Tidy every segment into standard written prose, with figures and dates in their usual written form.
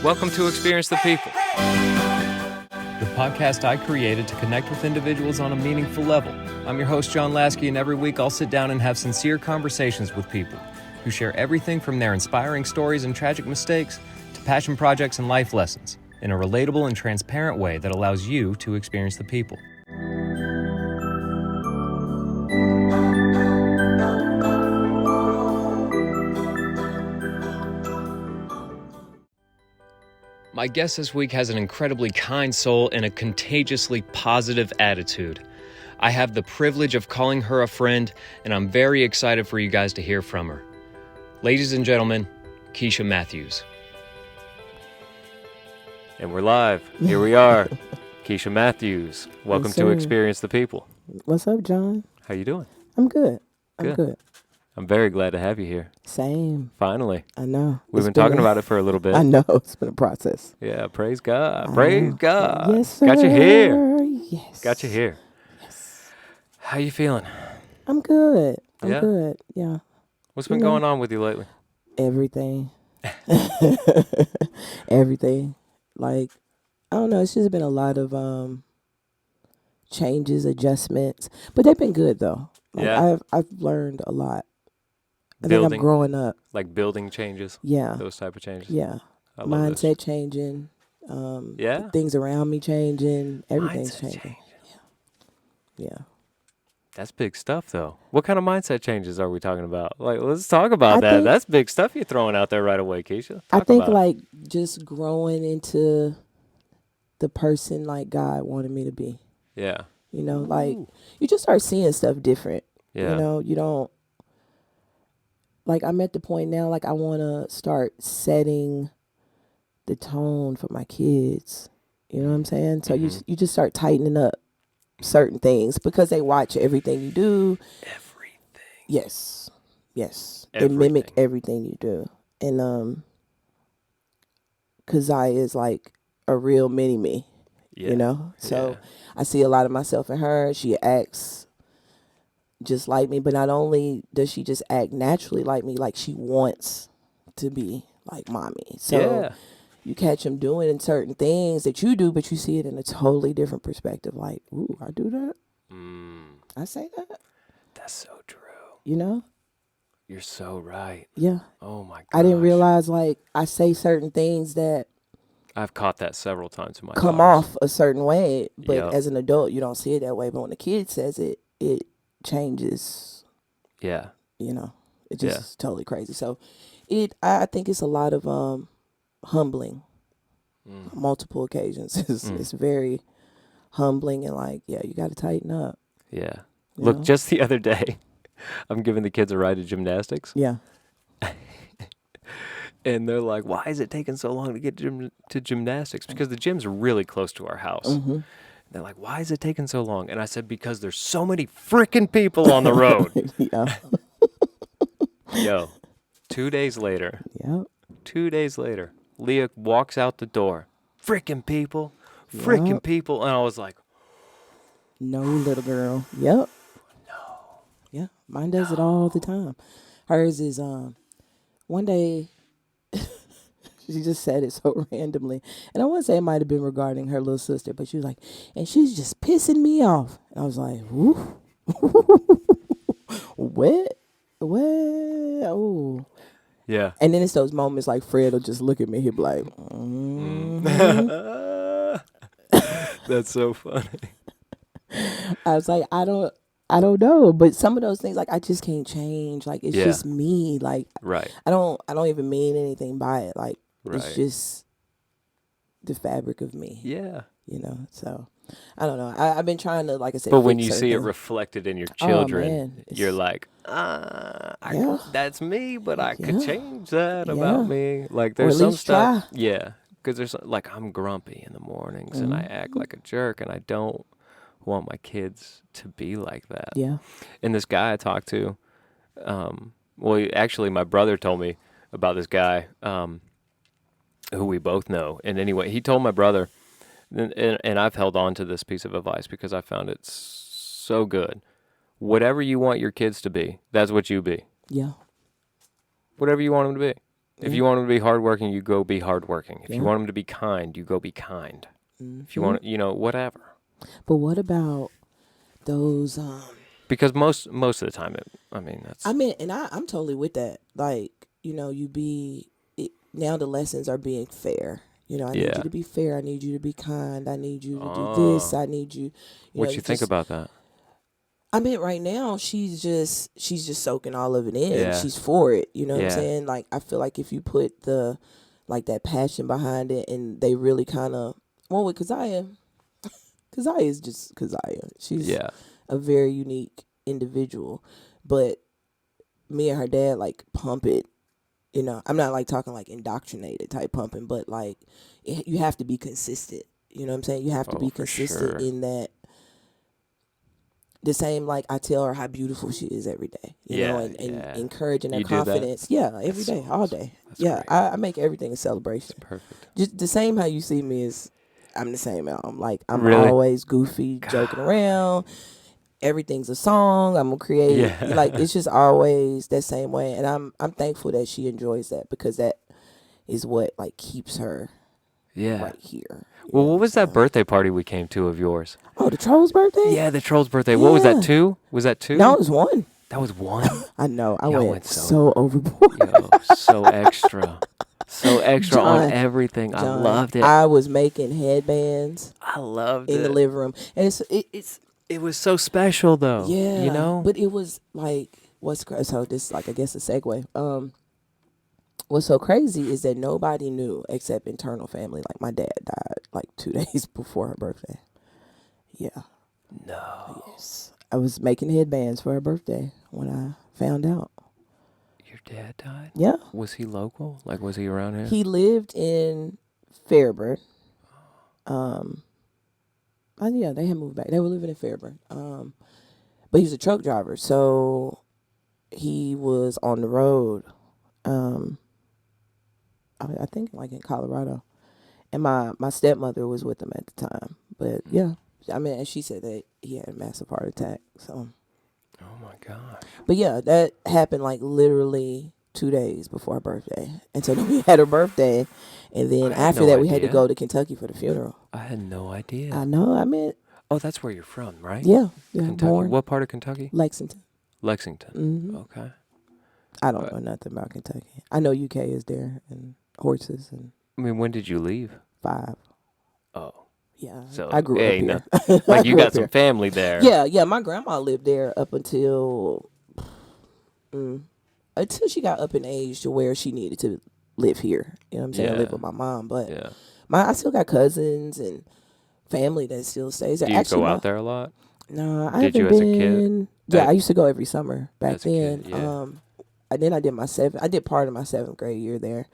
Welcome to Experience the People, the podcast I created to connect with individuals on a meaningful level. I'm your host, John Lasky, and every week I'll sit down and have sincere conversations with people who share everything from their inspiring stories and tragic mistakes to passion projects and life lessons in a relatable and transparent way that allows you to experience the people. My guest this week has an incredibly kind soul and a contagiously positive attitude. I have the privilege of calling her a friend, and I'm very excited for you guys to hear from her. Ladies and gentlemen, Keisha Matthews. And we're live. Here we are. Keisha Matthews. Welcome to Experience the People. What's up, John? How you doing? I'm good. I'm good. I'm very glad to have you here. Same. Finally. I know. We've been talking about it for a little bit. I know. It's been a process. Yeah, praise God. Praise God. Yes, sir. Got you here. Yes. Got you here. Yes. How you feeling? I'm good. I'm Yeah? good. Yeah. What's been going on with you lately? Everything. Everything. Like, I don't know. It's just been a lot of changes, adjustments. But they've been good, though. Like, Yeah. I've learned a lot. I Building, think I'm growing up. like building changes. Yeah. Those type of changes. Yeah. I love this. Mindset changing. Yeah. Things around me changing. Everything's Mindset changing. Yeah. That's big stuff, though. What kind of mindset changes are we talking about? Like, let's talk about that. think- That's big stuff you're throwing out there right away, Keisha. I Talk think about it. like just growing into the person like God wanted me to be. Yeah. You know, like you just start seeing stuff different. Yeah. You know, you don't like I'm at the point now like I want to start setting the tone for my kids. You know what I'm saying? So you just start tightening up certain things because they watch everything you do. Everything. Yes. Yes. Everything. They mimic everything you do. And Kazai is like a real mini me. Yeah. You know? So Yeah. I see a lot of myself in her. She acts just like me, but not only does she just act naturally like me, like she wants to be like mommy. So you catch them doing certain things that you do, but you see it in a totally different perspective. Like, ooh, I do that? I say that? That's so true. You know? You're so right. Yeah. Oh, my God. I didn't realize, like, I say certain things that I've caught that several times in my come daughters. off a certain way, but Yep. as an adult, you don't see it that way. But when the kid says it, it changes, Yeah. you know? It's just totally crazy. So I think it's a lot of humbling. Multiple occasions. It's very humbling and like, yeah, you got to tighten up. Yeah. You Look, know? just the other day, I'm giving the kids a ride to gymnastics. Yeah. And they're like, why is it taking so long to get to gymnastics? Because the gym's really close to our house. Mm-hmm. They're like, why is it taking so long? And I said, because there's so many freaking people on the road. Yeah. Yo, 2 days later, Yeah. 2 days later, Leah walks out the door. Freaking people. Freaking Yep. people. And I was like, No, little girl. Yep. No. Yeah. Mine does it all the time. Hers is one day she just said it so randomly. And I want to say it might have been regarding her little sister, but she was like, and she's just pissing me off. And I was like, whoo. What? Oh. yeah. And then it's those moments like Fred will just look at me. He'll be like, That's so funny. I was like, I don't know. But some of those things, like, I just can't change. Like, it's just me. Like, Right. I don't even mean anything by it. Like, Right. it's just the fabric of me. Yeah. You know? So, I don't know. I've been trying to, like I said, But when fix you certain see it things. reflected in your Oh, children, man, you're it's- like, Yeah. that's me, but I could Yeah. change that Yeah. about me. Like, Or there's at some least stuff. try. Yeah. Because there's, like, I'm grumpy in the mornings and I act like a jerk, and I don't want my kids to be like that. Yeah. And this guy I talked to, actually, my brother told me about this guy who we both know. And anyway, he told my brother, and I've held on to this piece of advice because I found it so good. Whatever you want your kids to be, that's what you be. Yeah. Whatever you want them to be. If you want them to be hardworking, you go be hardworking. If you want them to be kind, you go be kind. If you want, whatever. But what about those? Because most of the time, that's. And I'm totally with that. Like, now the lessons are being fair. I need you to be fair. I need you to be kind. I need you to do this. I need you. What you think about that? Right now she's just soaking all of it in. Yeah. She's for it. You know what I'm saying? Like, I feel like if you put that passion behind it, and they really kind of, with Keziah is just Keziah. She's a very unique individual, but me and her dad pump it. I'm not talking indoctrinated type pumping, but you have to be consistent. You know what I'm saying? You have to be consistent in that. The same, I tell her how beautiful she is every day, and encouraging her confidence. Yeah, every day, all day. Yeah, I make everything a celebration. That's perfect. Just the same how you see me is, I'm the same. I'm really? Always goofy, joking around. Everything's a song. I'm gonna create. Yeah. It's just always that same way, and I'm thankful that she enjoys that, because that is what keeps her right here. Well, what was that birthday party we came to of yours? Oh, the troll's birthday? Yeah, the troll's birthday. Yeah. What was that, 2? Was that 2? No, it was 1. That was 1? I know. I went so overboard. So extra. So extra on everything. John, I loved it. I was making headbands. I loved it. In the living room. And it was so special, though. Yeah. But it was so this I guess a segue. What's so crazy is that nobody knew except internal family. My dad died 2 days before her birthday. Yeah. No. Yes. I was making headbands for her birthday when I found out. Your dad died? Yeah. Was he local? Was he around here? He lived in Fairburn. They had moved back. They were living in Fairburn. But he was a truck driver, so he was on the road. I think in Colorado, and my stepmother was with him at the time. But and she said that he had a massive heart attack. So, oh my God. But that happened literally 2 days before her birthday, and so then we had her birthday, and then after that we had to go to Kentucky for the funeral. I had no idea. I know. Oh, that's where you're from, right? Yeah. Kentucky. Born. What part of Kentucky? Lexington. Mm-hmm. Okay. I don't know nothing about Kentucky. I know UK is there, and horses, and. When did you leave? 5. Oh. Yeah. So I grew up here. You got some family there. Yeah. My grandma lived there up until she got up in age to where she needed to live here. You know what I'm saying? Live with my mom, but I still got cousins and family that still stays there. Do you go out there a lot? No, I did haven't you been. As a kid? Yeah, I used to go every summer back then. Kid, yeah. And then I did part of my 7th grade year there,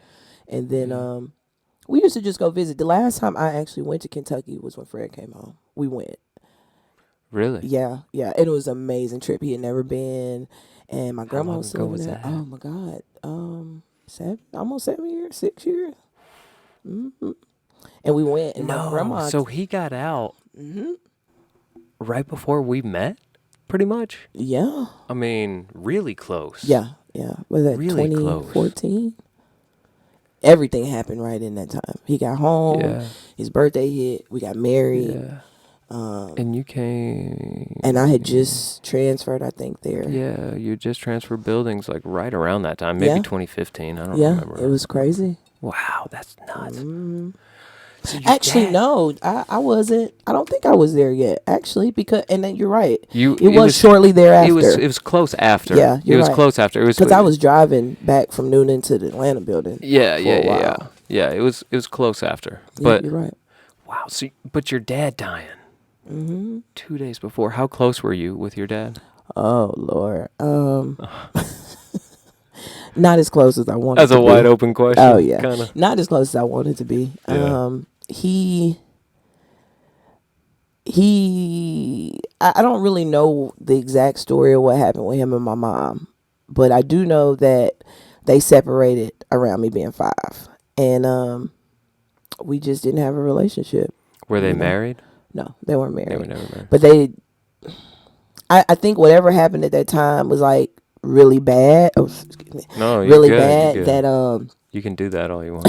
and then we used to just go visit. The last time I actually went to Kentucky was when Fred came home. We went. Really? Yeah. And it was an amazing trip. He had never been, and my grandma was still living there. Oh my God, almost 7 years, 6 years. Mm-hmm. And we went, and my grandma. So he got out right before we met, pretty much. Yeah. Really close. Yeah. Was that really 2014? Everything happened right in that time. He got home. Yeah. His birthday hit. We got married. Yeah. And you came. And I had just transferred, I think, there. Yeah, you just transferred buildings right around that time, maybe 2015. I don't remember. Yeah, it was crazy. Wow, that's nuts. Mm-hmm. So actually, no, I wasn't. I don't think I was there yet, actually, because, and then you're right. It was shortly thereafter. It was close after. Yeah, it was right. close after. It was because I was driving back from Noonan to the Atlanta building. Yeah. Yeah, it was close after. But you're right. Wow. So, but your dad dying. 2 days before. How close were you with your dad? Oh Lord. Not as close as I wanted. That's a wide open question. Oh yeah, kinda. Not as close as I wanted to be. Yeah. I don't really know the exact story of what happened with him and my mom, but I do know that they separated around me being 5, and we just didn't have a relationship. Were they married? No, they weren't married. They were never married. But I think whatever happened at that time was really bad. Oh, excuse me. No, really bad that You can do that all you want.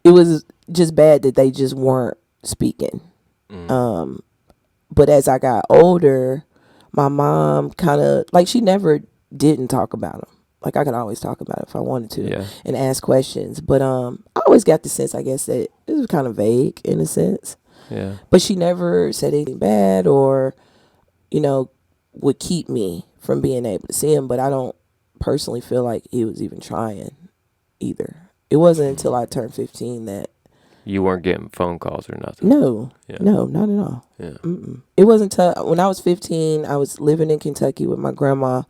It was just bad that they just weren't speaking. But as I got older, my mom kind of, like, she never didn't talk about them. Like, I could always talk about it if I wanted to and ask questions. But I always got the sense, I guess, that it was kind of vague in a sense. Yeah. But she never said anything bad or, would keep me from being able to see him. But I don't personally feel like he was even trying either. It wasn't until I turned 15 that. You weren't getting phone calls or nothing? No, no, not at all. Yeah. It wasn't until when I was 15, I was living in Kentucky with my grandma,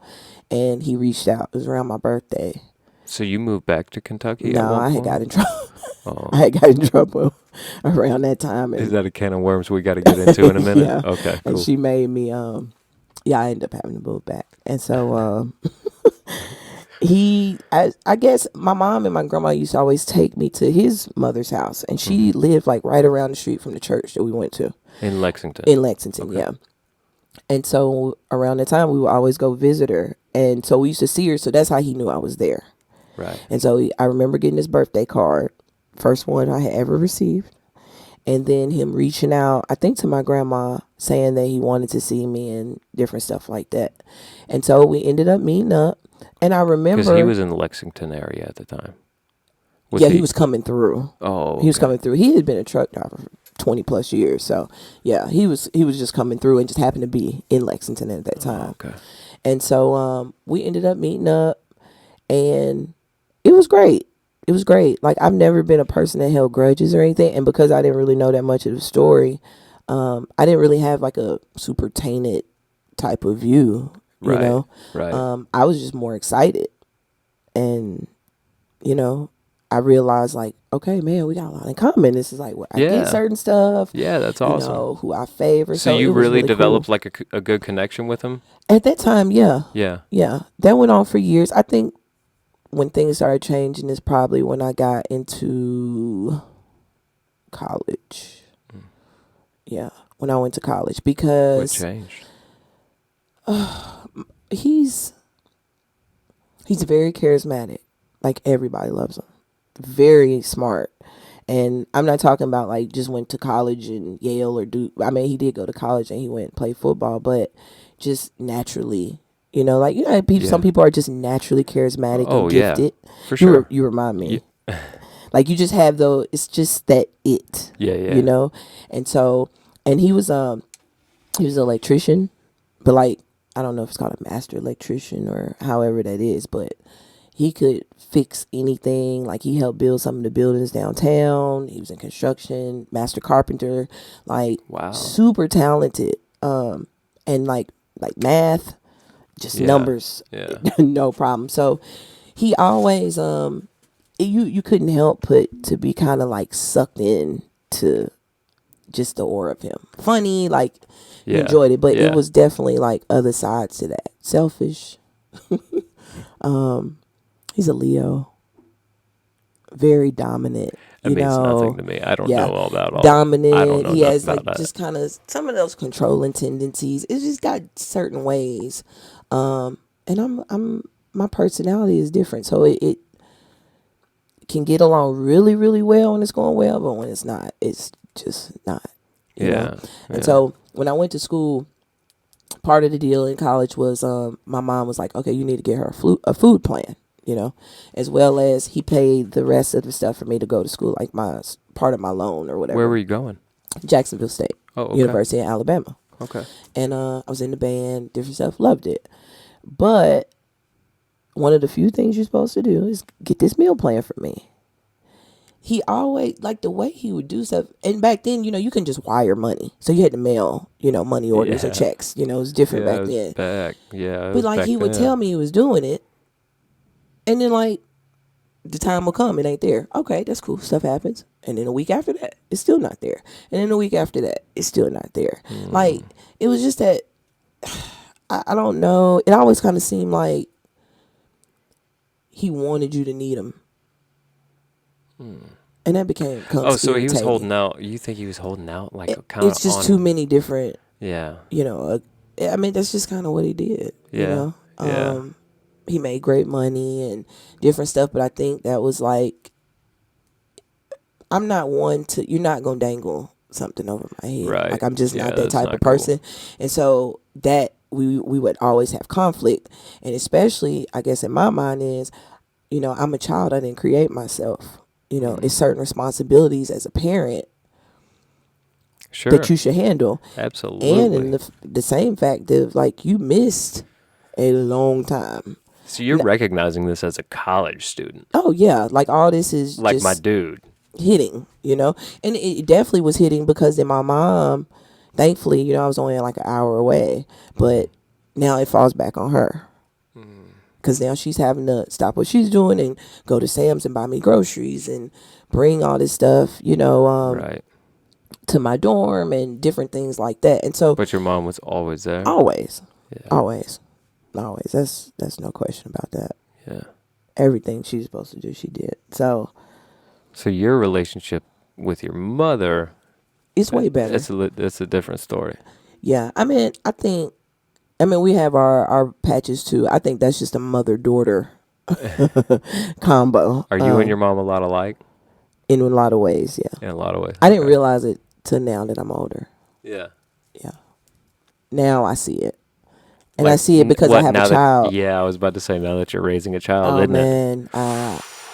and he reached out. It was around my birthday. So you moved back to Kentucky? No, I had got in trouble. Oh. I had got in trouble around that time. Is that a can of worms we got to get into in a minute? Yeah. Okay, cool. And she made me, I ended up having to move back. And so, I guess my mom and my grandma used to always take me to his mother's house, and she lived like right around the street from the church that we went to. In Lexington? In Lexington, okay. Yeah. And so around that time, we would always go visit her. And so we used to see her, so that's how he knew I was there. Right. And so I remember getting his birthday card, first one I had ever received. And then him reaching out, I think, to my grandma, saying that he wanted to see me and different stuff like that. And so we ended up meeting up. And I remember... Because he was in the Lexington area at the time. He was coming through. Oh, okay. He was coming through. He had been a truck driver for 20 plus years. So, yeah, he was just coming through and just happened to be in Lexington at that time. Oh, okay. And so we ended up meeting up, and it was great. It was great. Like, I've never been a person that held grudges or anything. And because I didn't really know that much of the story, I didn't really have like a super tainted type of view, you know? Right. I was just more excited. And, I realized, like, okay, man, we got a lot in common. This is like where I get certain stuff. Yeah, that's awesome. Who I favor. So you really developed cool. like a good connection with him? At that time, yeah. Yeah. Yeah. That went on for years. I think when things started changing is probably when I got into college. Yeah, when I went to college, because what changed? He's very charismatic. Like, everybody loves him. Very smart. And I'm not talking about like just went to college in Yale or Duke. I mean, he did go to college and he went and played football, but just naturally, some people are just naturally charismatic and gifted. Yeah, for sure. You remind me. Yeah. Like, you just have it's just that it. Yeah. And so, and he was an electrician, but like, I don't know if it's called a master electrician or however that is, but he could fix anything. Like, he helped build some of the buildings downtown. He was in construction, master carpenter, like, wow, super talented. And like math, just numbers, no problem. So he always, you couldn't help but to be kind of like sucked in to just the aura of him. Funny, like, you enjoyed it, but it was definitely like other sides to that. Selfish. He's a Leo. Very dominant. It means nothing to me. I don't know all about all. Dominant. I don't know he has about like just kind of some of those controlling tendencies. It's just got certain ways. And I'm my personality is different, so it can get along really, really well when it's going well, but when it's not, it's just not. You know? And so when I went to school, part of the deal in college was my mom was like, okay, you need to get her a food plan, as well as he paid the rest of the stuff for me to go to school, like my part of my loan or whatever. Where were you going? Jacksonville State. University in Alabama. Okay. And I was in the band, different stuff, loved it. But one of the few things you're supposed to do is get this meal plan for me. He always, like, the way he would do stuff, and back then, you can just wire money. So you had to mail, money orders or checks. It was different back then. But like, he would tell me he was doing it, and then, like, the time will come, it ain't there. Okay, that's cool. Stuff happens. And then a week after that, it's still not there. And then a week after that, it's still not there. Like, it was just that, I don't know. It always kind of seemed like he wanted you to need him. And that became so he was holding out. You think he was holding out? Like, kind of. It's just too many different. Yeah. I mean, that's just kind of what he did. Yeah. he made great money and different stuff, but I think that was like, I'm not one to, you're not going to dangle something over my head. Right. Like, I'm just not that type of person. Cool. And so that we would always have conflict. And especially, I guess in my mind is, you know, I'm a child. I didn't create myself. You know, it's certain responsibilities as a parent that you should handle. Absolutely. And in the same fact that, like, you missed a long time. So you're recognizing this as a college student. Oh, yeah. Like, all this is like just my dude. Hitting, you know. And it definitely was hitting because then my mom, thankfully, you know, I was only like an hour away. But now it falls back on her. Because now she's having to stop what she's doing and go to Sam's and buy me groceries and bring all this stuff, you know, right. to my dorm and different things like that. And so, but your mom was always there. Always, always. That's no question about that. Yeah, everything she's supposed to do, she did. So your relationship with your mother, it's way better. It's a different story. Yeah, I mean, we have our patches too. I think that's just a mother-daughter combo. Are you and your mom a lot alike? In a lot of ways, yeah. In a lot of ways. I didn't realize it till now that I'm older. Yeah. Yeah. Now I see it. And like, I see it because I have a child. I was about to say, now that you're raising a child, isn't it?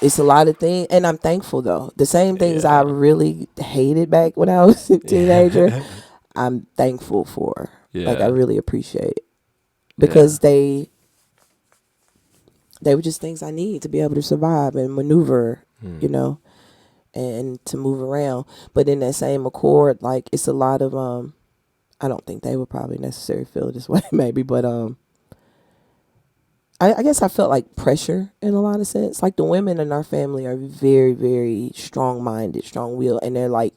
It's a lot of things. And I'm thankful, though. The same things I really hated back when I was a teenager, I'm thankful for. Yeah. Like, I really appreciate it. Because they were just things I need to be able to survive and maneuver, you know, and to move around. But in that same accord, like, it's a lot of, I don't think they would probably necessarily feel this way, maybe, but I guess I felt like pressure in a lot of sense. Like, the women in our family are very, very strong-minded, strong-willed, and they're like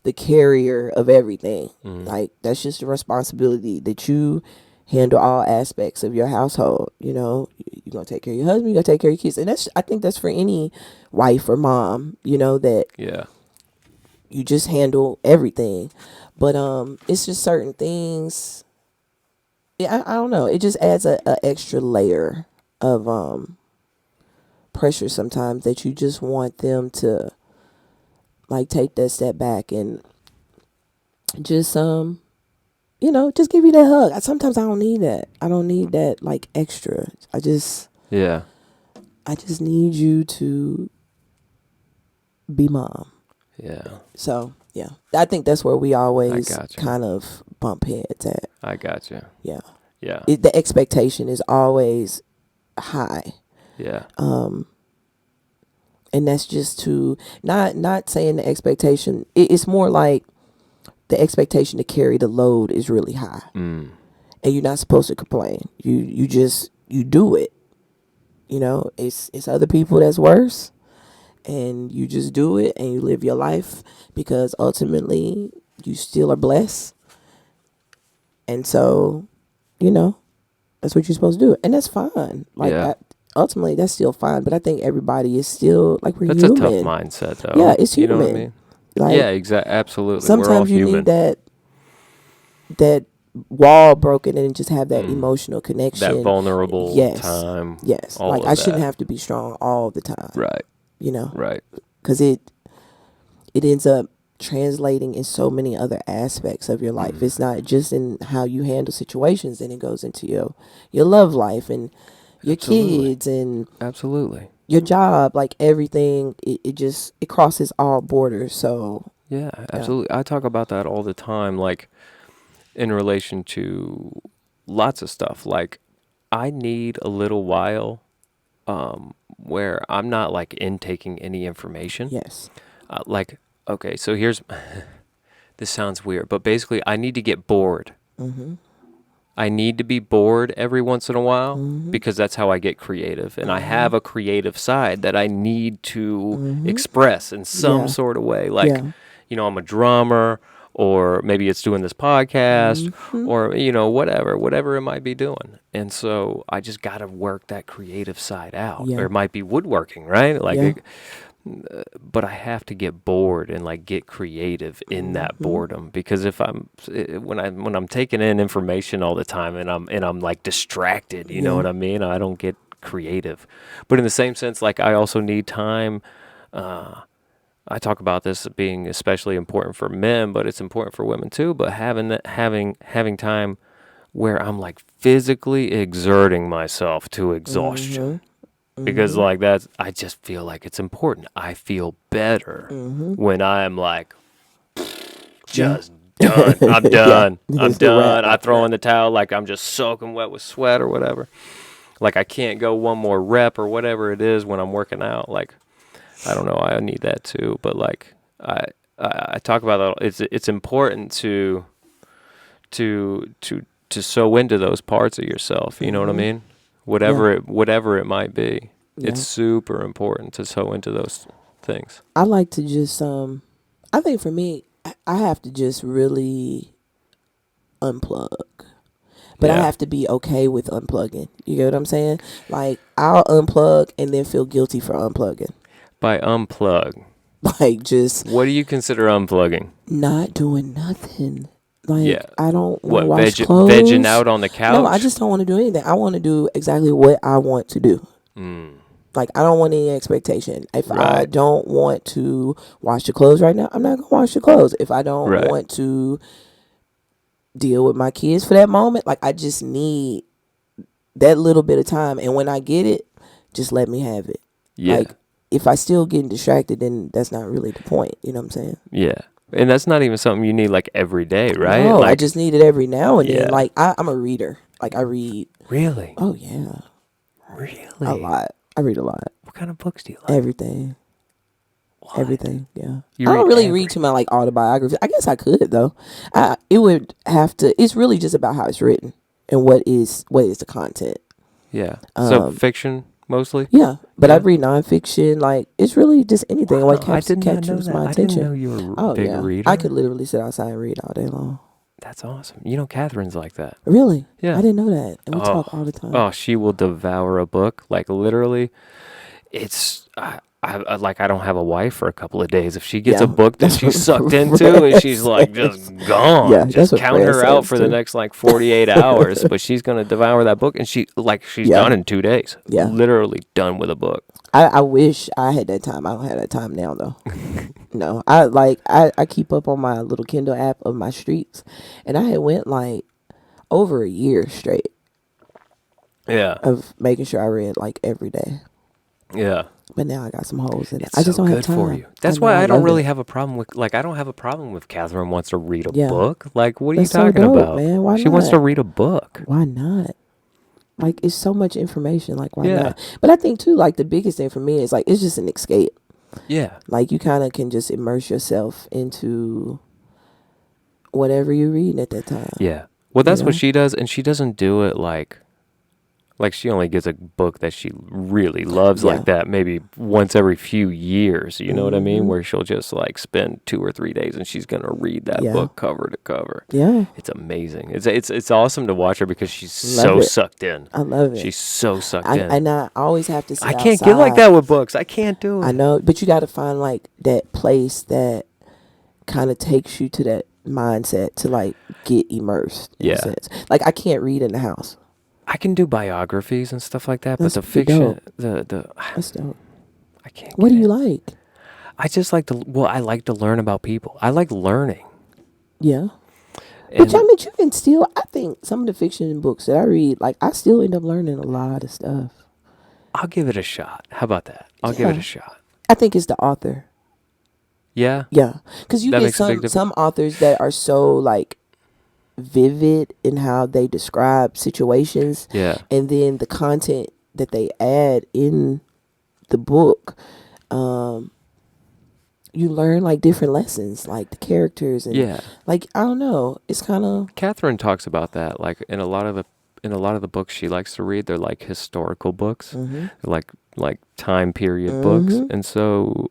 the carrier of everything. Like, that's just a responsibility that you handle all aspects of your household. You know, you're going to take care of your husband, you're going to take care of your kids. And I think that's for any wife or mom, you know, that you just handle everything. But it's just certain things. Yeah, I don't know. It just adds a extra layer of pressure sometimes that you just want them to, like, take that step back and just you know, just give you that hug. Sometimes I don't need that. I don't need that, like, extra. I just need you to be mom. Yeah. So, yeah. I think that's where we always kind of bump heads at. I got you. Yeah. Yeah. The expectation is always high. Yeah. And that's just to, not saying the expectation, it's more like the expectation to carry the load is really high. And you're not supposed to complain. You do it. You know, it's other people that's worse. And you just do it and you live your life because ultimately you still are blessed. And so, you know, that's what you're supposed to do. And that's fine. Like, ultimately, that's still fine. But I think everybody is still, like, we're human. That's a tough mindset, though. Yeah, it's human. You know what I mean? Like, yeah, exactly. Absolutely. Sometimes you need that wall broken and just have that emotional connection. That vulnerable time. Yes. Like, I shouldn't have to be strong all the time. Right. You know? Right. Because it ends up translating in so many other aspects of your life. It's not just in how you handle situations, and it goes into your love life and your kids and your job, like everything. It crosses all borders. So yeah, absolutely. I talk about that all the time, like in relation to lots of stuff. Like, I need a little while where I'm not like intaking any information. Yes. Like, okay, so here's, this sounds weird, but basically I need to get bored. I need to be bored every once in a while because that's how I get creative. And I have a creative side that I need to express in some sort of way. Like, you know, I'm a drummer, or maybe it's doing this podcast, or, you know, whatever it might be doing. And so I just got to work that creative side out. Or it might be woodworking, right? Like, but I have to get bored and like get creative in that boredom, because if when I'm taking in information all the time and I'm like distracted, you know what I mean? I don't get creative. But in the same sense, like I also need time. I talk about this being especially important for men, but it's important for women too. But having time where I'm like physically exerting myself to exhaustion, because like I just feel like it's important. I feel better when I'm like just done. I'm done. I'm done. I throw in the towel, like I'm just soaking wet with sweat or whatever. Like I can't go one more rep or whatever it is when I'm working out. Like I don't know. I need that too. But like I talk about that. It's important to sow into those parts of yourself. You know what I mean? Whatever it might be. Yeah. It's super important to sow into those things. I like to just I think for me, I have to just really unplug. But I have to be okay with unplugging. You get what I'm saying? Like, I'll unplug and then feel guilty for unplugging. By unplug? Like, just... What do you consider unplugging? Not doing nothing. Like, I don't want to wash clothes. Vegging out on the couch? No, I just don't want to do anything. I want to do exactly what I want to do. Like, I don't want any expectation. If I don't want to wash the clothes right now, I'm not going to wash the clothes. If I don't want to deal with my kids for that moment, like, I just need that little bit of time. And when I get it, just let me have it. Yeah. Like, if I still getting distracted, then that's not really the point. You know what I'm saying? Yeah. And that's not even something you need, like, every day, right? No, like, I just need it every now and then. Like, I'm a reader. Like, I read. Really? Oh, yeah. Really? A lot. I read a lot. What kind of books do you like? Everything. What? Everything, yeah. I don't really read too much, like, autobiography. I guess I could, though. It would have to... It's really just about how it's written and what is the content. Yeah. So, fiction... Mostly? Yeah. But I read nonfiction. Like, it's really just anything. Wow, what catches my attention. I didn't know you were a big reader. I could literally sit outside and read all day long. That's awesome. You know, Catherine's like that. Really? Yeah. I didn't know that. And we talk all the time. Oh, she will devour a book. Like, literally, it's... I don't have a wife for a couple of days. If she gets a book that she's sucked into and she's like just gone, just count her out for the next like 48 hours. But she's gonna devour that book, and she's done in 2 days. Yeah, literally done with a book. I wish I had that time. I don't have that time now though. No, I keep up on my little Kindle app of my streaks, and I had went like over a year straight. Yeah, of making sure I read like every day. Yeah. But now I got some holes in it. I just don't have time for you. That's why I don't really have a problem with, like, I don't have a problem with Catherine wants to read a book. Like, what are you talking about? Man. Why she wants to read a book. Why not? Like, it's so much information. Like, why not? But I think, too, like, the biggest thing for me is, like, it's just an escape. Yeah. Like, you kind of can just immerse yourself into whatever you're reading at that time. Yeah. Well, that's what she does, and she doesn't do it, like she only gets a book that she really loves like that maybe once every few years, you know what I mean? Where she'll just like spend 2 or 3 days and she's going to read that book cover to cover. Yeah. It's amazing. It's awesome to watch her because she's so sucked in. I love it. She's so sucked in. And I always have to sit I can't get like that with books. I can't do it. I know, but you got to find like that place that kind of takes you to that mindset to like get immersed in a sense. Like I can't read in the house. I can do biographies and stuff like that, but the fiction, that's dope. I can't. What do you like? I just like to. Well, I like to learn about people. I like learning. Yeah, but I mean, you can still. I think some of the fiction books that I read, like I still end up learning a lot of stuff. I'll give it a shot. How about that? I'll give it a shot. I think it's the author. Yeah. Yeah, because you get some authors that are so like vivid in how they describe situations, and then the content that they add in the book, you learn like different lessons, like the characters, and like I don't know, it's kind of. Catherine talks about that, like in a lot of the books she likes to read, they're like historical books, like time period books, and so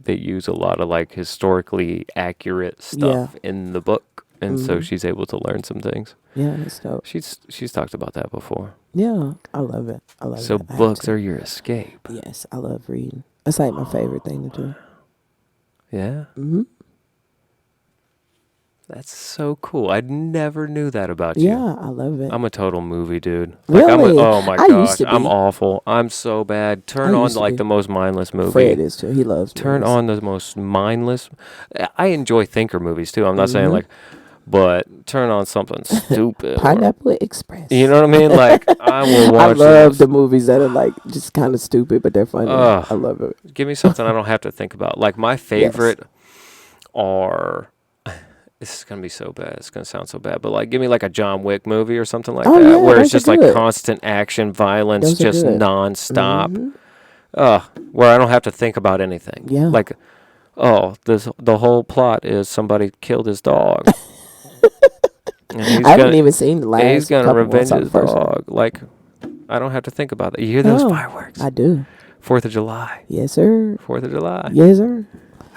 they use a lot of like historically accurate stuff in the book. And so she's able to learn some things. Yeah, that's dope. She's talked about that before. Yeah, I love it. So books are your escape. Yes, I love reading. That's like my favorite thing to do. Yeah? Mm-hmm. That's so cool. I never knew that about you. Yeah, I love it. I'm a total movie dude. Really? Oh my I used gosh, to be. I'm awful. I'm so bad. Turn on like the most mindless movie. Fred is too. He loves Turn movies. on the most mindless. I enjoy thinker movies too. I'm not saying like, but turn on something stupid. Pineapple Express. You know what I mean? Like I will watch. I love the movies that are like just kind of stupid, but they're funny. I love it. Give me something I don't have to think about. Like my favorite are. This is going to be so bad. It's going to sound so bad. But, like, give me, like, a John Wick movie or something like that. Yeah, where it's just, like, constant action, violence, just nonstop. Where I don't have to think about anything. Yeah. Like, the whole plot is somebody killed his dog. I haven't even seen the last He's going to revenge his dog. One. Like, I don't have to think about that. You hear those fireworks? I do. 4th of July. Yes, sir. 4th of July. Yes, sir.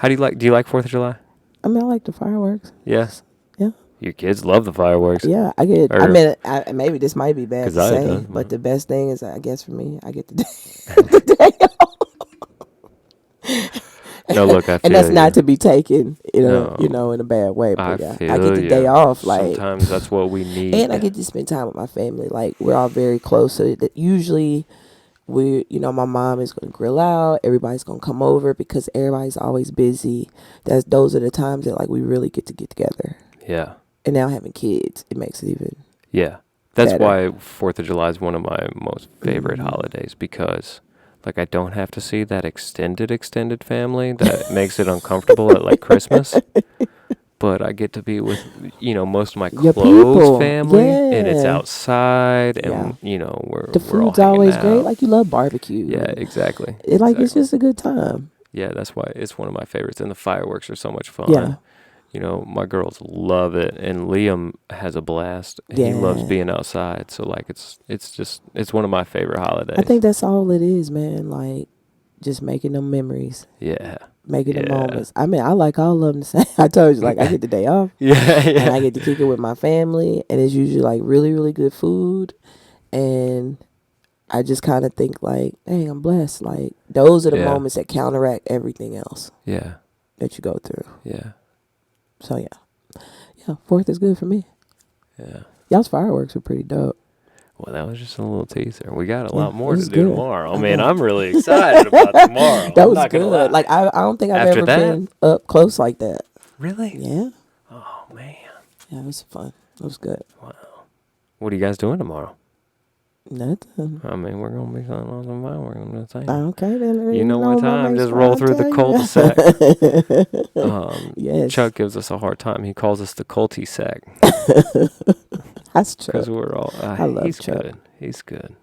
Do you like 4th of July? I mean, I like the fireworks. Yes. Yeah. Your kids love the fireworks. Yeah, I get. I mean, maybe this might be bad to say, but the best thing is, I guess for me, I get the day off. No, look, I feel and that's not to be taken, in a bad way. But I get the day off. Like sometimes that's what we need, and I get to spend time with my family. Like we're all very close, so that usually my mom is going to grill out. Everybody's going to come over because everybody's always busy. Those are the times that like we really get together. Yeah. And now having kids, it makes it even. Yeah. That's better. why 4th of July is one of my most favorite holidays because like I don't have to see that extended family that makes it uncomfortable at like Christmas. But I get to be with, most of my close family, and it's outside, and we're the food's all always out. great. Like you love barbecue. Yeah, exactly. It's just a good time. Yeah, that's why it's one of my favorites, and the fireworks are so much fun. Yeah. My girls love it, and Liam has a blast. Yeah. He loves being outside, so like it's one of my favorite holidays. I think that's all it is, man. Like just making them memories. Yeah. Making the moments. I mean, I like all of them the same. I told you, like, I get the day off. Yeah. And I get to kick it with my family. And it's usually, like, really, really good food. And I just kind of think, like, dang, I'm blessed. Like, those are the moments that counteract everything else. Yeah. That you go through. Yeah. So, yeah. Yeah, 4th is good for me. Yeah. Y'all's fireworks are pretty dope. Well, that was just a little teaser. We got a lot more to do tomorrow. I mean, I'm really excited about tomorrow. That was good. Like, I don't think I've ever been up close like that. Really? Yeah. Oh, man. Yeah, it was fun. It was good. Wow. What are you guys doing tomorrow? Nothing. I mean, we're going to be something on tomorrow. We're going to say. Okay, then. You know what time? Just roll through the cul-de-sac. Yes. Chuck gives us a hard time. He calls us the cul-de-sac. That's Chuck. Because we're all. I love he's Chuck. Good. He's good.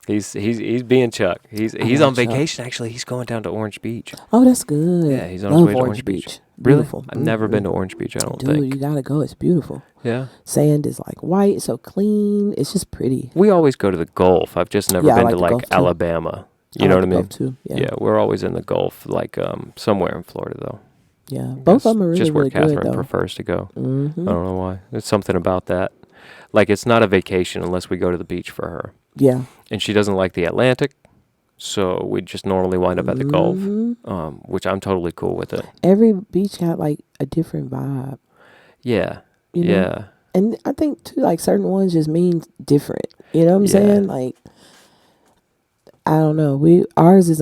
He's being Chuck. He's on vacation. Actually, he's going down to Orange Beach. Oh, that's good. Yeah, he's on his way to Orange Beach. Really? Beautiful. I've never been to Orange Beach. I don't think. Dude, you gotta go. It's beautiful. Yeah. Sand is like white, so clean. It's just pretty. We always go to the Gulf. I've just never been to like Alabama. You know what I mean? Too. Yeah, we're always in the Gulf, like somewhere in Florida though. Yeah, both of them are really, just where really Catherine good, prefers to go. Mm-hmm. I don't know why. There's something about that. Like it's not a vacation unless we go to the beach for her. Yeah. And she doesn't like the Atlantic, so we just normally wind up at the Gulf, which I'm totally cool with it. Every beach had like a different vibe. Yeah. You know? Yeah. And I think too, like certain ones just mean different. You know what I'm saying? Like, I don't know. Ours is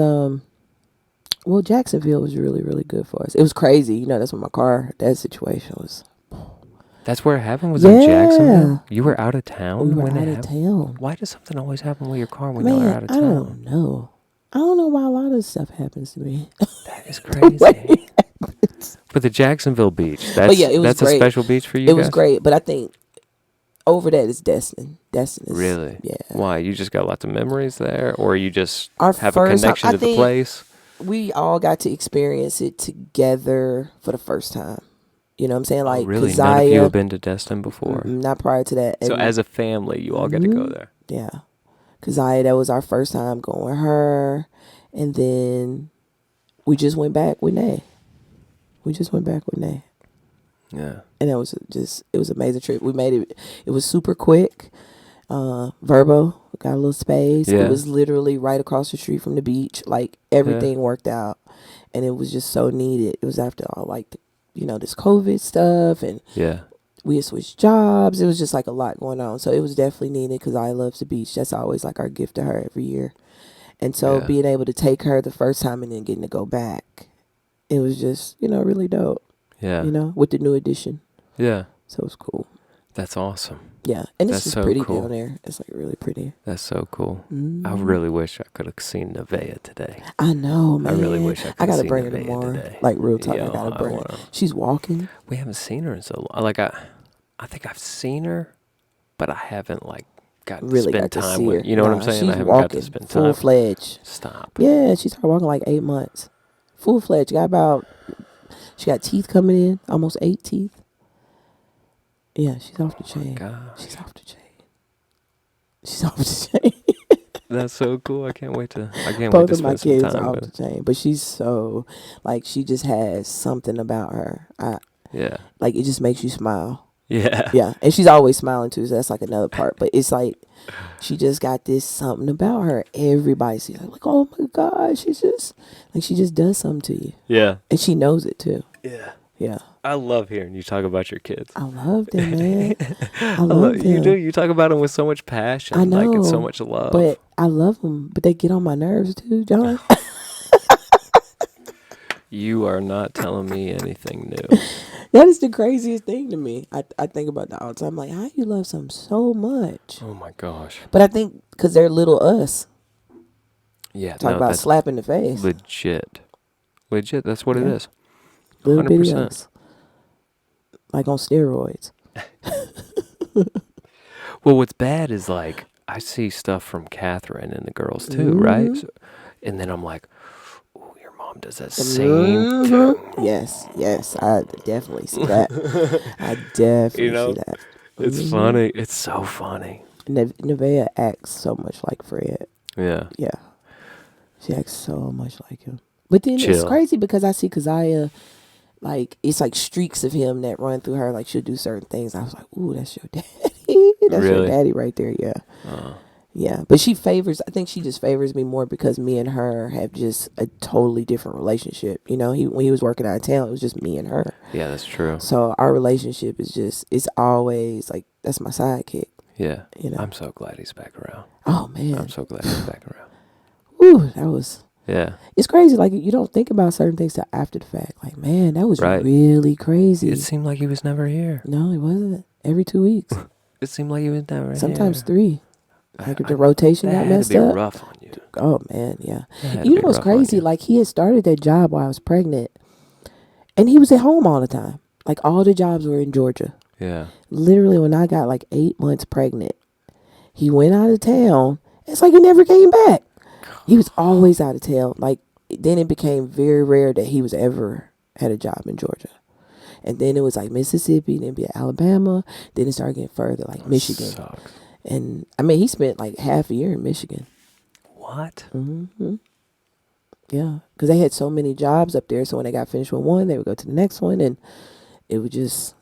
well, Jacksonville was really, really good for us. It was crazy. You know, that's when that situation was. That's where it happened? Was in Jacksonville? You were out of town? We were out of town. Why does something always happen with your car when you're out of town? I don't know. I don't know why a lot of stuff happens to me. That is crazy. But the Jacksonville beach, it was that's great. A special beach for you guys? It was great, but I think over that is Destin. Destin is... Really? Yeah. Why? You just got lots of memories there? Or you just have a connection to the place? We all got to experience it together for the first time. You know what I'm saying? Like, really? Keziah, None of you have been to Destin before? Not prior to that. So as a family, you all get to go there? Yeah. Keziah, that was our first time going with her. And then we just went back with Nay. Yeah. And it was an amazing trip. We made it. It was super quick. Verbo got a little space. Yeah. It was literally right across the street from the beach. Like everything worked out. And it was just so needed. It was after all like this COVID stuff, and we had switched jobs. It was just like a lot going on. So it was definitely needed because I loves the beach. That's always like our gift to her every year. And so being able to take her the first time and then getting to go back, it was just, really dope. Yeah. With the new addition. Yeah. So it was cool. That's awesome. Yeah. And it's just so pretty cool. down there. It's like really pretty. That's so cool. Mm-hmm. I really wish I could have seen Nevaeh today. I know, man. I really wish I could have seen bring her Nevaeh tomorrow. today. Like real talk, I gotta bring her. She's walking. We haven't seen her in so long. Like I think I've seen her, but I haven't gotten really to spend got to time see with her. You know what I'm saying? She's I haven't walking got to spend time. full-fledged. Stop. Yeah, she started walking like 8 months. Full-fledged. She got teeth coming in, almost 8 teeth. Yeah, she's off the chain. She's off the chain. She's off the chain. That's so cool. I can't wait to Both of spend my some kids time are off the chain. But she's so, she just has something about her. Yeah. It just makes you smile. Yeah. Yeah. And she's always smiling too, so that's another part. But it's she just got this something about her. Everybody sees her oh my God, she's just, she just does something to you. Yeah. And she knows it too. Yeah. Yeah. I love hearing you talk about your kids. I love them, man. I love them. You do. You talk about them with so much passion. I know. And so much love. But I love them. But they get on my nerves too, John. You are not telling me anything new. That is the craziest thing to me. I think about that all the time. How you love something so much? Oh my gosh. But I think because they're little us. Yeah. Talk about slap in the face. Legit. That's what it is. Little 100%. bitty us. On steroids. Well, what's bad is I see stuff from Catherine and the girls too, right? So, and then I'm like, oh, your mom does that same thing. Yes, I definitely see that. I definitely see that. It's funny. It's so funny. Nevaeh acts so much like Fred. Yeah. Yeah. She acts so much like him. But then it's crazy because I see Keziah, it's streaks of him that run through her. She'll do certain things. I was like, ooh, that's your daddy. That's your daddy right there. Yeah. Yeah. But I think she just favors me more because me and her have just a totally different relationship. When he was working out of town, it was just me and her. Yeah, that's true. So our relationship is it's always that's my sidekick. Yeah. I'm so glad he's back around. Oh, man. I'm so glad he's back around. Ooh, that was... Yeah. It's crazy. You don't think about certain things till after the fact. Man, that was really crazy. It seemed like he was never here. No, it wasn't. Every 2 weeks. It seemed like he was never Sometimes here. 3. The rotation got messed up. That had to be rough on you. Oh, man, yeah. You know what's crazy? He had started that job while I was pregnant. And he was at home all the time. All the jobs were in Georgia. Yeah. Literally, when I got 8 months pregnant, he went out of town. It's he never came back. He was always out of town. Then it became very rare that he was ever had a job in Georgia. And then it was Mississippi, then be Alabama. Then it started getting further, Michigan. Sucks. And he spent half a year in Michigan. What? Mm-hmm. Yeah, because they had so many jobs up there. So when they got finished with one, they would go to the next one, and it would just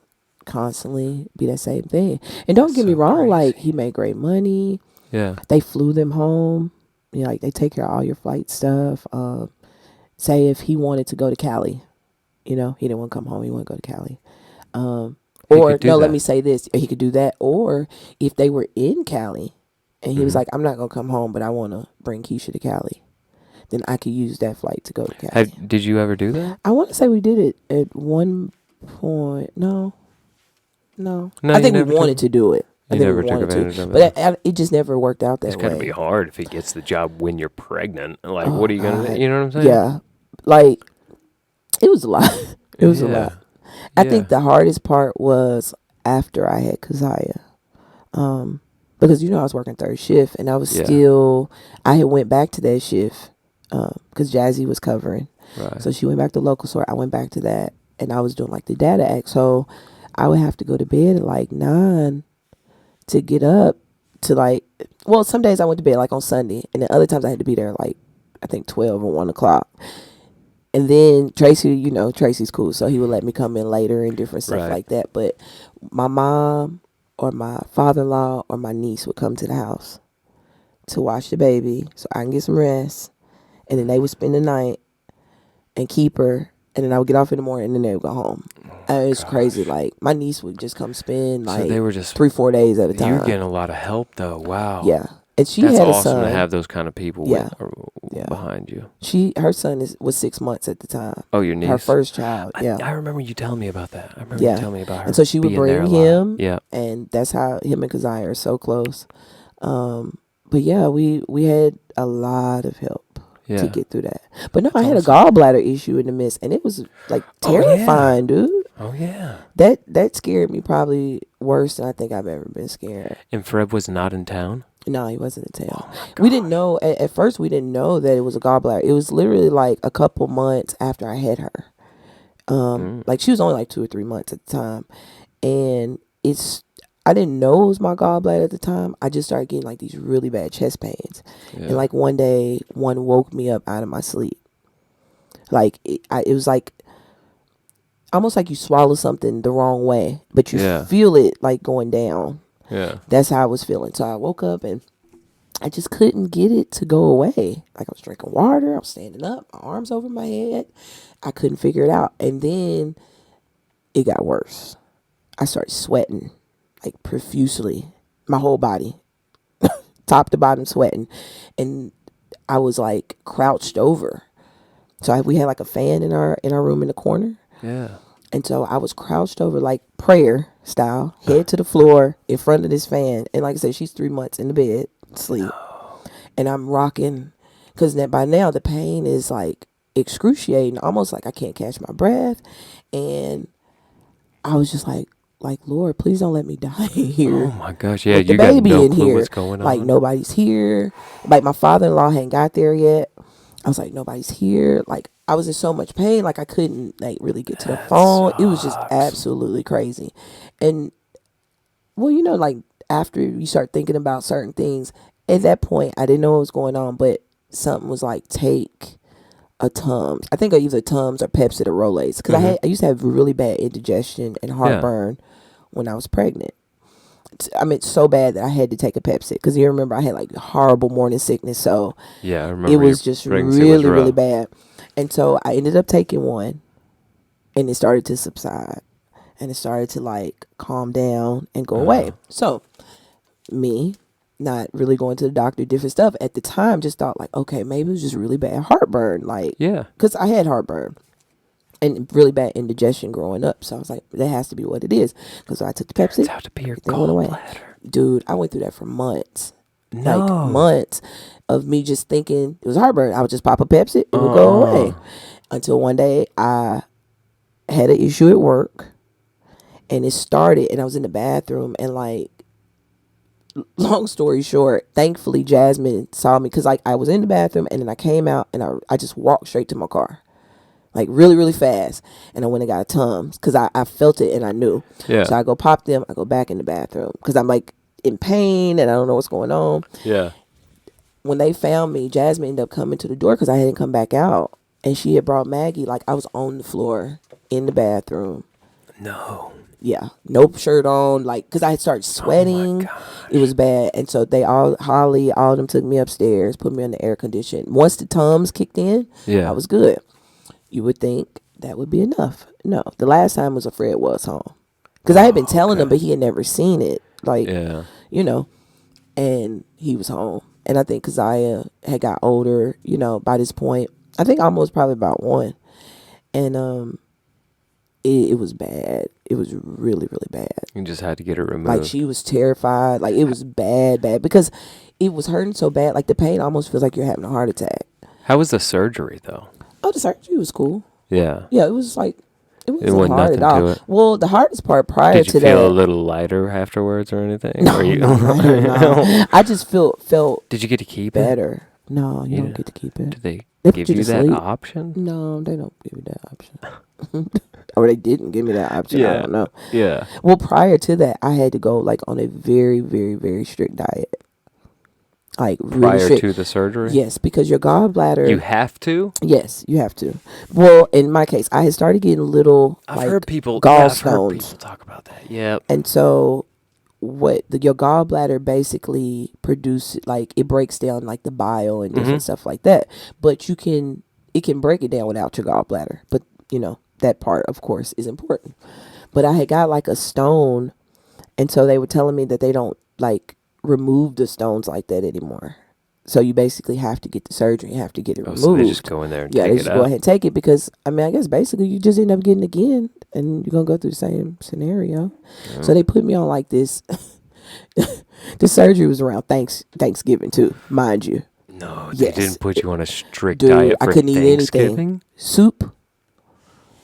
constantly be that same thing. And don't get me wrong, crazy. He made great money. Yeah. They flew them home. They take care of all your flight stuff. Say if he wanted to go to Cali, he didn't want to come home. He wanted to go to Cali. Let me say this. He could do that. Or if they were in Cali and he was like, I'm not going to come home, but I want to bring Keisha to Cali, then I could use that flight to go to Cali. Did you ever do that? I want to say we did it at one point. No. I think we wanted to do it. You never took advantage of it. But it just never worked out that way. It's going to be hard if he gets the job when you're pregnant. What are you going to do? You know what I'm saying? Yeah. It was a lot. It was a lot. I think the hardest part was after I had Keziah. Because, I was working third shift and I was I had went back to that shift because Jazzy was covering. Right. So she went back to local sort. I went back to that and I was doing the data act. So I would have to go to bed at 9 to get up to some days I went to bed on Sunday, and then other times I had to be there I think 12 or 1 o'clock. And then Tracy, Tracy's cool, so he would let me come in later and different stuff like that. But my mom or my father-in-law or my niece would come to the house to watch the baby so I can get some rest, and then they would spend the night and keep her, and then I would get off in the morning, and then they would go home. It's crazy. Like, my niece would just come spend like so they were just 3-4 days at a time. You're getting a lot of help though. Wow. Yeah. And she That's had awesome a son. to have those kind of people behind you. Her son was 6 months at the time. Oh, your niece? Her first child. Yeah. I remember you telling me about that. I remember you telling me about her. And so she would bring him. Yeah. And that's how him and Keziah are so close. But yeah, we had a lot of help to get through that. But no, I had a gallbladder issue in the midst, and it was like terrifying, dude. Oh yeah. That scared me probably worse than I think I've ever been scared. And Fred was not in town? No, he wasn't in town. We didn't know at first. We didn't know that it was a gallbladder. It was literally like a couple months after I had her. Like she was only like 2 or 3 months at the time, and I didn't know it was my gallbladder at the time. I just started getting like these really bad chest pains, and like one day, one woke me up out of my sleep. Like it was like almost like you swallow something the wrong way, but you feel it like going down. Yeah. That's how I was feeling. So I woke up and I just couldn't get it to go away. Like I was drinking water, I was standing up, my arms over my head. I couldn't figure it out. And then it got worse. I started sweating like profusely, my whole body, top to bottom sweating. And I was like crouched over. So we had like a fan in our room in the corner. Yeah. And so I was crouched over like prayer style, head to the floor in front of this fan. And like I said, she's 3 months in the bed, sleep. No. And I'm rocking because by now the pain is like excruciating, almost like I can't catch my breath. And I was just like, Lord, please don't let me die here. Oh my gosh. Yeah. With You the baby got no in clue here. What's going on. Like nobody's here. Like my father-in-law hadn't got there yet. I was like, nobody's here. Like I was in so much pain, like I couldn't like really get to the phone. Sucks. It was just absolutely crazy. And well, you know, like after you start thinking about certain things, at that point I didn't know what was going on, but something was like, take a Tums. I think I used a Tums or Pepsi or Rolaids because I used to have really bad indigestion and heartburn when I was pregnant. I mean, so bad that I had to take a Pepsi because you remember I had like horrible morning sickness. So yeah, I remember it was just really bad. And so I ended up taking one, and it started to subside, and it started to like calm down and go away. So me not really going to the doctor, different stuff at the time, just thought like, okay, maybe it was just really bad heartburn. Like, because I had heartburn and really bad indigestion growing up. So I was like, that has to be what it is. Because I took the Pepsi. It's out to be your gallbladder. Dude, I went through that for months. No. Like months of me just thinking it was heartburn. I would just pop a Pepsi. It would go away. Until one day I had an issue at work. And it started. And I was in the bathroom. And like, long story short, thankfully Jasmine saw me. Because like I was in the bathroom. And then I came out. And I just walked straight to my car. Like really, really fast. And I went and got a Tums because I felt it and I knew. Yeah. So I go pop them. I go back in the bathroom because I'm like in pain and I don't know what's going on. Yeah. When they found me, Jasmine ended up coming to the door because I hadn't come back out. And she had brought Maggie. Like I was on the floor in the bathroom. No. Yeah. No shirt on. Like because I had started sweating. It was bad. And so Holly, all of them took me upstairs, put me on the air condition. Once the Tums kicked in, I was good. You would think that would be enough. No, the last time was a Fred was home. Because I had been telling him, but he had never seen it. Like, you know, and he was home. And I think Keziah had got older, you know, by this point. I think almost probably about 1. And it was bad. It was really, really bad. You just had to get it removed. Like, she was terrified. Like, it was bad. Because it was hurting so bad. Like, the pain almost feels like you're having a heart attack. How was the surgery, though? Oh, the surgery was cool. Yeah. Yeah, it was like, it wasn't hard at all. To it. Well, the hardest part prior to that. Did you feel a little lighter afterwards or anything? No, no. I just felt. Did you get to keep better? No, you don't get to keep it. Did they give you that option? No, they don't give you that option. Or they didn't give me that option. I don't know. Yeah. Well, prior to that, I had to go like on a very, very, very strict diet. Like really prior strict. To the surgery? Yes, because your gallbladder. You have to? Yes, you have to. Well, in my case, I had started getting little I've heard people talk about that. Yeah. And so your gallbladder basically produces, like, it breaks down like the bile and different stuff like that. But it can break it down without your gallbladder. But that part, of course, is important. But I had got like a stone, and so they were telling me that they don't like remove the stones like that anymore. So you basically have to get the surgery, you have to get it removed. So they just go in there and take it out? Yeah, they just go ahead and take it because, I mean, I guess basically you just end up getting it again, and you're going to go through the same scenario. Yeah. So they put me on like this. The surgery was around Thanksgiving too, mind you. No, they didn't put you on a strict Dude, diet for I couldn't eat anything. Soup.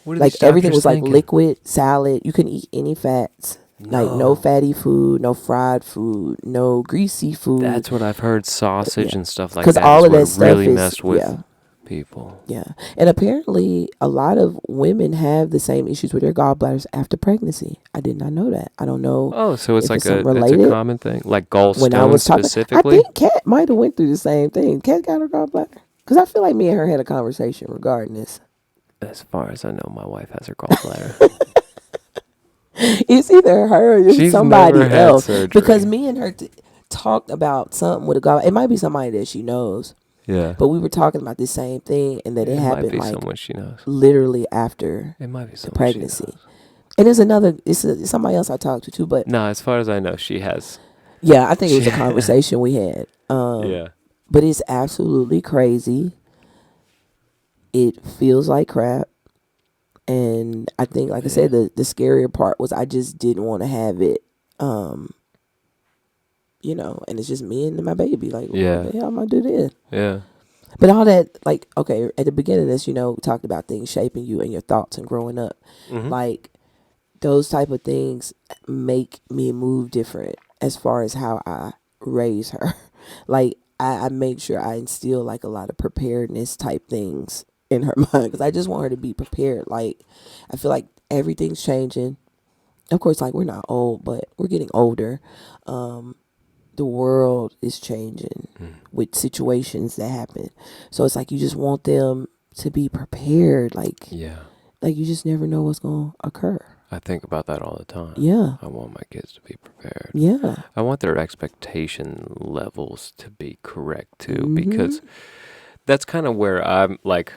What like everything was thinking? Like liquid, salad. You couldn't eat any fats. No. Like no fatty food, no fried food, no greasy food. That's what I've heard. Sausage and stuff like that. Because all of that stuff really is messed with people. Yeah, and apparently a lot of women have the same issues with their gallbladders after pregnancy. I did not know that. I don't know. Oh, so it's like it's a common thing, like gallstones specifically. I think Kat might have went through the same thing. Kat got her gallbladder because I feel like me and her had a conversation regarding this. As far as I know, my wife has her gallbladder. It's either her or She's somebody never had else. surgery. Because me and her talked about something with a gallbladder. It might be somebody that she knows. Yeah. But we were talking about the same thing, and that it happened might be like someone she knows. Literally after it might be the pregnancy. And it's somebody else I talked to too. But no, as far as I know, she has. Yeah, I think it was a conversation we had. Yeah. But it's absolutely crazy. It feels like crap. And I think, like I said, the scarier part was I just didn't want to have it, and it's just me and my baby. Like, what the hell am I do this? Yeah. But all that, like, okay, at the beginning of this, we talked about things shaping you and your thoughts and growing up. Mm-hmm. Like, those type of things make me move different as far as how I raise her. Like, I make sure I instill, like, a lot of preparedness type things in her mind, because I just want her to be prepared. Like, I feel like everything's changing. Of course, like, we're not old, but we're getting older. The world is changing with situations that happen. So it's like you just want them to be prepared. Like, like you just never know what's going to occur. I think about that all the time. Yeah. I want my kids to be prepared. Yeah. I want their expectation levels to be correct too, because that's kind of where I'm like,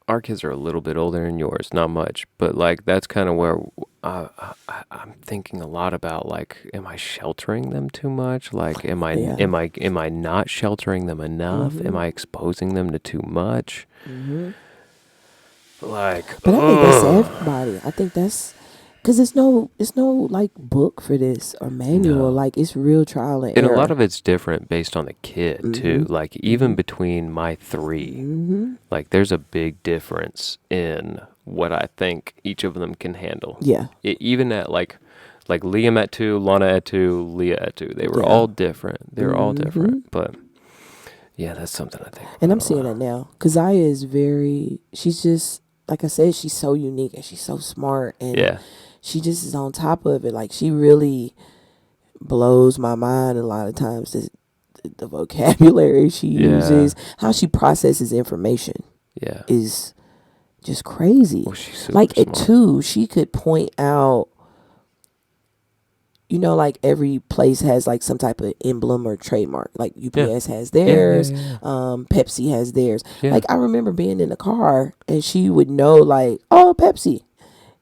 our kids are a little bit older than yours, not much, but like that's kind of where I'm thinking a lot about, like, am I sheltering them too much? Like, am I not sheltering them enough? Am I exposing them to too much? Like, but I think that's everybody. I think that's because it's no like book for this or manual. No. Like, it's real trial and error. And a lot of it's different based on the kid too. Like, even between my three, like, there's a big difference in what I think each of them can handle. Yeah. Even at like Liam at 2, Lana at 2, Leah at 2, they were all different. They're all different, but yeah, that's something I think. And I'm seeing that now because Zaya is she's just, like I said, she's so unique and she's so smart, and she just is on top of it. Like, she really blows my mind a lot of times. The vocabulary she uses, how she processes information, is just crazy. Well, she's super like smart. At 2, she could point out, like every place has like some type of emblem or trademark. Like UPS has theirs, Pepsi has theirs. Yeah. Like, I remember being in the car and she would know, like, oh, Pepsi,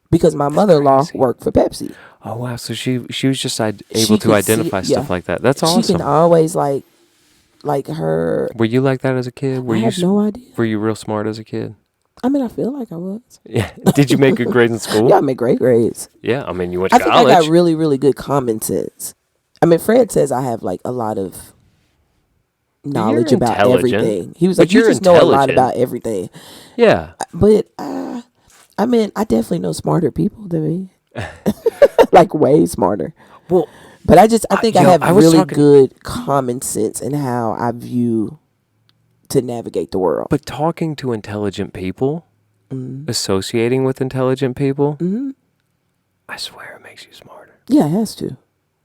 because my mother-in-law worked for Pepsi. Oh wow! So she was just able to identify stuff like that. That's awesome. She can always like her. Were you like that as a kid? I have no idea. Were you real smart as a kid? I mean, I feel like I was. Yeah. Did you make good grades in school? Yeah, I made great grades. Yeah, I mean, you went to college. I think I got really, really good common sense. I mean, Fred says I have like a lot of knowledge about everything. He was like, you just know a lot about everything. Yeah. But I mean, I definitely know smarter people than me. Like, way smarter. Well, but I think I have really good common sense in how I view to navigate the world. But talking to intelligent people, associating with intelligent people, I swear it makes you smarter. Yeah, it has to.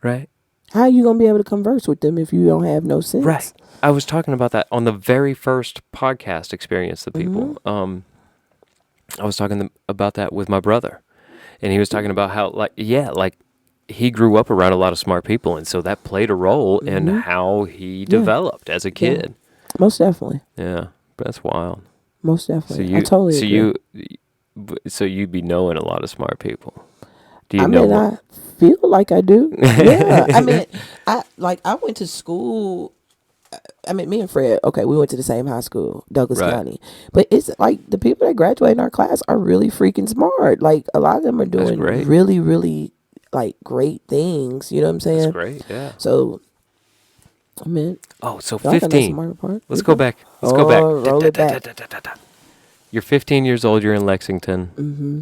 Right? How are you going to be able to converse with them if you don't have no sense? Right. I was talking about that on the very first podcast experience that people, I was talking about that with my brother. And he was talking about how, like, he grew up around a lot of smart people. And so that played a role in how he developed as a kid. Yeah. Most definitely. Yeah. That's wild. most definitely. I totally agree. So you'd be knowing a lot of smart people. Do you I know mean, more? I feel like I do. Yeah. I mean, I went to school. I mean, me and Fred, okay, we went to the same high school, Douglas Right. County. But it's like the people that graduate in our class are really freaking smart. Like a lot of them are doing great. really, really like great things. You know what I'm saying? That's great. Yeah. So, I mean, So feel like I know some 15. smart part. Let's go back. Let's go back. Roll it back. You're 15 years old. You're in Lexington. Mm-hmm.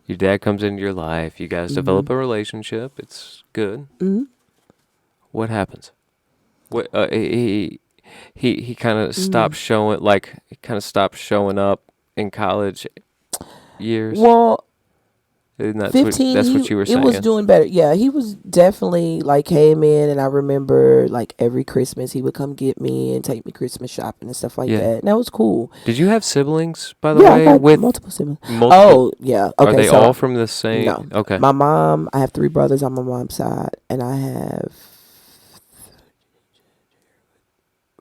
Your dad comes into your life. You guys develop a relationship. It's good. Mm-hmm. What happens? What he kind of stopped showing, like he kind of stopped showing up in college years. Well, And that's 15, that's what you were saying. It was doing better. Yeah, he was definitely like came in, and I remember like every Christmas he would come get me and take me Christmas shopping and stuff like that. And that was cool. Did you have siblings, by the Yeah, way? I got with multiple siblings. multiple? Oh, yeah. Okay, Are they so all from the same? No. Okay. My mom, I have 3 brothers on my mom's side, and I have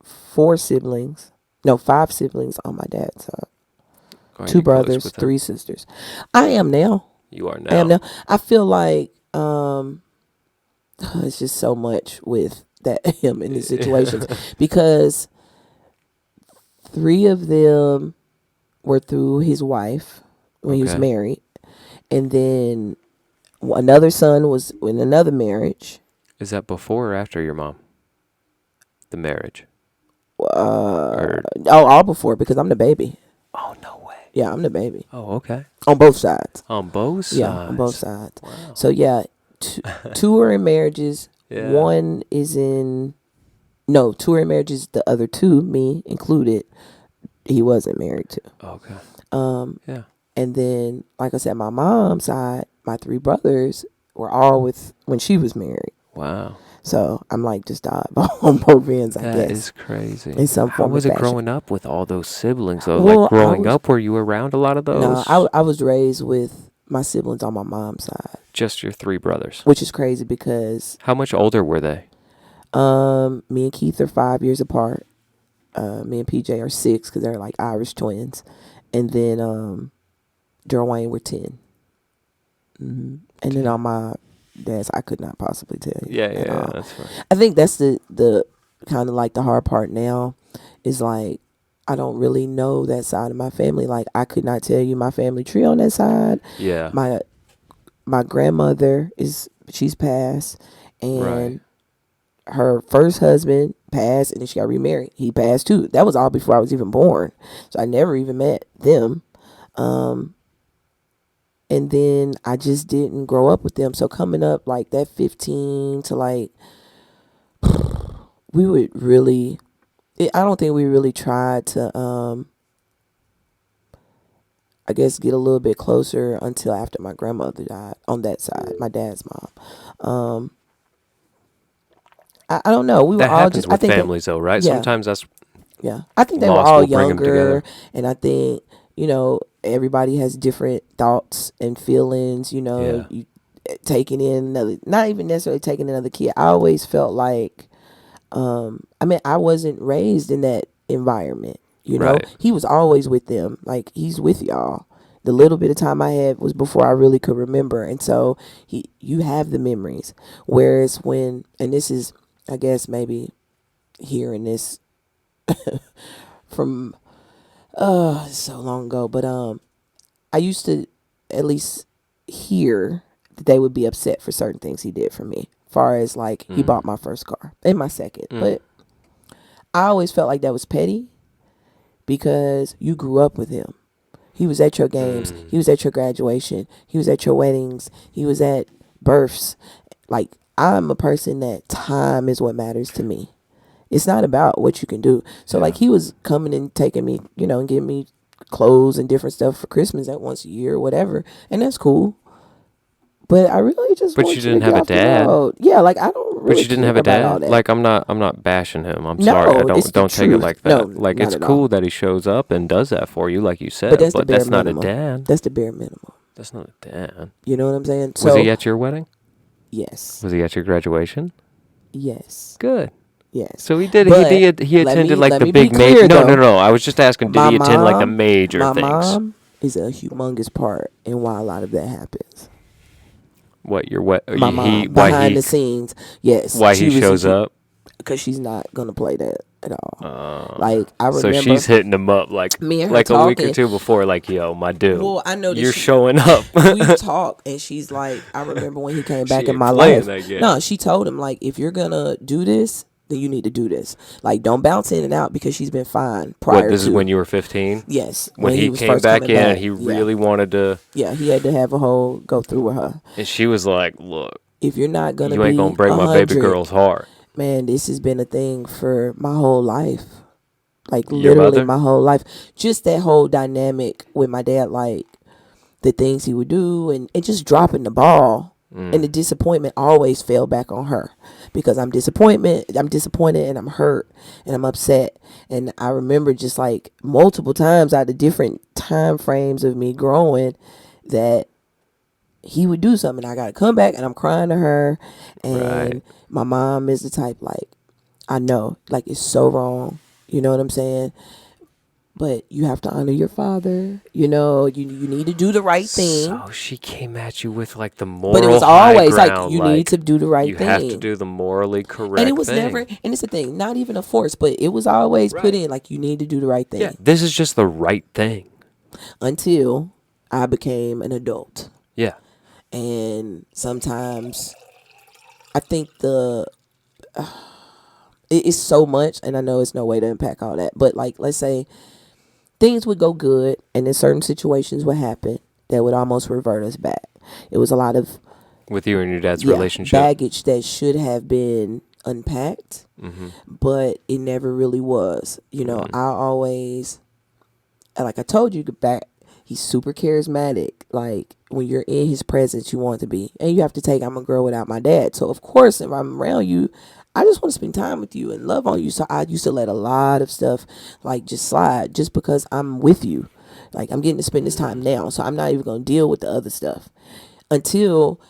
4 siblings. No, 5 siblings on my dad's side. 2 brothers, 3 sisters. I am now. You are now. I am now. I feel like it's just so much with that him in these situations because 3 of them were through his wife when he was married, and then another son was in another marriage. Is that before or after your mom? The marriage. All before, because I'm the baby. Oh, no way. Yeah, I'm the baby. Oh, okay. On both sides. On both sides. Yeah, on both sides. Wow. So yeah, 2 are in marriages. Yeah. 1 is in 2 are in marriages. The other 2, me included, he wasn't married to. Okay. Yeah. And then, like I said, my mom's side, my 3 brothers were all with when she was married. Wow. So I'm like just on both ends, I guess. That is crazy. In some form How was of it fashion. growing up with all those siblings, though? Well, like growing up, were you around a lot of those? No, I was raised with my siblings on my mom's side. Just your 3 brothers. Which is crazy because How much older were they? me and Keith are 5 years apart. Me and PJ are 6 because they're like Irish twins, and then Daryl Wayne were 10. Mm-hmm. And then on my dad's, I could not possibly tell you. Yeah, that's fine. I think that's the kind of like the hard part now is like I don't really know that side of my family. Like I could not tell you my family tree on that side. Yeah. My grandmother she's passed, and her first husband passed, and then she got remarried. He passed too. That was all before I was even born, so I never even met them. And then I just didn't grow up with them. So coming up like that 15 to like, we would really, I don't think we really tried to, I guess, get a little bit closer until after my grandmother died on that side, my dad's mom. I don't know. We were all just, with families though, right? Yeah. Sometimes that's. Yeah. I think they were all younger, and I think, everybody has different thoughts and feelings, you taking in another, not even necessarily taking another kid. I always felt like, I wasn't raised in that environment, Right. He was always with them. Like he's with y'all. The little bit of time I had was before I really could remember. And so you have the memories. Whereas and this is, I guess, maybe hearing this from, so long ago, but I used to at least hear that they would be upset for certain things he did for me. Far as like he bought my first car and my second, but I always felt like that was petty because you grew up with him. He was at your games. He was at your graduation. He was at your weddings. He was at births. Like I'm a person that time is what matters to me. It's not about what you can do. So like he was coming and taking me, and giving me clothes and different stuff for Christmas at once a year or whatever. And that's cool. But I really just But want you didn't have a dad. Yeah, like I don't really But you didn't have a dad? Like I'm not bashing him. I'm sorry. Don't take it like that. No, like it's cool that he shows up and does that for you, like you said. But that's not a dad. That's the bare minimum. That's not a dad. You know what I'm saying? Was he at your wedding? Yes. Was he at your graduation? Yes. Good. Yes. So he did. But He attended like let the me be big major. clear, though. No. I was just asking. Did he attend like the major My things? mom is a humongous part in why a lot of that happens. My mom behind the scenes, yes. Why he shows up? Because she's not gonna play that at all. Like I remember, so she's hitting him up like me and her like talking, a week or two before, like, yo, my dude. Well, I know that you're showing up. We talk, and she's like, I remember when he came back in my life. No, she told him like, if you're gonna do this, then you need to do this. Like, don't bounce in and out because she's been fine prior. What? This is when you were 15. Yes, when he came back in, and he really wanted to. Yeah, he had to have a whole go through with her, and she was like, "Look, if you're not gonna, you ain't gonna break my baby girl's heart." Man, this has been a thing for my whole life. Like, literally my whole life. Just that whole dynamic with my dad, like, the things he would do and just dropping the ball. And the disappointment always fell back on her. Because I'm disappointed and I'm hurt and I'm upset. And I remember just, like, multiple times out of different time frames of me growing that he would do something. I got to come back and I'm crying to her. And my mom is the type, like, I know, like, it's so wrong. You know what I'm saying? But you have to honor your father. You know, you need to do the right thing. So she came at you with like the moral. But it was always like, you need to do the right thing. You have to do the morally correct thing. And it was never, and it's the thing, not even a force, but it was always put in like, you need to do the right thing. Yeah, this is just the right thing. Until I became an adult. Yeah. And sometimes I think it is so much, and I know it's no way to unpack all that, but like, let's say things would go good and then certain situations would happen that would almost revert us back. It was a lot of, with you and your dad's relationship, baggage that should have been unpacked, but it never really was. You know, I always, like I told you back, he's super charismatic. Like, when you're in his presence, you want to be. And you have to take, I'm a girl without my dad. So, of course, if I'm around you, I just want to spend time with you and love on you. So I used to let a lot of stuff like just slide just because I'm with you. Like, I'm getting to spend this time now. So I'm not even going to deal with the other stuff until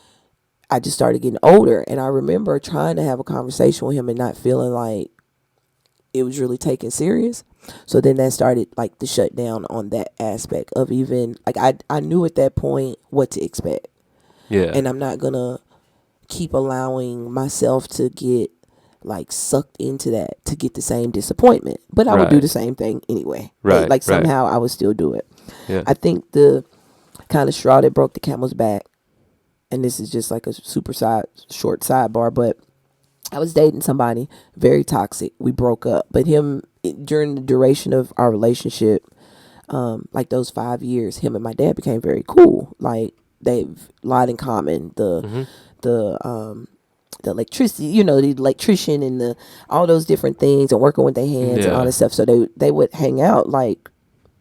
I just started getting older. And I remember trying to have a conversation with him and not feeling like it was really taken serious. So then that started like the shutdown on that aspect of even like, I knew at that point what to expect. Yeah. And I'm not going to keep allowing myself to get like sucked into that to get the same disappointment, but I would do the same thing anyway. Right. Like somehow I would still do it. Yeah. I think the kind of straw that broke the camel's back, and this is just like a short sidebar, but I was dating somebody very toxic. We broke up, but during the duration of our relationship, like those 5 years, him and my dad became very cool. Like, they've a lot in common. The electricity, you know, the electrician and all those different things and working with their hands and all that stuff. So they would hang out like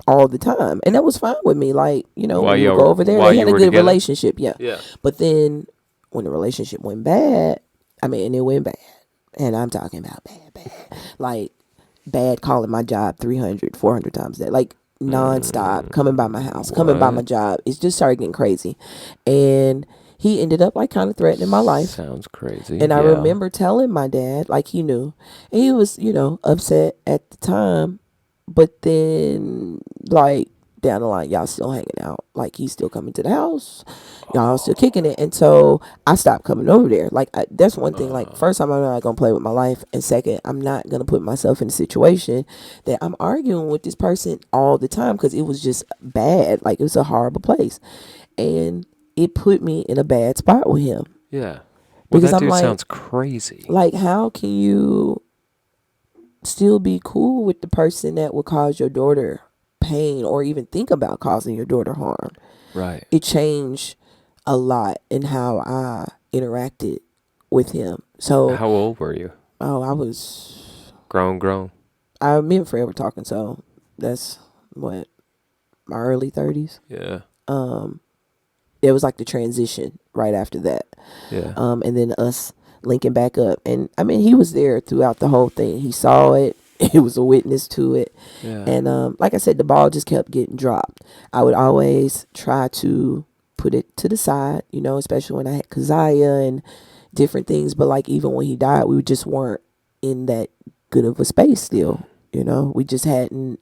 all the time. And that was fine with me. Like, you know, we would go over there. They had a good relationship. Yeah. But then when the relationship went bad, and it went bad. And I'm talking about bad. Like, bad calling my job 300, 400 times a day. Like, nonstop, coming by my house, coming by my job. It just started getting crazy. And he ended up like kind of threatening my life. Sounds crazy. And I remember telling my dad, like, he knew. And he was, you know, upset at the time. But then, like, down the line, y'all still hanging out. Like, he's still coming to the house. Y'all still kicking it. And so I stopped coming over there. Like, that's one thing. Like, first, I'm not going to play with my life. And second, I'm not going to put myself in a situation that I'm arguing with this person all the time, because it was just bad. Like, it was a horrible place. And it put me in a bad spot with him. Yeah. Well, because that dude sounds crazy. Like, how can you still be cool with the person that would cause your daughter pain or even think about causing your daughter harm? Right. It changed a lot in how I interacted with him. So how old were you? Oh, I was grown. Me and Fred were talking, so that's what, my early 30s. Yeah. It was like the transition right after that. Yeah. And then us linking back up. And he was there throughout the whole thing. He saw it. He was a witness to it. Yeah. And like I said, the ball just kept getting dropped. I would always try to put it to the side, you know, especially when I had Keziah and different things. But like, even when he died, we just weren't in that good of a space still. You know, we just hadn't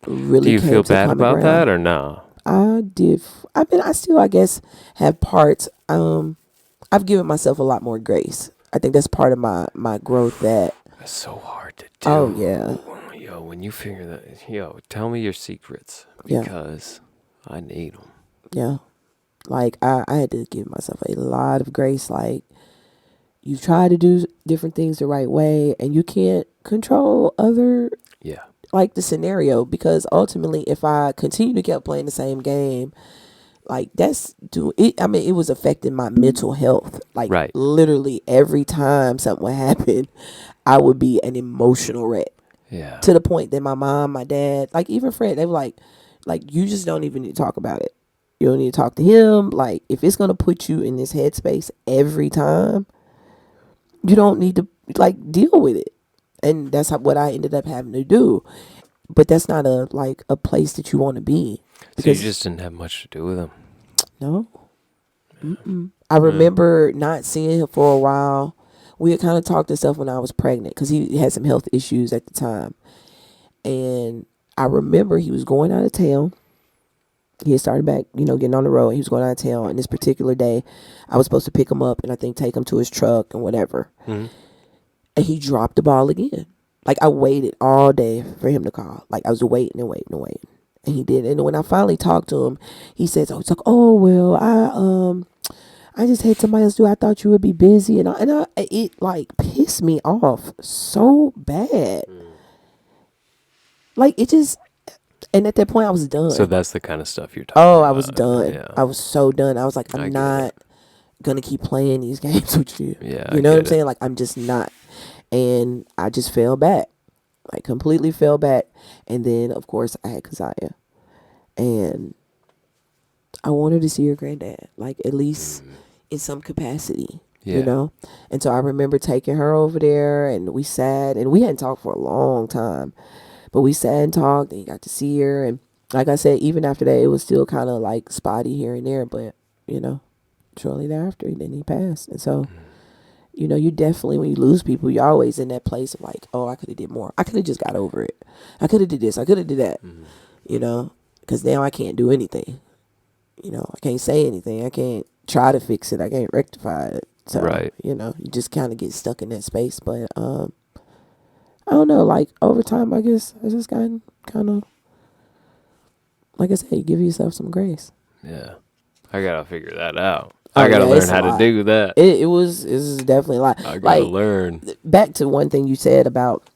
really. Do you came feel to bad common about ground. that or no? I did. I mean, I still, I guess, have parts. I've given myself a lot more grace. I think that's part of my growth. That's so hard to do. Oh yeah. Yo, when you figure that, tell me your secrets because I need them. Yeah. Like I had to give myself a lot of grace. Like you try to do different things the right way, and you can't control like the scenario, because ultimately, if I continue to keep playing the same game, like it was affecting my mental health. Like literally every time something would happen, I would be an emotional wreck. Yeah. To the point that my mom, my dad, like even Fred, they were like you just don't even need to talk about it. You don't need to talk to him. Like if it's gonna put you in this headspace every time, you don't need to like deal with it. And that's what I ended up having to do. But that's not a place that you want to be. So you just didn't have much to do with him? No. Mm-mm. I remember not seeing him for a while. We had kind of talked and stuff when I was pregnant, because he had some health issues at the time. And I remember he was going out of town. He had started back, getting on the road. He was going out of town. And this particular day, I was supposed to pick him up and I think take him to his truck and whatever. Mm-hmm. And he dropped the ball again. Like I waited all day for him to call. Like I was waiting and waiting and waiting. And he did. And when I finally talked to him, he says, he's like, oh, well, I just had somebody else do. I thought you would be busy. And it like pissed me off so bad. Like it just, and at that point I was done. So that's the kind of stuff you're talking about. Oh, I was done. Yeah. I was so done. I was like, I'm not going to keep playing these games with you. Yeah. You know what I'm saying? Like I'm just not. And I just fell back. Like completely fell back. And then of course I had Keisha. And I wanted to see her granddad. Like at least in some capacity. Yeah. And so I remember taking her over there, and we sat, and we hadn't talked for a long time. But we sat and talked, and you got to see her. And like I said, even after that, it was still kind of like spotty here and there. But, shortly thereafter, then he passed. And so, you definitely, when you lose people, you're always in that place of like, oh, I could have did more. I could have just got over it. I could have did this. I could have did that. Because now I can't do anything. I can't say anything. I can't try to fix it. I can't rectify it. So, you just kind of get stuck in that space. But, I don't know, like over time, I guess I just gotten kind of, like I said, you give yourself some grace. Yeah. I got to figure that out. I got to learn how to do that. It was definitely a lot. I got to learn. Back to one thing you said about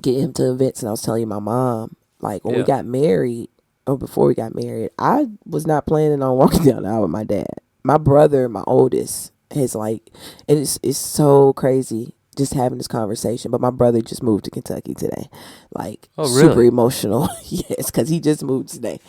getting him to events, and I was telling you my mom, like when we got married, or before we got married, I was not planning on walking down the aisle with my dad. My brother, my oldest, has like, and it's so crazy just having this conversation, but my brother just moved to Kentucky today. Like, super emotional. Yes, because he just moved today.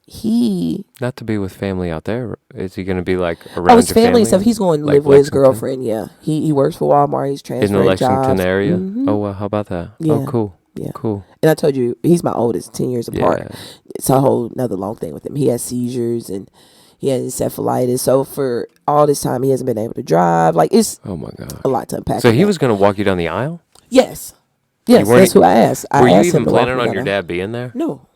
He... Not to be with family out there. Is he going to be like around his your family and stuff. He's going to live with his girlfriend, yeah. He works for Walmart. He's transferring jobs. In the Lexington area? Mm-hmm. Oh, well, how about that? Yeah. Oh, cool. Yeah. Cool. And I told you, he's my oldest, 10 years apart. Yeah. It's a whole nother long thing with him. He has seizures and he has encephalitis. So for all this time, he hasn't been able to drive. Like, it's oh my God, a lot to unpack. So he was going to walk you down the aisle? Yes. Yes, that's who I asked. Were you even planning on your dad being there? No.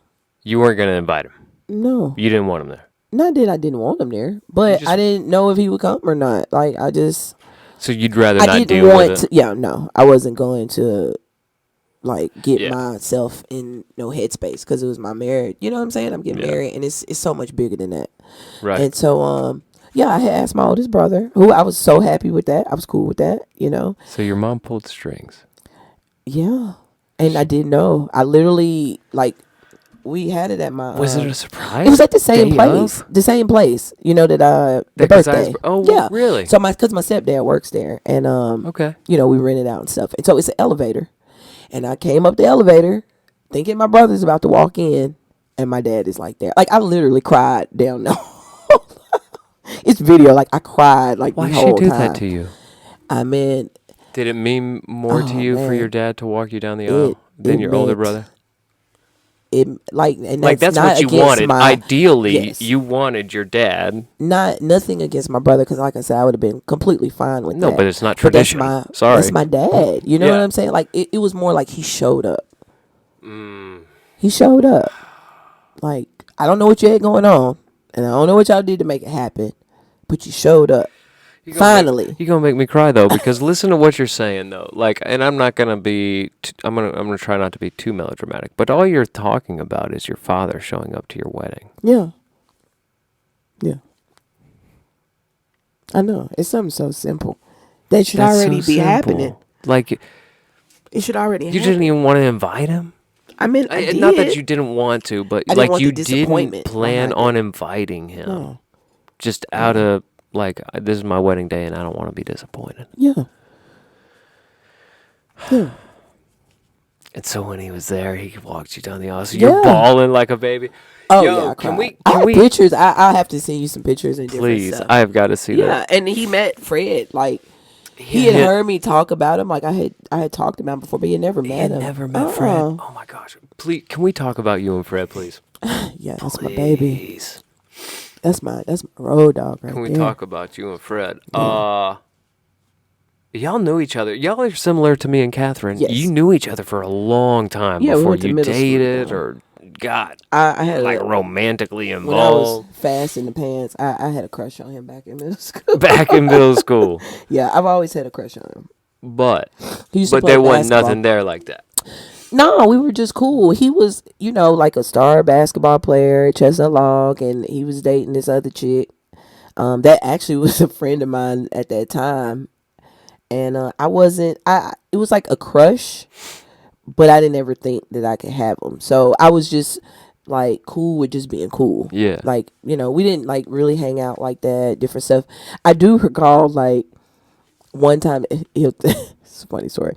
You weren't going to invite him? No. You didn't want him there? Not that I didn't want him there, but I didn't know if he would come or not. Like, I just... So you'd rather not deal with it? Yeah, no. I wasn't going to, like, get myself in no headspace because it was my marriage. You know what I'm saying? I'm getting married, and it's so much bigger than that. Right. And so, I had asked my oldest brother, who I was so happy with that. I was cool with that, So your mom pulled strings? Yeah. And I didn't know. I literally, like... We had it at my... Was it a surprise? It was at the same place. The same place. The birthday. Oh, yeah. Really? So because my stepdad works there. And, okay. We rented out and stuff. And so it's an elevator. And I came up the elevator thinking my brother's about to walk in. And my dad is like there. Like, I literally cried down the It's video. Like, I cried like the whole time. Why'd she do that to you? I mean... Did it mean more to you for your dad to walk you down the aisle than your older brother? and like that's not what you against wanted. Ideally, yes. you wanted your dad. Nothing against my brother, because like I said, I would have been completely fine with that. No, but it's not tradition. Sorry, that's my dad. You know what I'm saying? Like it was more like he showed up. He showed up. Like, I don't know what you had going on, and I don't know what y'all did to make it happen, but you showed up. Finally, you're gonna make me cry though, because listen to what you're saying though. Like, and I'm not gonna be. I'm gonna try not to be too melodramatic. But all you're talking about is your father showing up to your wedding. Yeah. I know, it's something so simple that should already be happening. Like, it should already. You didn't even want to invite him. I mean, I did. Not that you didn't want to, but like you didn't plan on inviting him. No. Just out of like, this is my wedding day and I don't want to be disappointed. Yeah. Yeah. And so when he was there, he walked you down the aisle. So you're bawling like a baby. Oh, Yo, yeah. can we pictures? I'll have to send you some pictures and different please, stuff. I have got to see that. Yeah, and he met Fred. Like, he had heard me talk about him. Like, I had talked about him before, but he had never met him. Never met Fred. Oh my gosh! Please, can we talk about you and Fred, please? Yeah, that's my baby. That's my road dog right there. Can we talk about you and Fred? Y'all knew each other. Y'all are similar to me and Catherine. Yes. You knew each other for a long time before you dated or got I had like romantically involved. When I was fast in the pants, I had a crush on him back in middle school. Back in middle school. Yeah, I've always had a crush on him. But basketball. there wasn't nothing there like that. No, we were just cool. He was, like a star basketball player, Chestnut Log, and he was dating this other chick. That actually was a friend of mine at that time. And it was like a crush, but I didn't ever think that I could have him. So I was just like cool with just being cool. Yeah. Like, we didn't like really hang out like that, different stuff. I do recall like one time, it's a funny story.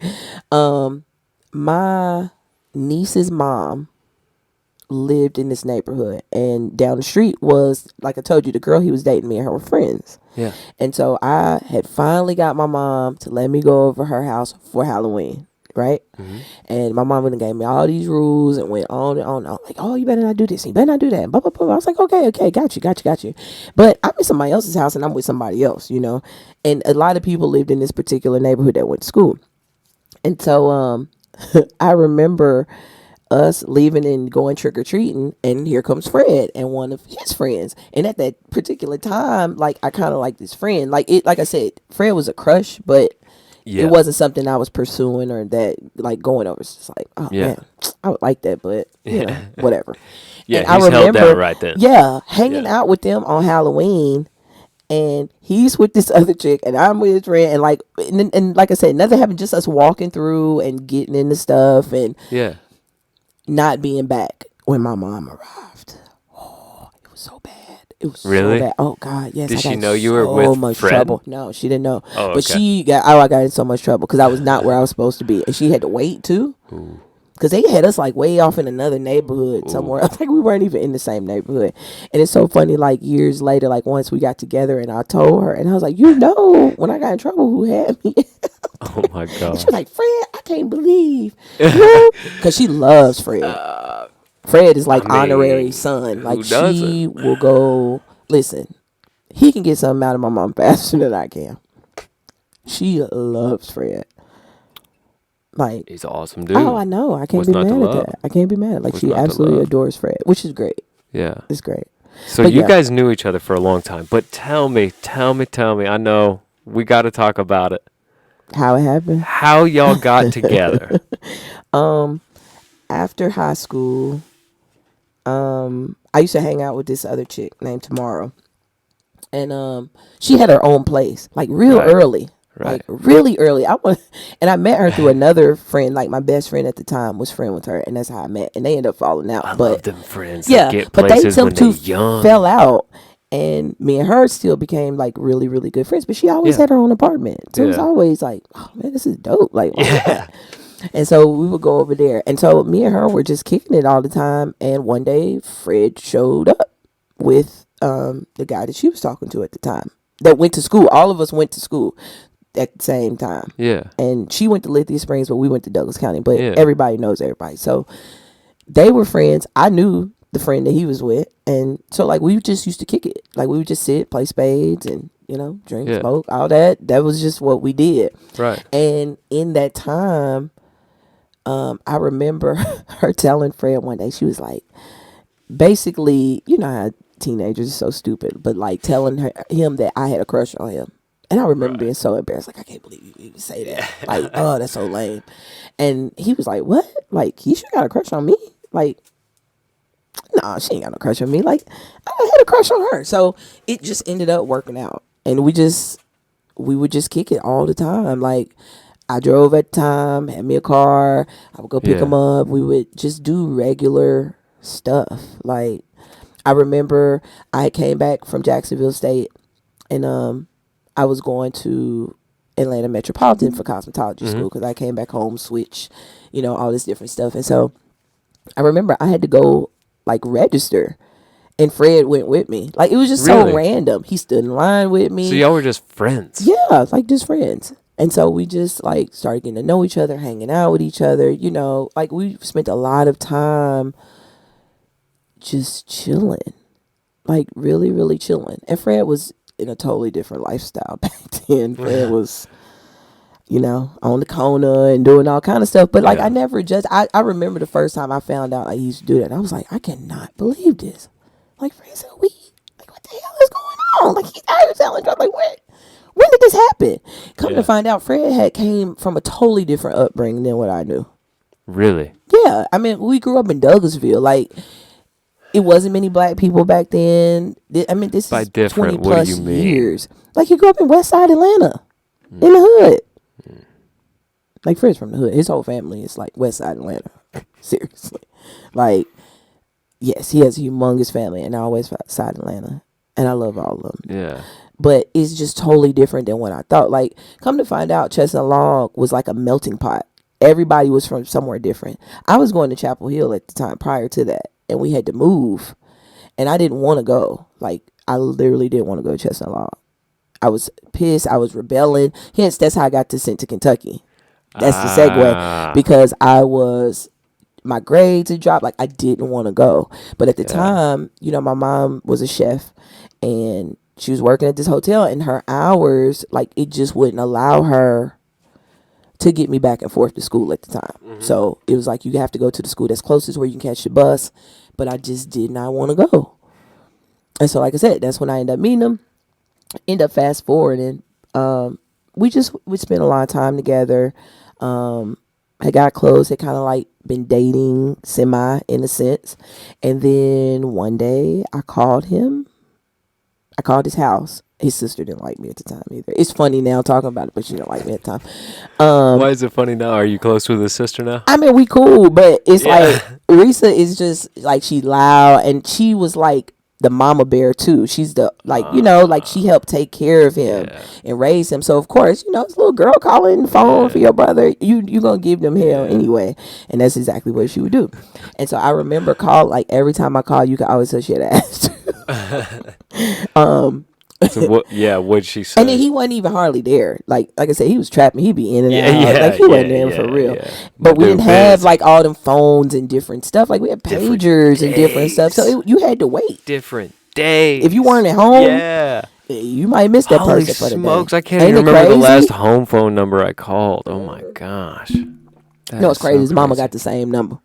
My niece's mom lived in this neighborhood, and down the street was, like I told you, the girl he was dating, me and her were friends. Yeah. And so I had finally got my mom to let me go over her house for Halloween, right? Mm-hmm. And my mom went and gave me all these rules and went on and on. Like, oh, you better not do this, you better not do that. Blah, blah, blah. I was like, okay, got you. But I'm in somebody else's house and I'm with somebody else, And a lot of people lived in this particular neighborhood that went to school. And so I remember us leaving and going trick-or-treating, and here comes Fred and one of his friends. And at that particular time, like, I kind of like this friend. Like I said, Fred was a crush, but it wasn't something I was pursuing or that, like, going over. It's just like, oh, man, I would like that, but, whatever. Yeah, and he's I remember, held down right then. Yeah, hanging out with them on Halloween, and he's with this other chick, and I'm with his friend, and like I said, nothing happened, just us walking through and getting into stuff, and not being back when my mom arrived. Oh, it was so bad. It was really so bad. Oh God, yes. Did I she got know you were with much Fred? trouble? No, she didn't know. Oh, okay. But I got in so much trouble because I was not where I was supposed to be, and she had to wait too. Because they had us like way off in another neighborhood somewhere else. Like, we weren't even in the same neighborhood. And it's so funny, like years later, like once we got together and I told her, and I was like, when I got in trouble, who had me? Oh my God. She was like, Fred, I can't believe you. Because she loves Fred. Fred is like honorary son. Like, she will go, listen, he can get something out of my mom faster than I can. She loves Fred. Like, he's an awesome dude. Oh, I know. I can't be mad at that. I can't be mad. Like, she absolutely adores Fred, which is great. Yeah. It's great. So you guys knew each other for a long time. But tell me. I know we got to talk about it. How it happened? How y'all got together? After high school, I used to hang out with this other chick named Tamara. And she had her own place, like real early. Right. Like really early. And I met her through another friend. Like, my best friend at the time was friend with her, and that's how I met. And they ended up falling out. I but love them friends. Yeah, that get but they when they're young. fell out, and me and her still became like really, really good friends. But she always had her own apartment, so it was always like, oh man, this is dope. Like, and so we would go over there, and so me and her were just kicking it all the time. And one day, Fred showed up with the guy that she was talking to at the time that went to school. All of us went to school at the same time. Yeah. And she went to Lithia Springs, but we went to Douglas County. But everybody knows everybody. So they were friends. I knew the friend that he was with, and so like we just used to kick it. Like we would just sit, play spades, and drink, smoke, all that. That was just what we did. Right. And in that time, I remember her telling Fred one day, she was like, basically, you know how teenagers are so stupid, but like telling him that I had a crush on him. And I remember being so embarrassed, like, I can't believe you even say that. Like, oh, that's so lame. And he was like, what? Like, Keisha got a crush on me? Like, no, she ain't got no crush on me. Like, I had a crush on her. So it just ended up working out. And we would just kick it all the time. Like, I drove at the time, had me a car. I would go pick him up. We would just do regular stuff. Like, I remember I came back from Jacksonville State, and I was going to Atlanta Metropolitan for cosmetology school because I came back home, switch, all this different stuff. And so I remember I had to go like register, and Fred went with me. Like, it was just so random. He stood in line with me. So y'all were just friends. Yeah, like just friends. And so we just like started getting to know each other, hanging out with each other. Like we spent a lot of time just chilling, like really, really chilling. And Fred was in a totally different lifestyle back then. Fred was, on the corner and doing all kind of stuff. But like, I never just, I remember the first time I found out I used to do that. And I was like, I cannot believe this. Like, Fred said, like, what the hell is going on? Like, he's out here selling drugs. Like, when did this happen? Come to find out, Fred came from a totally different upbringing than what I knew. Really? Yeah. I mean, we grew up in Douglasville. Like, it wasn't many black people back then. I mean, this By is different, 20 plus what do you mean? years. Like, he grew up in West Side Atlanta, in the hood. Like, Fred's from the hood. His whole family is like West Side Atlanta. Seriously. Like, yes, he has a humongous family, and all West Side Atlanta. And I love all of them. Yeah. But it's just totally different than what I thought. Like, come to find out, Chestnut Long was like a melting pot. Everybody was from somewhere different. I was going to Chapel Hill at the time prior to that, and we had to move. And I didn't want to go. Like, I literally didn't want to go to Chestnut Long. I was pissed. I was rebelling. Hence, that's how I got sent to Kentucky. That's the segue. Because my grades had dropped. Like, I didn't want to go. But at the time, my mom was a chef, and she was working at this hotel, and her hours, like, it just wouldn't allow her to get me back and forth to school at the time. So it was like, you have to go to the school that's closest where you can catch the bus. But I just did not want to go. And so, like I said, that's when I ended up meeting him. End up fast forwarding. We spent a lot of time together. I got close. Had kind of like been dating semi in a sense. And then one day I called him. I called his house. His sister didn't like me at the time either. It's funny now talking about it, but she didn't like me at the time. Why is it funny now? Are you close with his sister now? I mean, we cool, but it's like Risa is just like, she loud, and she was like the mama bear too. She's the like like she helped take care of him and raise him. So of course, this little girl calling the phone for your brother, you gonna give them hell anyway. And that's exactly what she would do. And so I remember every time I called, you could always tell she had asked. So what'd she say? And then he wasn't even hardly there. Like I said, he was trapping. He'd be in and out. Like, he wasn't there for real. Yeah. But we didn't have like all them phones and different stuff. Like, we had pagers and different stuff. So you had to wait. Different days. If you weren't at home, you might miss that Holy person for the smokes, day. I can't even remember the last home phone number I called. Oh my gosh. It's crazy. His mama got the same number.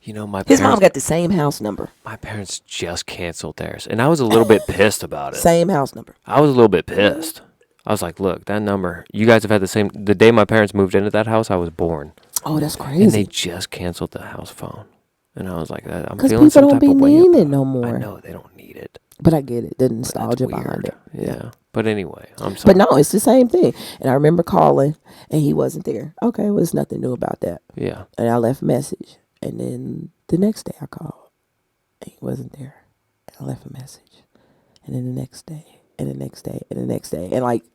His mom got the same house number. My parents just canceled theirs, and I was a little bit pissed about it. Same house number. I was a little bit pissed. I was like, look, that number, you guys have had the day my parents moved into that house, I was born. Oh, that's crazy. And they just canceled the house phone. And I was like, I'm feeling some type of way. Because people don't be needing it no more. I know, they don't need it. But I get it. The nostalgia behind it. Yeah. But anyway, I'm sorry. But no, it's the same thing. And I remember calling, and he wasn't there. Okay, well, there's nothing new about that. Yeah. And I left a message. And then the next day I called, and he wasn't there. And I left a message. And then the next day, and the next day, and the next day. And like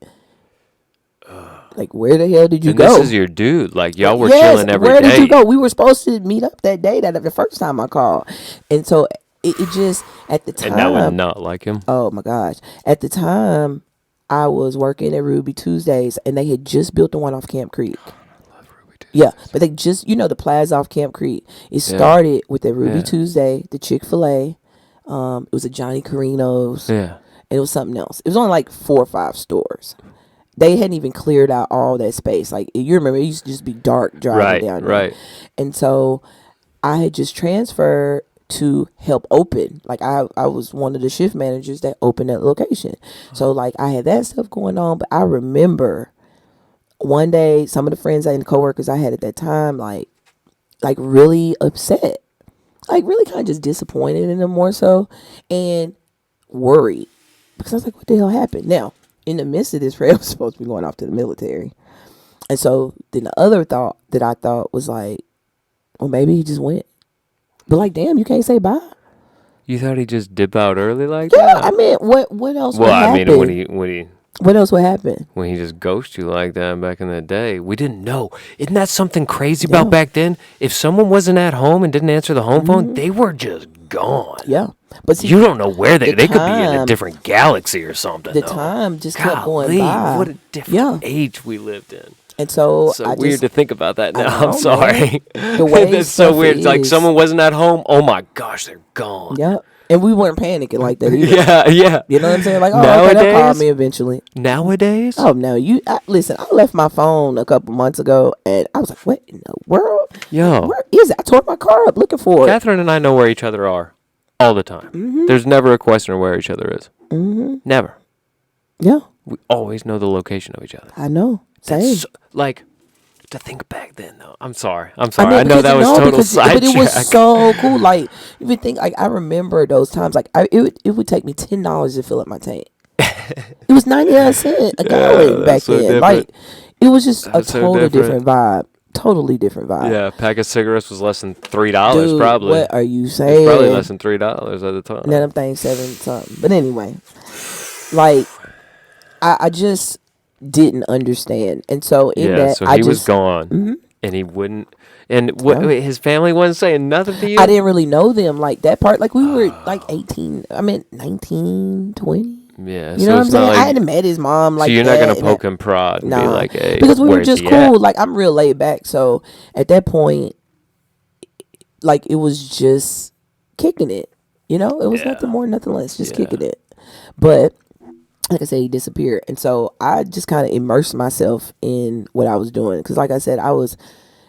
where the hell did you go? This is your dude. Like, y'all were chilling every day. Where did you go? We were supposed to meet up that day, the first time I called. And so it just, at the time. And that was not like him? Oh, my gosh. At the time, I was working at Ruby Tuesdays, and they had just built the one off Camp Creek. I love Ruby Yeah, but they just, the plaza off Camp Creek. It started with the Ruby Tuesday, the Chick-fil-A. It was a Johnny Carino's. Yeah. And it was something else. It was only like 4 or 5 stores. They hadn't even cleared out all that space. Like, you remember, it used to just be dark driving down there. Right. And so I had just transferred to help open. Like, I was one of the shift managers that opened that location. So, like, I had that stuff going on. But I remember one day, some of the friends and coworkers I had at that time, like really upset. Like, really kind of just disappointed in them more so. And worried. Because I was like, what the hell happened? Now, in the midst of this, Fred was supposed to be going off to the military. And so then the other thought that I thought was like, well, maybe he just went. But like, damn, you can't say bye. You thought he just dip out early like that? Yeah, I mean, what else would happen? Well, I mean, when he what else would happen? When he just ghosted you like that back in the day. We didn't know. Isn't that something crazy about back then? If someone wasn't at home and didn't answer the home phone, they were just gone. Yeah. But see, you don't know where they could be in a different galaxy or something. The time just kept going by. What a different age we lived in. And so weird to think about that now. I'm sorry. The way that's so weird. It's like someone wasn't at home. Oh my gosh, they're gone. Yeah. And we weren't panicking like that either. Yeah. You know what I'm saying? Like, nowadays, okay, they'll call me eventually. Nowadays? Oh, no. Listen, I left my phone a couple months ago, and I was like, what in the world? Yo. Where is it? I tore my car up looking for it. Catherine and I know where each other are all the time. Mm-hmm. There's never a question of where each other is. Mm-hmm. Never. Yeah. We always know the location of each other. I know. Same. To think back then, though. I'm sorry. I know that was total sidetrack. But it was so cool. Like, you would think, like, I remember those times. Like, it would take me $10 to fill up my tank. It was 99 cents a gallon back then. Different. Like, it was just a totally different vibe. Totally different vibe. Yeah, a pack of cigarettes was less than $3. Probably. What are you saying? Probably less than $3 at the time. And then I'm thinking 7 something. But anyway, like, I just didn't understand, and so in that, so he was gone, and he wouldn't. And his family wasn't saying nothing to you. I didn't really know them like that part. Like, we were like 18. I mean, 19, 20. Yeah, you know what I'm saying? I hadn't met his mom. Like, so you're not gonna poke and prod and be like, "Hey," because we were just cool. Like, I'm real laid back. So at that point, like, it was just kicking it. You know, it was nothing more, nothing less, just kicking it. But like I said, he disappeared. And so I just kind of immersed myself in what I was doing. Because like I said,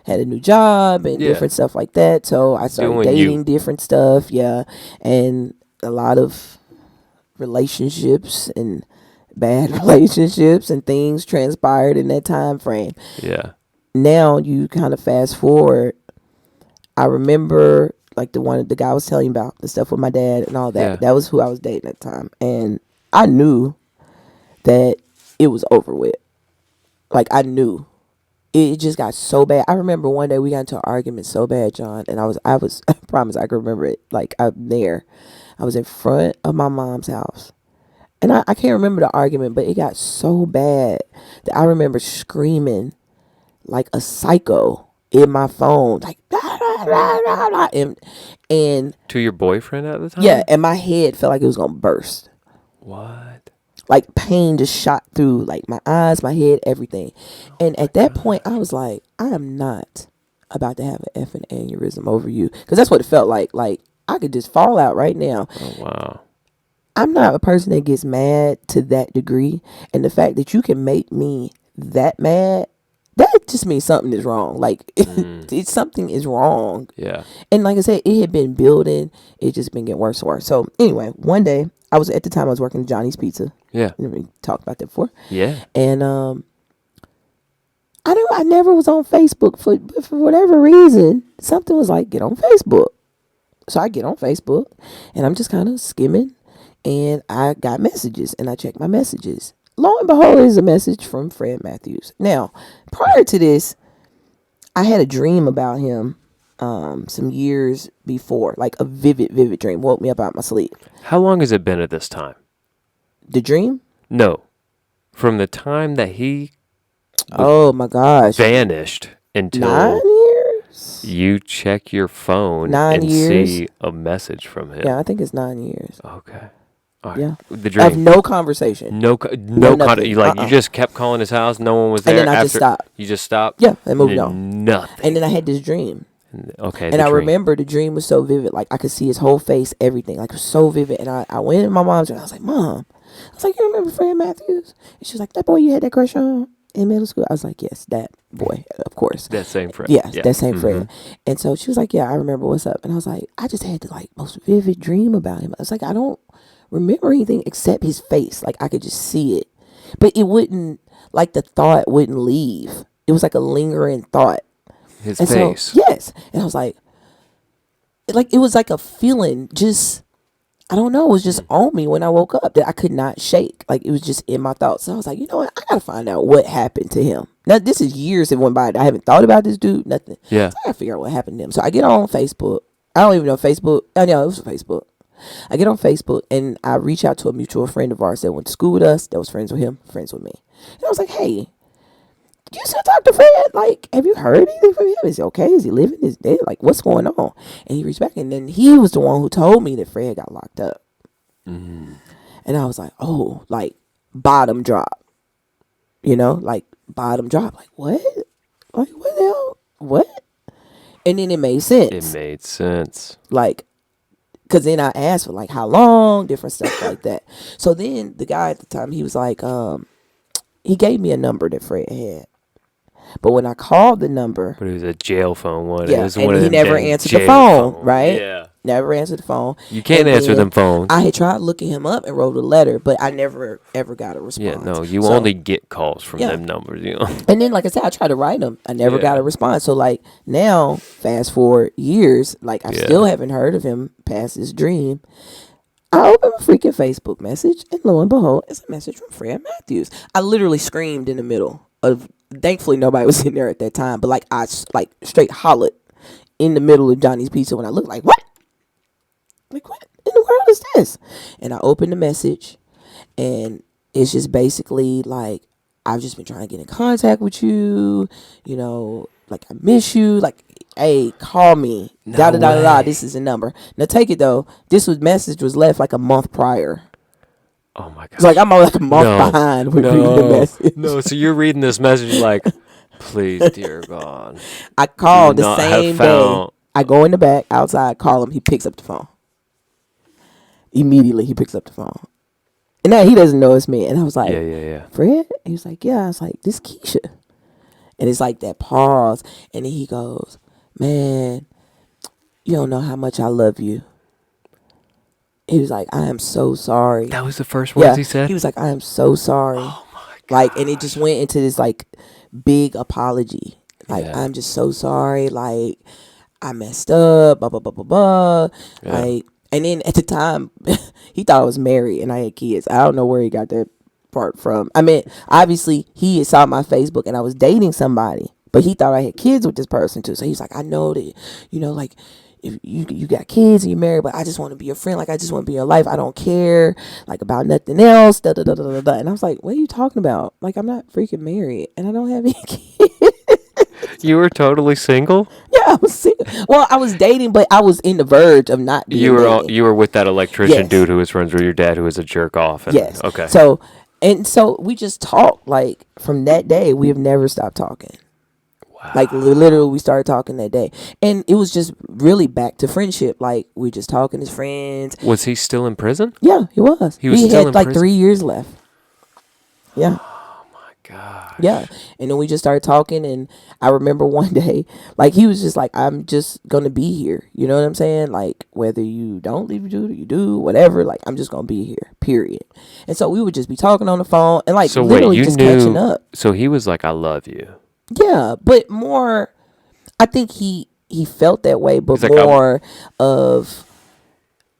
had a new job and different stuff like that. So I started dating different stuff. Yeah. And a lot of relationships and bad relationships and things transpired in that time frame. Yeah. Now you kind of fast forward. I remember like the guy I was telling you about, the stuff with my dad and all that. Yeah. That was who I was dating at the time. And I knew that it was over with. Like, I knew it just got so bad. I remember one day we got into an argument so bad, John, and I promise I can remember it. Like, I'm there. I was in front of my mom's house, and I can't remember the argument, but it got so bad that I remember screaming like a psycho in my phone, like blah, blah, blah, blah, and to your boyfriend at the time. Yeah, and my head felt like it was gonna burst. What? Like, pain just shot through, like, my eyes, my head, everything. And at that point, I was like, I am not about to have an effing aneurysm over you. Because that's what it felt like. Like, I could just fall out right now. Oh, wow. I'm not a person that gets mad to that degree. And the fact that you can make me that mad, that just means something is wrong. Like, something is wrong. Yeah. And like I said, it had been building. It just been getting worse and worse. So, anyway, one day, I was working at Johnny's Pizza. Yeah. We talked about that before. Yeah. And I never was on Facebook for whatever reason. Something was like, get on Facebook. So I get on Facebook and I'm just kind of skimming, and I got messages, and I checked my messages. Lo and behold, there's a message from Fred Matthews. Now, prior to this, I had a dream about him some years before, like a vivid dream. Woke me up out of my sleep. How long has it been at this time? The dream? No. From the time that he oh my gosh, vanished until 9 years. You check your phone 9 and years. see a message from him. Yeah, I think it's 9 years. Okay. Yeah. The dream. Of no conversation. No nothing. Like you just kept calling his house. No one was there. And then I just stopped. You just stopped. Yeah, and moved on. Nothing. And then I had this dream. Okay. And I remember the dream was so vivid. Like I could see his whole face, everything. Like it was so vivid. And I went in my mom's room. I was like, Mom. I was like, you remember Fred Matthews? And she was like, that boy you had that crush on in middle school? I was like, yes, that boy, of course. That same Fred. Yes, that same Fred. And so she was like, yeah, I remember, what's up? And I was like, I just had the like most vivid dream about him. I was like, I don't remember anything except his face. Like I could just see it. But it wouldn't, like the thought wouldn't leave. It was like a lingering thought. His face. So, yes. And I was like, it was like a feeling just, I don't know, it was just on me when I woke up that I could not shake. Like it was just in my thoughts. So I was like, you know what? I gotta find out what happened to him. Now this is years that went by. I haven't thought about this dude, nothing. Yeah. So I gotta figure out what happened to him. So I get on Facebook. I don't even know Facebook. I know it was Facebook. I get on Facebook and I reach out to a mutual friend of ours that went to school with us, that was friends with him, friends with me. And I was like, hey, you still talk to Fred? Like, have you heard anything from him? Is he okay? Is he living? Is he dead? Like, what's going on? And he reached back, and then he was the one who told me that Fred got locked up. And I was like, oh, like bottom drop, like bottom drop. Like what? Like what the hell? What? And then it made sense. It made sense. Like, cause then I asked for like how long, different stuff like that. So then the guy at the time, he was like, he gave me a number that Fred had. But when I called the number, but it was a jail phone one. Yeah, it was and one of he them never damn answered the jail phone, phones. right? Yeah. Never answered the phone. You can't And answer then them phones. I had tried looking him up and wrote a letter, but I never ever got a response. Yeah, no, you So- only get calls from them numbers, And then, like I said, I tried to write him. I never got a response. So, like, now, fast forward years, like, I still haven't heard of him past this dream. I open a freaking Facebook message, and lo and behold, it's a message from Fred Matthews. I literally screamed in the middle of, thankfully, nobody was in there at that time, but, like, I, like, straight hollered in the middle of Johnny's Pizza when I looked like, what? Like, what in the world is this? And I opened the message, and it's just basically, like, I've just been trying to get in contact with you, like, I miss you, like, hey, call me, da-da-da-da-da, this is the number. Now, take it, though, message was left, like, a month prior. Oh, my God. It's like, I'm like a month behind with reading the message. No, so you're reading this message like, please, dear God. I called the same day. I go in the back, outside, call him, he picks up the phone. Immediately, he picks up the phone. And now he doesn't know it's me. And I was like, yeah. Fred? He was like, yeah. I was like, this Keisha. And it's like that pause. And then he goes, man, you don't know how much I love you. He was like, I am so sorry. That was the first words he said? He was like, I am so sorry. Oh, my God. Like, and it just went into this, like, big apology. Like, I'm just so sorry. Like, I messed up, blah, blah, blah, blah, blah. Yeah. Like, and then at the time, he thought I was married and I had kids. I don't know where he got that part from. I mean, obviously, he saw my Facebook and I was dating somebody, but he thought I had kids with this person too. So he's like, I know that, like, if you got kids and you're married, but I just want to be your friend. Like, I just want to be in your life. I don't care, like, about nothing else. Da, da, da, da, da, da. And I was like, what are you talking about? Like, I'm not freaking married and I don't have any kids. You were totally single? Yeah, I was single. Well, I was dating, but I was in the verge of not being dating. You were with that electrician dude who was friends with your dad who was a jerk off. Yes. Okay. So we just talked. Like, from that day, we have never stopped talking. Wow. Like, literally, we started talking that day. And it was just really back to friendship. Like, we just talking as friends. Was he still in prison? Yeah, he was. He still had, like, 3 years left. Yeah. God. Yeah. And then we just started talking, and I remember one day, like, he was just like, I'm just gonna be here. You know what I'm saying? Like, whether you don't leave, you do, whatever, like, I'm just gonna be here, period. And so we would just be talking on the phone and, like, literally just catching up. So he was like, I love you. Yeah, but more, I think he felt that way, but like, more of,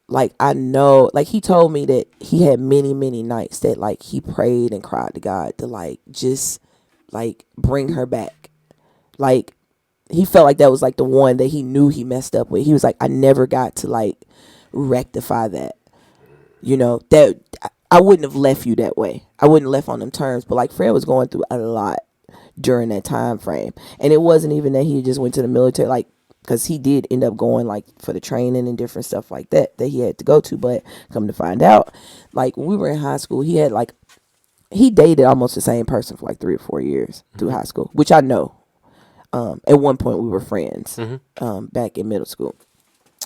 like, I know, like, he told me that he had many, many nights that, like, he prayed and cried to God to, like, just, like, bring her back. Like, he felt like that was, like, the one that he knew he messed up with. He was like, I never got to, like, rectify that. That I wouldn't have left you that way. I wouldn't have left on them terms. But, like, Fred was going through a lot during that time frame. And it wasn't even that he just went to the military, like, because he did end up going like for the training and different stuff like that he had to go to. But come to find out, like when we were in high school, he dated almost the same person for like 3 or 4 years through high school, which I know. At one point we were friends back in middle school.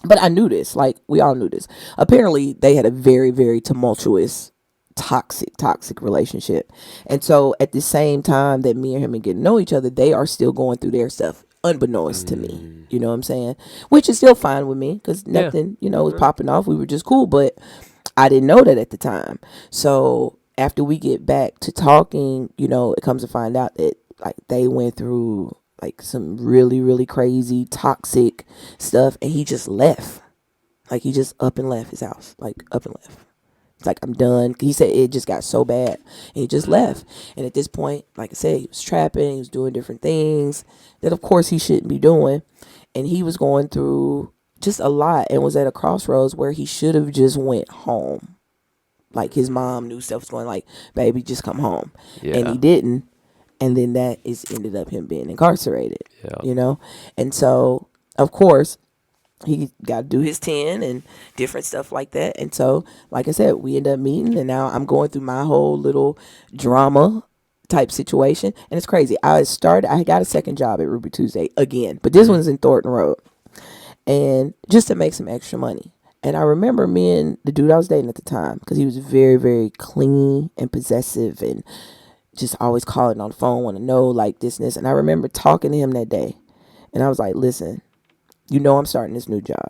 But I knew this, like we all knew this. Apparently they had a very, very tumultuous, toxic relationship. And so at the same time that me and him are getting to know each other, they are still going through their stuff unbeknownst to me. You know what I'm saying? Which is still fine with me because nothing, was popping off. We were just cool, but I didn't know that at the time. So after we get back to talking, it comes to find out that like they went through like some really, really crazy toxic stuff, and he just left. Like he just up and left his house, like up and left. It's like, I'm done. He said it just got so bad, and he just left. And at this point, like I said, he was trapping, he was doing different things that of course he shouldn't be doing, and he was going through just a lot and was at a crossroads where he should have just went home. Like his mom knew stuff was going, like, baby, just come home. And he didn't. And then that ended up him being incarcerated, And so, of course, he got to do his 10 and different stuff like that. And so, like I said, we ended up meeting, and now I'm going through my whole little drama type situation. And it's crazy. I got a second job at Ruby Tuesday again, but this one's in Thornton Road, and just to make some extra money. And I remember me and the dude I was dating at the time, because he was very, very clingy and possessive and just always calling on the phone, want to know like this and this. And I remember talking to him that day, and I was like, listen, I'm starting this new job.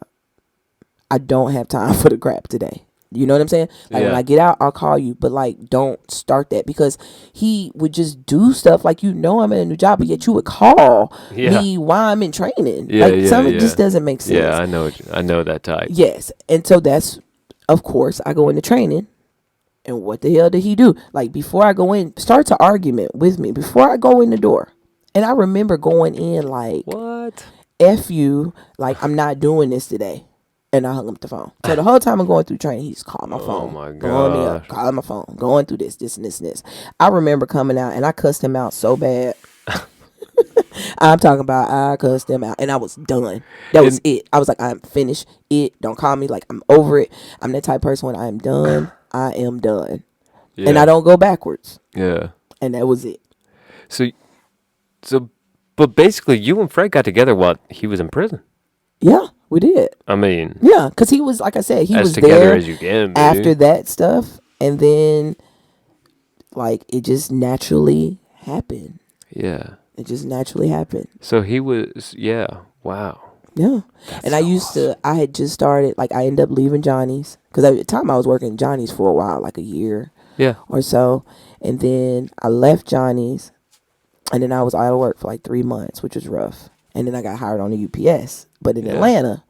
I don't have time for the crap today. You know what I'm saying? Like when I get out, I'll call you, but like don't start that, because he would just do stuff like, I'm in a new job, but yet you would call me while I'm in training. It just doesn't make sense. Yeah, I know that type. Yes. And so that's, of course, I go into training. And what the hell did he do? Like, before I go in, starts an argument with me before I go in the door. And I remember going in like, what? F you, like, I'm not doing this today. And I hung up the phone. So the whole time I'm going through training, he's calling my phone. Oh my God. Blowing me up, calling my phone, going through this and this and this. I remember coming out and I cussed him out so bad. I'm talking about, I cussed him out and I was done. That was it. I was like, I'm finished. Don't call me. Like, I'm over it. I'm that type of person when I am done. I am done. Yeah. And I don't go backwards. Yeah. And that was it. So, but basically you and Fred got together while he was in prison. Yeah, we did. I mean. Yeah, because he was, like I said, he was together there as you can be. After that stuff. And then, like, it just naturally happened. Yeah. It just naturally happened. So he was, wow. Yeah. That's and I had just started, like, I ended up leaving Johnny's. Because at the time I was working Johnny's for a while, like a year or so. And then I left Johnny's. And then I was out of work for like 3 months, which was rough. And then I got hired on the UPS, but in Atlanta.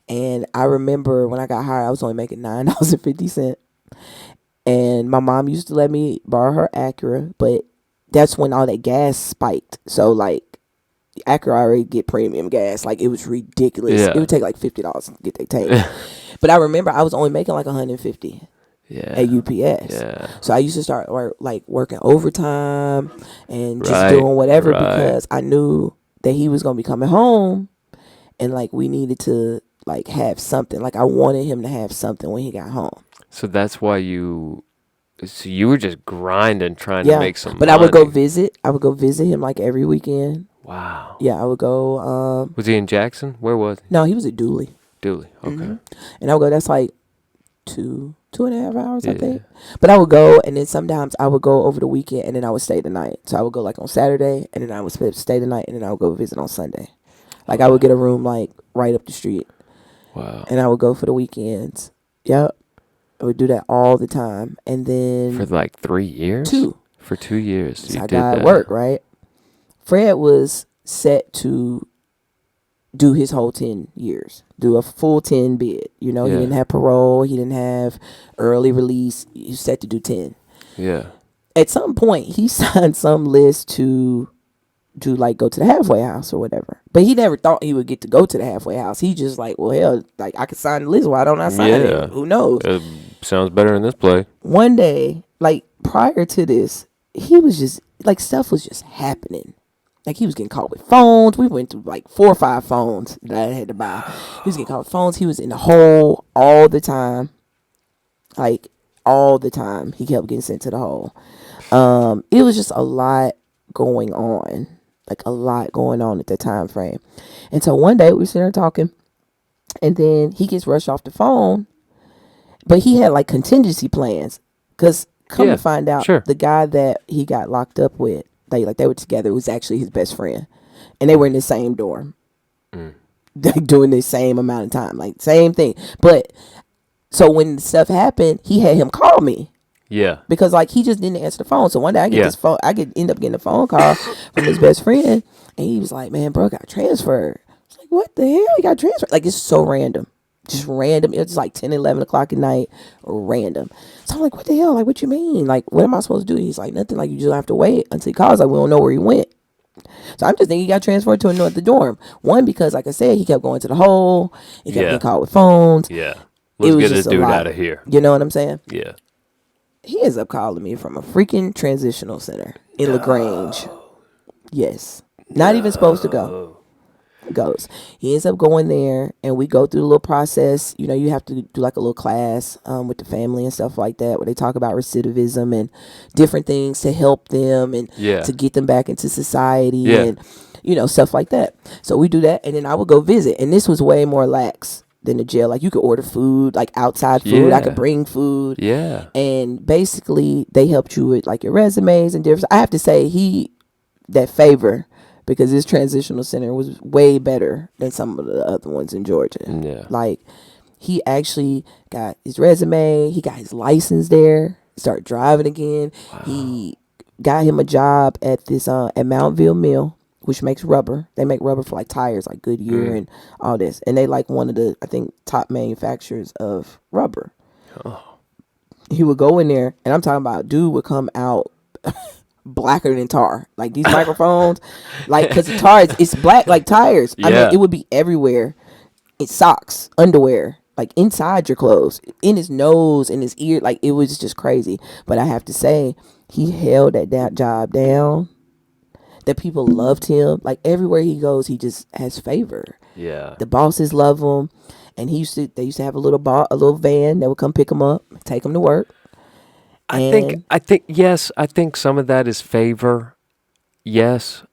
And I remember when I got hired, I was only making $9.50. And my mom used to let me borrow her Acura, but that's when all that gas spiked. So, like, Acura already get premium gas. Like, it was ridiculous. It would take like $50 to get their tank. But I remember I was only making like $150 at UPS. So I used to start working overtime and just doing whatever because I knew that he was going to be coming home, and like we needed to like have something. Like I wanted him to have something when he got home. So that's why you were just grinding, trying to make some money. But I would go visit him like every weekend. Wow. Yeah, I would go. Was he in Jackson? Where was he? No, he was at Dooley. Okay. Mm-hmm. And I would go, that's like 2.5 hours, I think. But I would go, and then sometimes I would go over the weekend, and then I would stay the night. So I would go like on Saturday, and then I would stay the night, and then I would go visit on Sunday. Like I would get a room like right up the street. Wow. And I would go for the weekends. Yep. I would do that all the time. And then for like 3 years? 2. For 2 years. So I got work, right? Fred was set to do his whole 10 years, do a full 10 bid. He didn't have parole. He didn't have early release. He was set to do 10. Yeah. At some point, he signed some list to like go to the halfway house or whatever. But he never thought he would get to go to the halfway house. He just like, well, hell, like I could sign the list. Why don't I sign it? Who knows? It sounds better in this play. One day, like prior to this, he was just like stuff was just happening. Like, he was getting caught with phones. We went through like 4 or 5 phones that I had to buy. He was getting caught with phones. He was in the hole all the time. Like, all the time. He kept getting sent to the hole. It was just a lot going on. Like, a lot going on at that time frame. And so one day we were sitting there talking, and then he gets rushed off the phone. But he had like contingency plans. Because come to find out, the guy that he got locked up with, they were together. It was actually his best friend, and they were in the same dorm, like doing the same amount of time, like same thing. But so when stuff happened, he had him call me. Yeah, because like he just didn't answer the phone. So one day I get this phone, end up getting a phone call from his best friend, and he was like, "Man, bro, got transferred." I was like, "What the hell? He got transferred?" Like, it's so random. Just random. It was like 10, 11 o'clock at night. Random. So I'm like, what the hell? Like, what you mean? Like, what am I supposed to do? He's like, nothing. Like, you just have to wait until he calls. Like, we don't know where he went. So I'm just thinking he got transferred to another dorm. One, because like I said, he kept going to the hole. He kept getting caught with phones. Yeah. Let's get this dude out of here. You know what I'm saying? Yeah. He ends up calling me from a freaking transitional center in LaGrange. Yes. Not even supposed to go. Goes. He ends up going there, and we go through the little process. You know, you have to do like a little class with the family and stuff like that, where they talk about recidivism and different things to help them and to get them back into society and, you know, stuff like that. So we do that, and then I would go visit, and this was way more lax than the jail. Like, you could order food, like outside food. I could bring food. Yeah. And basically, they helped you with like your resumes and different. I have to say, that favor, because this transitional center was way better than some of the other ones in Georgia. Yeah. Like, he actually got his resume. He got his license there. Started driving again. Wow. He got him a job at this at Mountville Mill, which makes rubber. They make rubber for like tires, like Goodyear and all this. And they like one of the, I think, top manufacturers of rubber. Oh. He would go in there, and I'm talking about, dude would come out blacker than tar. Like, these microphones, like, because the tar it's black like tires. I mean, it would be everywhere. It's socks, underwear, like inside your clothes, in his nose, in his ear. Like, it was just crazy. But I have to say, he held that job down. That people loved him. Like, everywhere he goes, he just has favor. Yeah. The bosses love him. And they used to have a little van that would come pick him up, take him to work. I think some of that is favor. Yes.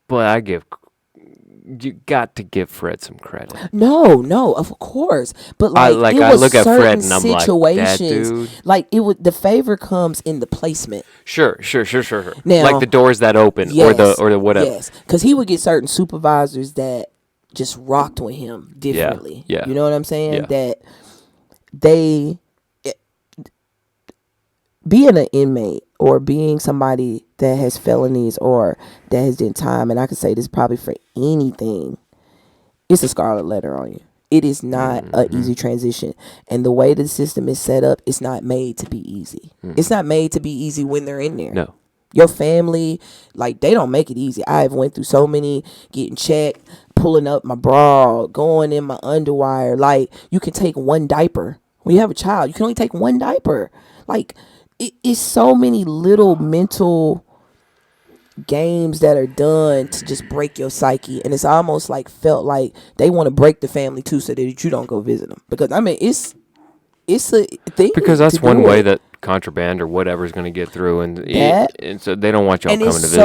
But you got to give Fred some credit. No, of course. But like, I look at Fred and I'm situations, like, that dude. Like, the favor comes in the placement. Sure. Now, like the doors that open, or the whatever. Yes, because he would get certain supervisors that just rocked with him differently. Yeah. You know what I'm saying? Yeah. That being an inmate or being somebody that has felonies or that has done time, and I could say this probably for anything, it's a scarlet letter on you. It is not an easy transition. And the way the system is set up, it's not made to be easy. It's not made to be easy when they're in there. No. Your family, like, they don't make it easy. I've went through so many, getting checked, pulling up my bra, going in my underwire. Like, you can take one diaper. When you have a child, you can only take one diaper. Like, it's so many little mental games that are done to just break your psyche. And it's almost like felt like they want to break the family too, so that you don't go visit them. Because, I mean, it's a thing. Because that's one way that contraband or whatever is going to get through, and so they don't want y'all coming to visit.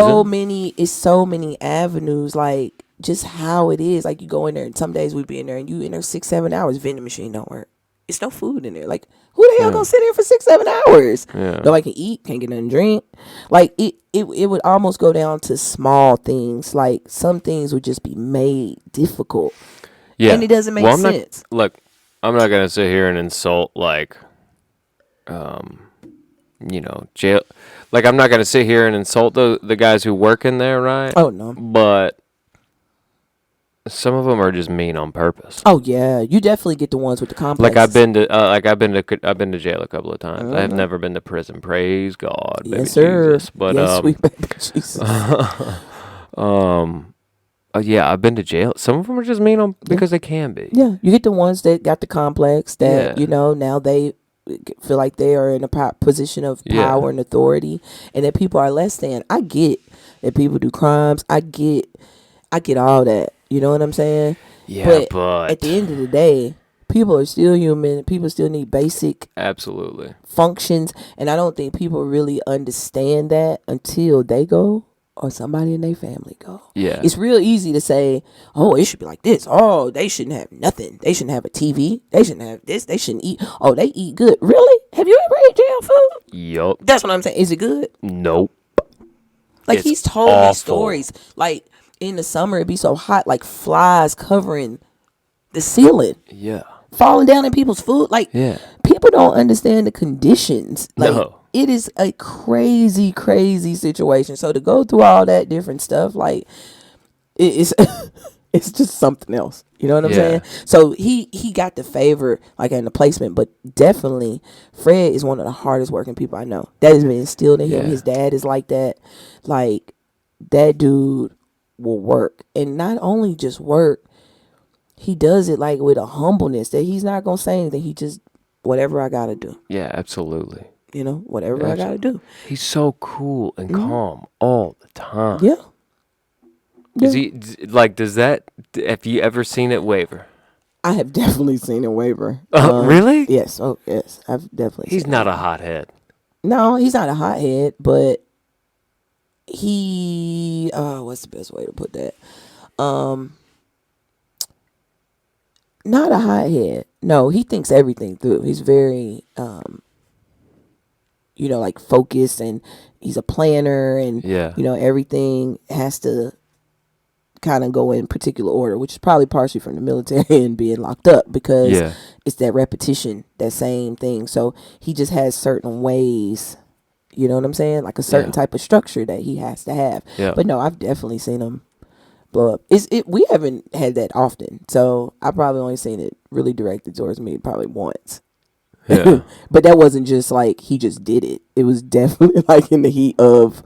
It's so many avenues, like, just how it is. Like, you go in there, and some days we be in there, and you in there 6-7 hours, vending machine don't work. It's no food in there. Like, who the hell gonna sit there for 6-7 hours? Yeah. Nobody can eat, can't get nothing to drink. Like, it would almost go down to small things. Like, some things would just be made difficult. Yeah. And it doesn't make sense. I'm not gonna sit here and insult, like, jail. Like, I'm not gonna sit here and insult the guys who work in there, right? Oh no. But some of them are just mean on purpose. Oh yeah, you definitely get the ones with the complexes. Like, I've been to jail a couple of times. I have never been to prison. Praise God, baby, yes, sir. Jesus. But yes, sweet baby Jesus. Yeah, I've been to jail. Some of them are just mean on because they can be. Yeah, you get the ones that got the complex that now they feel like they are in a position of power and authority, and that people are less than. I get that people do crimes. I get all that. You know what I'm saying? Yeah, but at the end of the day, people are still human. People still need basic absolutely functions, and I don't think people really understand that until they go or somebody in their family go. Yeah. It's real easy to say, oh, it should be like this. Oh, they shouldn't have nothing. They shouldn't have a TV. They shouldn't have this. They shouldn't eat. Oh, they eat good. Really? Have you ever ate jail food? Yup. That's what I'm saying. Is it good? Nope. Like, It's he's told awful. me stories. Like, in the summer, it'd be so hot, like flies covering the ceiling. Yeah. Falling down in people's food. Like, people don't understand the conditions. Like, No. It is a crazy, crazy situation. So to go through all that different stuff, like, it's it's just something else. You know what I'm saying? So he got the favor, like, in the placement, but definitely Fred is one of the hardest working people I know. That has been instilled in him. His dad is like that. Like, that dude will work, and not only just work, he does it like with a humbleness that he's not gonna say anything. He just, whatever I gotta do. Yeah, absolutely. You know, whatever I gotta do. He's so cool and calm all the time. Yeah. Is he like? Does that? Have you ever seen it waver? I have definitely seen it waver. Really? Yes. Oh, yes. I've definitely. He's seen not it. a hothead. No, he's not a hothead, but he. What's the best way to put that? Not a hothead. No, he thinks everything through. He's very, like, focused, and he's a planner, and everything has to kind of go in particular order, which is probably partially from the military and being locked up, because it's that repetition, that same thing. So he just has certain ways, you know what I'm saying? Like a certain type of structure that he has to have. Yeah. But no, I've definitely seen him blow up. We haven't had that often, so I probably only seen it really directed towards me probably once. Yeah. But that wasn't just like he just did it. It was definitely like in the heat of,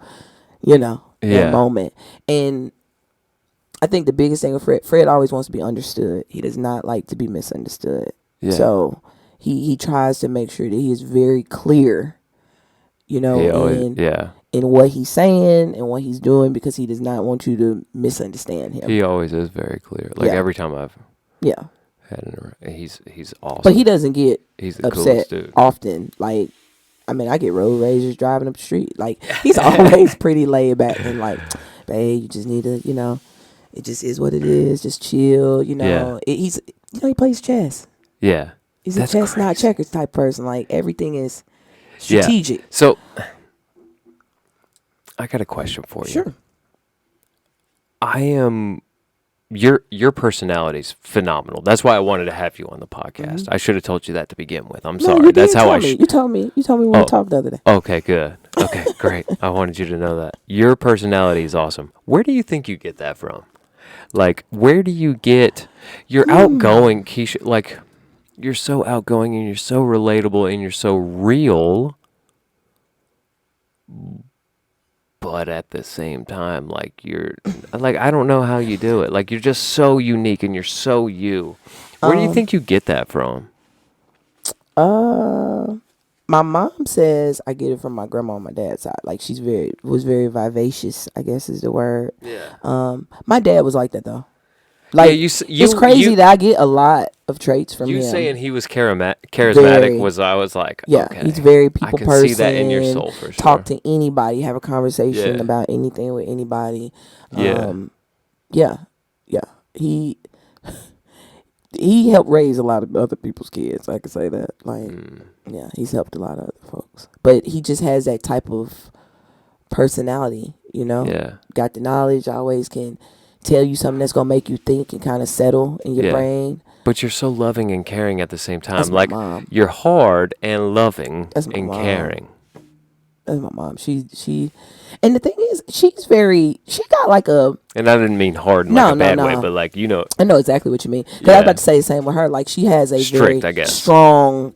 that moment. And I think the biggest thing with Fred always wants to be understood. He does not like to be misunderstood. Yeah. So he tries to make sure that he is very clear, in what he's saying and what he's doing, because he does not want you to misunderstand him. He always is very clear. Like every time I've had he's awesome. But he doesn't get he's the upset dude. Often. Like, I mean, I get road ragers driving up the street. Like, he's always pretty laid back and like, babe, you just need to, it just is what it is. Just chill, He's, he plays chess. Yeah. He's a chess, not checkers type person. Like, everything is strategic. Yeah. So, I got a question for you. Sure. Your personality's phenomenal. That's why I wanted to have you on the podcast. Mm-hmm. I should have told you that to begin with. I'm sorry. That's how I. You told me when we talked the other day. Okay, good. Okay, great. I wanted you to know that your personality is awesome. Where do you think you get that from? Like, where do you get? You're outgoing, Keisha. Like, you're so outgoing and you're so relatable and you're so real. But at the same time, like, you're like, I don't know how you do it. Like, you're just so unique and you're so you. Where do you think you get that from? My mom says I get it from my grandma on my dad's side. Like, was very vivacious, I guess is the word. Yeah. My dad was like that though. Like, it's crazy that I get a lot of traits from him. You saying he was charismatic I was like, okay. He's very people person. I can see that in your soul for sure. Talk to anybody, have a conversation about anything with anybody. Yeah. He helped raise a lot of other people's kids. I can say that. Like, he's helped a lot of other folks. But he just has that type of personality, Yeah. Got the knowledge, always can tell you something that's going to make you think and kind of settle in your brain. But you're so loving and caring at the same time. That's like, my mom. You're hard and loving and mom. caring. That's my mom. She and the thing is, she got like a... And I didn't mean hard in like a bad way, but like, I know exactly what you mean. Because I was about to say the same with her. Like, she has a strict, very strong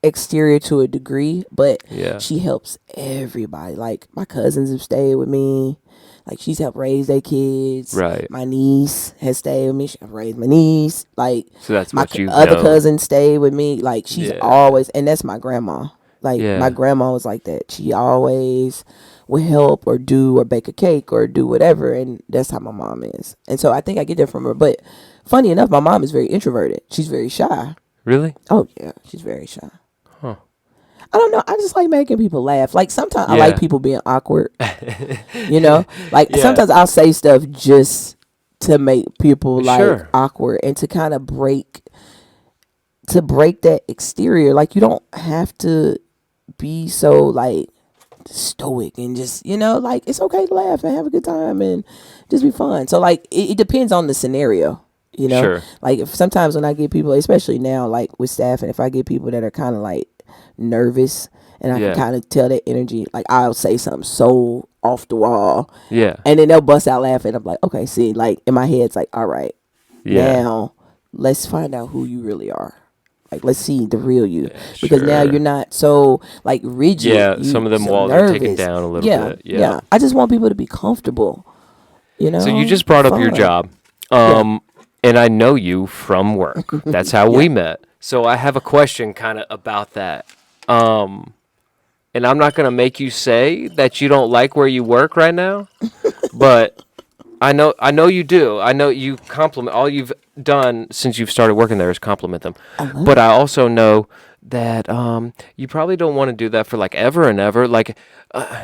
exterior to a degree, but Yeah. she helps everybody. Like my cousins have stayed with me. Like she's helped raise their kids. Right. My niece has stayed with me. She helped raise my niece. Like So that's my what you've other known. cousin stayed with me. Like she's always, and that's my grandma. Like my grandma was like that. She always would help or do or bake a cake or do whatever, and that's how my mom is. And so I think I get that from her. But funny enough, my mom is very introverted. She's very shy. Really? Oh yeah, she's very shy. Huh. I don't know. I just like making people laugh. Like sometimes I like people being awkward. Like sometimes I'll say stuff just to make people like awkward and to kind of break that exterior. Like you don't have to be so like stoic and just like it's okay to laugh and have a good time and just be fun. So like it depends on the scenario. Like if sometimes when I get people, especially now like with staff, and if I get people that are kind of like nervous and I can kind of tell that energy, like I'll say something so off the wall, and then they'll bust out laughing. I'm like, okay, see, like in my head it's like, all right, now let's find out who you really are. Like let's see the real you, because now you're not so like rigid. Some of them so walls nervous. are taken down a little bit. Yeah. I just want people to be comfortable. So you just brought up your job, and I know you from work. That's how we met. So I have a question kind of about that. And I'm not going to make you say that you don't like where you work right now, but I know you do. I know you compliment all you've done since you've started working there is compliment them. But I also know that you probably don't want to do that for like ever and ever. Like,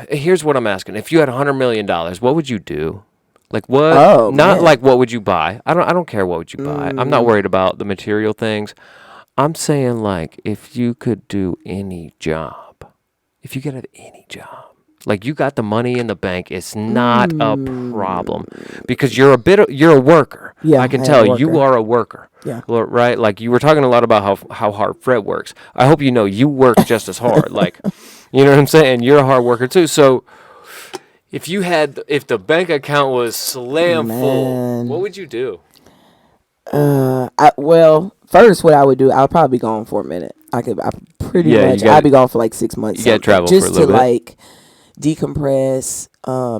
here's what I'm asking: if you had $100 million, what would you do? Like what? Not like what would you buy? I don't care what would you buy. I'm not worried about the material things. I'm saying like if you could do any job. If you could have any job, like you got the money in the bank, it's not a problem because you're a worker. Yeah, I can tell you are a worker. Yeah, right. Like you were talking a lot about how hard Fred works. I hope you know you work just as hard. Like, you know what I'm saying? You're a hard worker too. So if the bank account was slam full, what would you do? First, what I would do, I'll probably be gone for a minute. I'd be gone for like 6 months. You got to travel just for a little to bit. like decompress,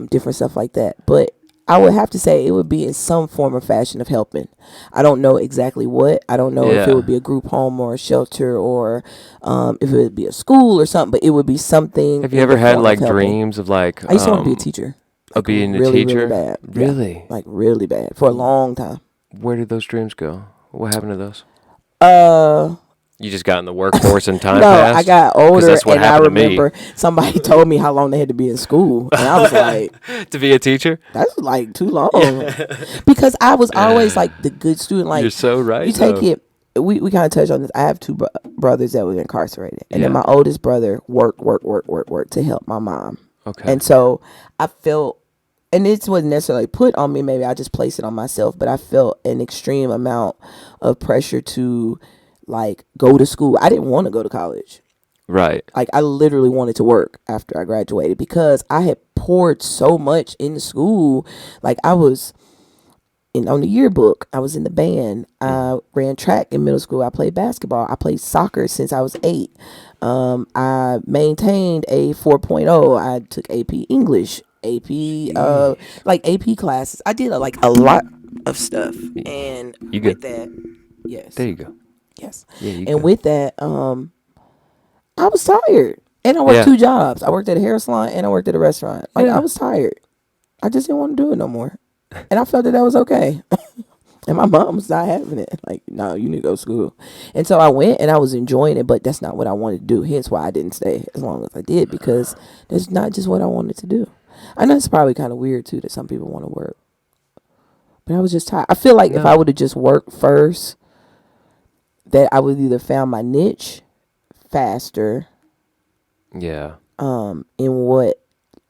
different stuff like that. But I would have to say it would be in some form or fashion of helping. I don't know exactly what. I don't know if it would be a group home or a shelter or if it would be a school or something. But it would be something. Have you ever had like dreams of like? I used to want to be a teacher. Of being a really, teacher? Really bad. Really? Yeah, like really bad for a long time. Where did those dreams go? What happened to those? You just got in the workforce and time passed? No, I got older and I remember me. Somebody told me how long they had to be in school. And I was like... To be a teacher? That's like too long. Because I was always like the good student. Like, you're so right. You take it... We kind of touched on this. I have two brothers that were incarcerated. And then my oldest brother worked to help my mom. Okay. And so I felt... And this wasn't necessarily put on me. Maybe I just placed it on myself. But I felt an extreme amount of pressure to... like go to school. I didn't want to go to college. Right. Like I literally wanted to work after I graduated because I had poured so much into school. Like I was on the yearbook. I was in the band. I ran track in middle school. I played basketball. I played soccer since I was 8. I maintained a 4.0. I took AP English, AP like AP classes. I did a lot of stuff. And with that, yes. There you go. Yes. Yeah, and with that, I was tired. And I worked 2 jobs. I worked at a hair salon and I worked at a restaurant. Like I was tired. I just didn't want to do it no more. And I felt that was okay. And my mom was not having it. Like, no, you need to go to school. And so I went and I was enjoying it, but that's not what I wanted to do. Hence why I didn't stay as long as I did, because that's not just what I wanted to do. I know it's probably kind of weird too that some people want to work. But I was just tired. I feel like if I would have just worked first, that I would either found my niche faster. Yeah. In what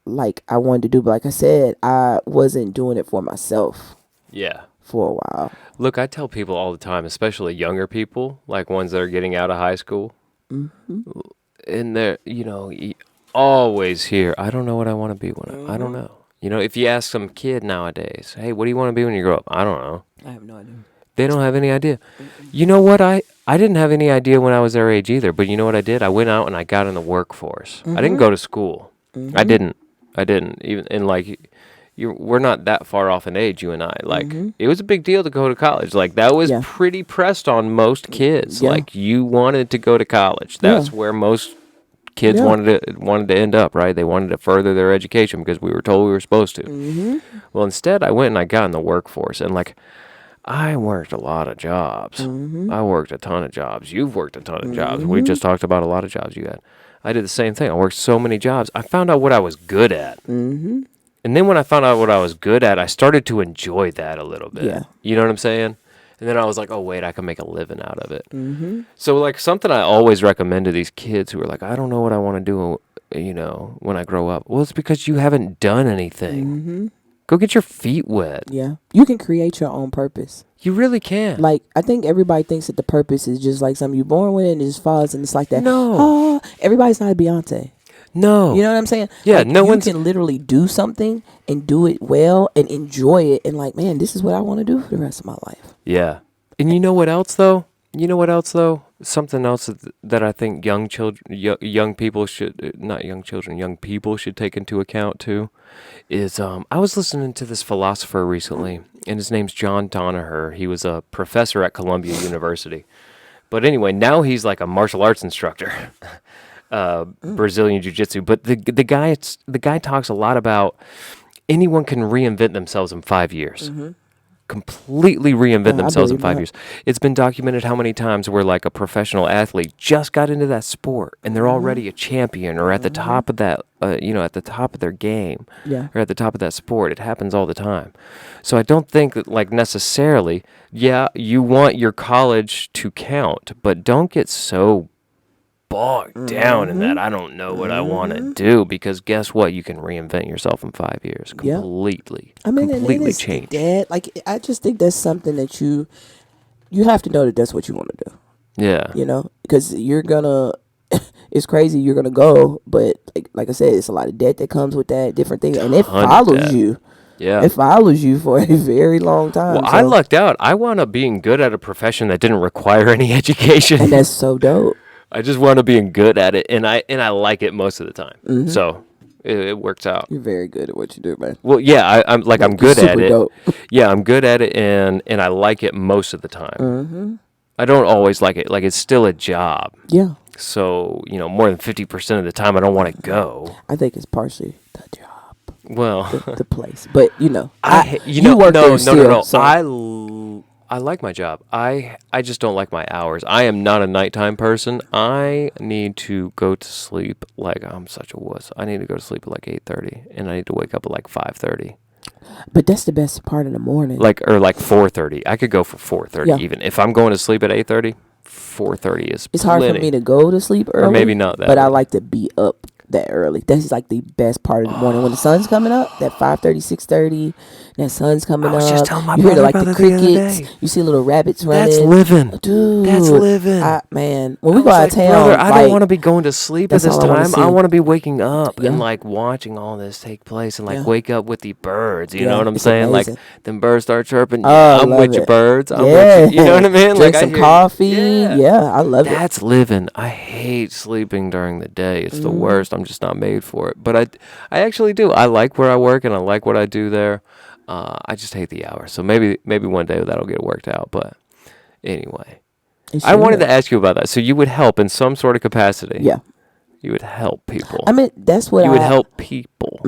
like I wanted to do. But like I said, I wasn't doing it for myself. Yeah. For a while. Look, I tell people all the time, especially younger people, like ones that are getting out of high school. Mm-hmm. And they're, you always hear, I don't know what I want to be when I don't know. If you ask some kid nowadays, hey, what do you want to be when you grow up? I don't know. I have no idea. They don't have any idea. You know what? I didn't have any idea when I was their age either. But you know what I did? I went out and I got in the workforce. I didn't go to school. I didn't. Even and like, we're not that far off in age, you and I. Like, it was a big deal to go to college. Like, that was pretty pressed on most kids. Yeah. Like, you wanted to go to college. That's where most kids wanted to end up, right? They wanted to further their education because we were told we were supposed to. Well, instead, I went and I got in the workforce, and like, I worked a lot of jobs. I worked a ton of jobs. You've worked a ton of jobs. We just talked about a lot of jobs you had. I did the same thing. I worked so many jobs. I found out what I was good at. And then when I found out what I was good at, I started to enjoy that a little bit. Yeah. You know what I'm saying? And then I was like, oh, wait, I can make a living out of it. So, like, something I always recommend to these kids who are like, I don't know what I want to do, you know, when I grow up. Well, it's because you haven't done anything. Go get your feet wet. Yeah. You can create your own purpose. You really can. Like, I think everybody thinks that the purpose is just like something you're born with and it just falls and it's like that. No. Oh, everybody's not a Beyonce. No. You know what I'm saying? Yeah, like, no you one's... can literally do something and do it well and enjoy it and like, man, this is what I want to do for the rest of my life. Yeah. And you know what else, though? Something else that I think young people should, not young children, young people should take into account, too, is I was listening to this philosopher recently, and his name's John Danaher. He was a professor at Columbia University. But anyway, now he's like a martial arts instructor, Brazilian Jiu-Jitsu. But the guy talks a lot about anyone can reinvent themselves in 5 years. Completely reinvent themselves in 5 years. It's been documented how many times where like a professional athlete just got into that sport and they're already a champion or at the top of that, at the top of their game, or at the top of that sport. It happens all the time. So I don't think that like necessarily, you want your college to count, but don't get so bogged down in that I don't know what I want to do, because guess what? You can reinvent yourself in 5 years completely. I mean, completely change. Like, I just think that's something that you have to know that that's what you want to do. Yeah. You know, because you're gonna. It's crazy. You're gonna go, but like I said, it's a lot of debt that comes with that. Different things, and it follows you. Yeah. It follows you for a very long time. Well, I lucked out. I wound up being good at a profession that didn't require any education. And that's so dope. I just wound up being good at it, and I like it most of the time. So it works out. You're very good at what you do, man. Well, yeah, I'm good at it. Dope. Yeah, I'm good at it, and I like it most of the time. I don't always like it. Like, it's still a job. Yeah. So, more than 50% of the time, I don't want to go. I think it's partially the job. Well, the place, but you work no. there still. So. I like my job. I just don't like my hours. I am not a nighttime person. I need to go to sleep like I'm such a wuss. I need to go to sleep at like 8:30, and I need to wake up at like 5:30. But that's the best part of the morning. Like 4:30. I could go for 4:30 even. If I'm going to sleep at 8:30, 4:30 is It's hard for me to go to sleep early. Or maybe not that but early. I like to be up that early. That's like the best part of the morning. When the sun's coming up, that 5:30, 6:30, that sun's coming up. I was just telling my you hear brother like about the that the other crickets. day. You see little rabbits running. That's living. Dude. That's living. Man, when we go out of town, brother, I don't want to be going to sleep at that's this all I wanna time. see. I want to be waking up and like watching all this take place and like wake up with the birds. You know what I'm saying? Amazing. Like, them birds start chirping. Oh, I'm love with your it. birds. I'm with you. You know what I mean? Drink Like, some I hear coffee. You. Yeah, I love it. That's living. I hate sleeping during the day. It's the worst. I'm just not made for it. But I actually do. I like where I work and I like what I do there. I just hate the hours. So maybe one day that'll get worked out. But anyway, I wanted to ask you about that. So you would help in some sort of capacity. Yeah. You would help people. I mean, that's what you would help people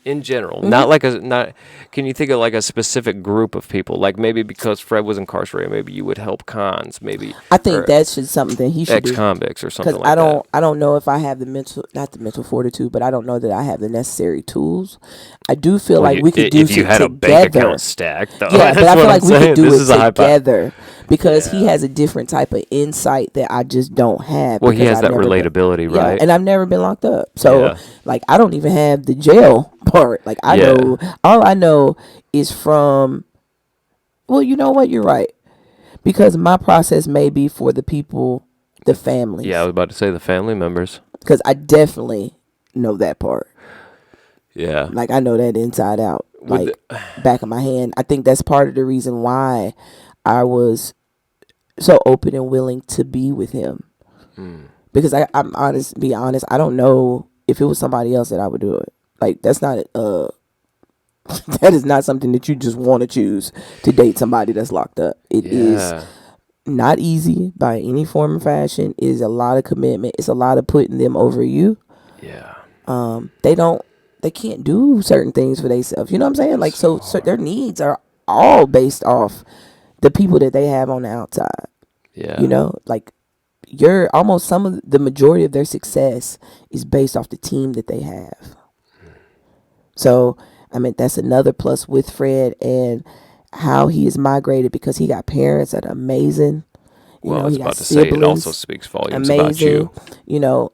in general. Not like can you think of like a specific group of people? Like maybe because Fred was incarcerated, maybe you would help cons. Maybe I think that's just something that he should do. Ex-convicts or something like that. Because I don't know if I have not the mental fortitude, but I don't know that I have the necessary tools. I do feel like we could do if you had together. a bank account stacked, though. Yeah, but I feel like we could do this it together because he has a different type of insight that I just don't have. Well, he has that relatability, right? Yeah, and I've never been locked up. So, like, I don't even have the jail part. Like, I know, all I know is from, well, you know what? You're right. Because my process may be for the people, the families. Yeah, I was about to say the family members. Because I definitely know that part. Yeah. Like, I know that inside out. Like, back of my hand. I think that's part of the reason why I was so open and willing to be with him. Because I'm honest, be honest, I don't know if it was somebody else that I would do it. Like, that's not that is not something that you just want to choose to date somebody that's locked up. It is not easy by any form of fashion. It is a lot of commitment. It's a lot of putting them over you. Yeah. They can't do certain things for themselves. You know what I'm saying? Like, so their needs are all based off the people that they have on the outside. Yeah. You know, like, you're almost some of the majority of their success is based off the team that they have. So, I mean, that's another plus with Fred and how he is migrated, because he got parents that are amazing. Well, I was about to say, it also speaks volumes about you. You know,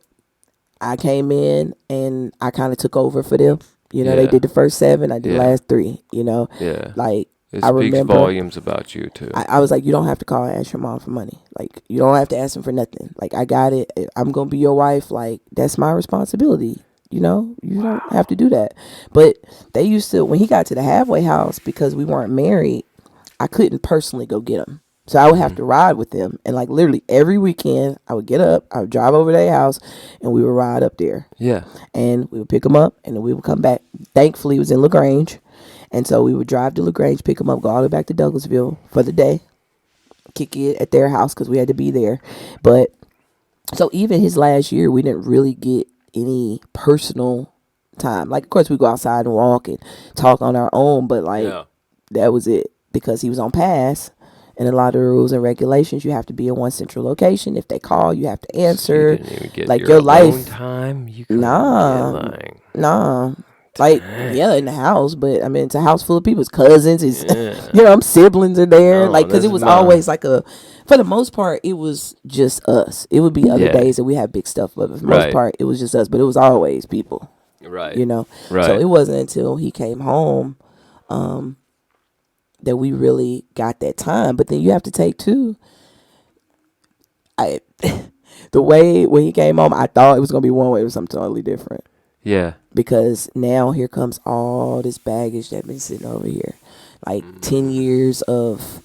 I came in and I kind of took over for them. You know, they did the first 7, I did the last 3, you know. Yeah. Like, it I speaks remember volumes about you, too. I was like, you don't have to call and ask your mom for money. Like, you don't have to ask them for nothing. Like, I got it. I'm going to be your wife. Like, that's my responsibility. You know, you don't have to do that. But they used to, when he got to the halfway house, because we weren't married, I couldn't personally go get him. So I would have to ride with them. And like literally every weekend, I would get up, I would drive over to their house, and we would ride up there. Yeah. And we would pick him up, and then we would come back. Thankfully, it was in LaGrange. And so we would drive to LaGrange, pick him up, go all the way back to Douglasville for the day, kick it at their house because we had to be there. But so even his last year, we didn't really get any personal time. Like, of course, we go outside and walk and talk on our own, but like that was it, because he was on pass. And a lot of rules and regulations, you have to be in one central location. If they call, you have to answer. So you didn't even get like your life time. You nah. Like, yeah, in the house, but I mean, it's a house full of people. It's cousins, it's, you know, siblings are there. Like, because it was always like for the most part, it was just us. It would be other days that we had big stuff, but for the most part, it was just us. But it was always people. Right. You know? Right. So it wasn't until he came home that we really got that time. But then you have to take, too, the way when he came home, I thought it was going to be one way. It was something totally different. Yeah. Because now here comes all this baggage that's been sitting over here. Like 10 years of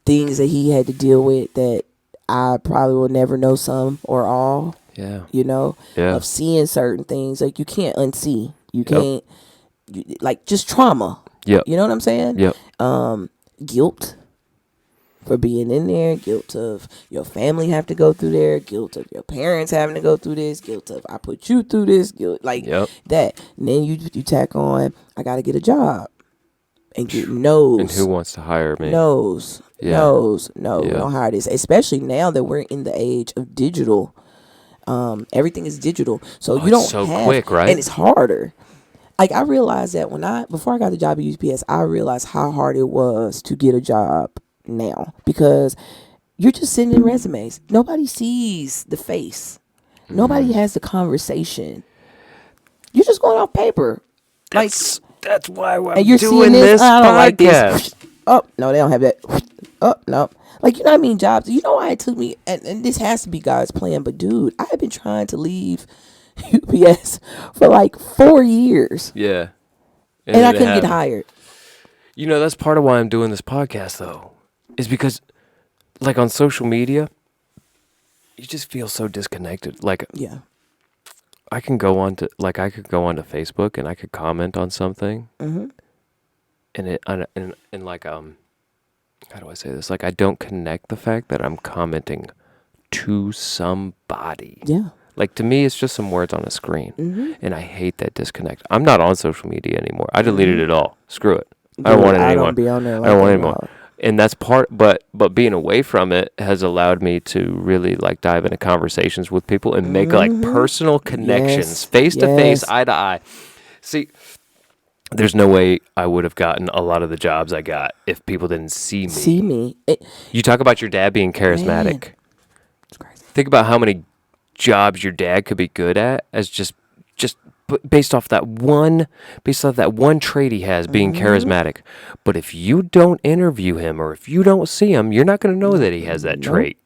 things that he had to deal with that I probably will never know some or all. Yeah. You know? Yeah. Of seeing certain things. Like, you can't unsee. You can't, like, just trauma. Yep. You know what I'm saying? Yep. Guilt for being in there, guilt of your family have to go through there, guilt of your parents having to go through this, guilt of I put you through this, guilt like that. And then you tack on, I got to get a job, and get knows. And who wants to hire me? Knows. We don't hire this. Especially now that we're in the age of digital. Everything is digital, so you don't so have, quick, right? And it's harder. Like, I realized that before I got the job at UPS, I realized how hard it was to get a job now, because you're just sending resumes. Nobody sees the face. Nobody has the conversation. You're just going off paper. That's why I'm and you're doing seeing this. I don't podcast. Like this. Oh no, they don't have that. Oh no. Like, you know what I mean? Jobs. You know why it took me, and this has to be God's plan, but dude, I have been trying to leave UPS for like 4 years. Yeah. And I couldn't get hired. You know, that's part of why I'm doing this podcast, though, is because, like, on social media, you just feel so disconnected. Like, I could go onto Facebook and I could comment on something, and like, how do I say this? Like, I don't connect the fact that I'm commenting to somebody. Yeah. Like, to me, it's just some words on a screen, and I hate that disconnect. I'm not on social media anymore. I deleted it all. Screw it. I don't want it anymore. I don't be on there. I don't want it anymore. And that's but being away from it has allowed me to really, like, dive into conversations with people and make like personal connections, face to face, eye to eye. See, there's no way I would have gotten a lot of the jobs I got if people didn't see me. You talk about your dad being charismatic. It's crazy. Think about how many jobs your dad could be good at as just based off that one trait he has, being charismatic. But if you don't interview him or if you don't see him, you're not going to know that he has that trait.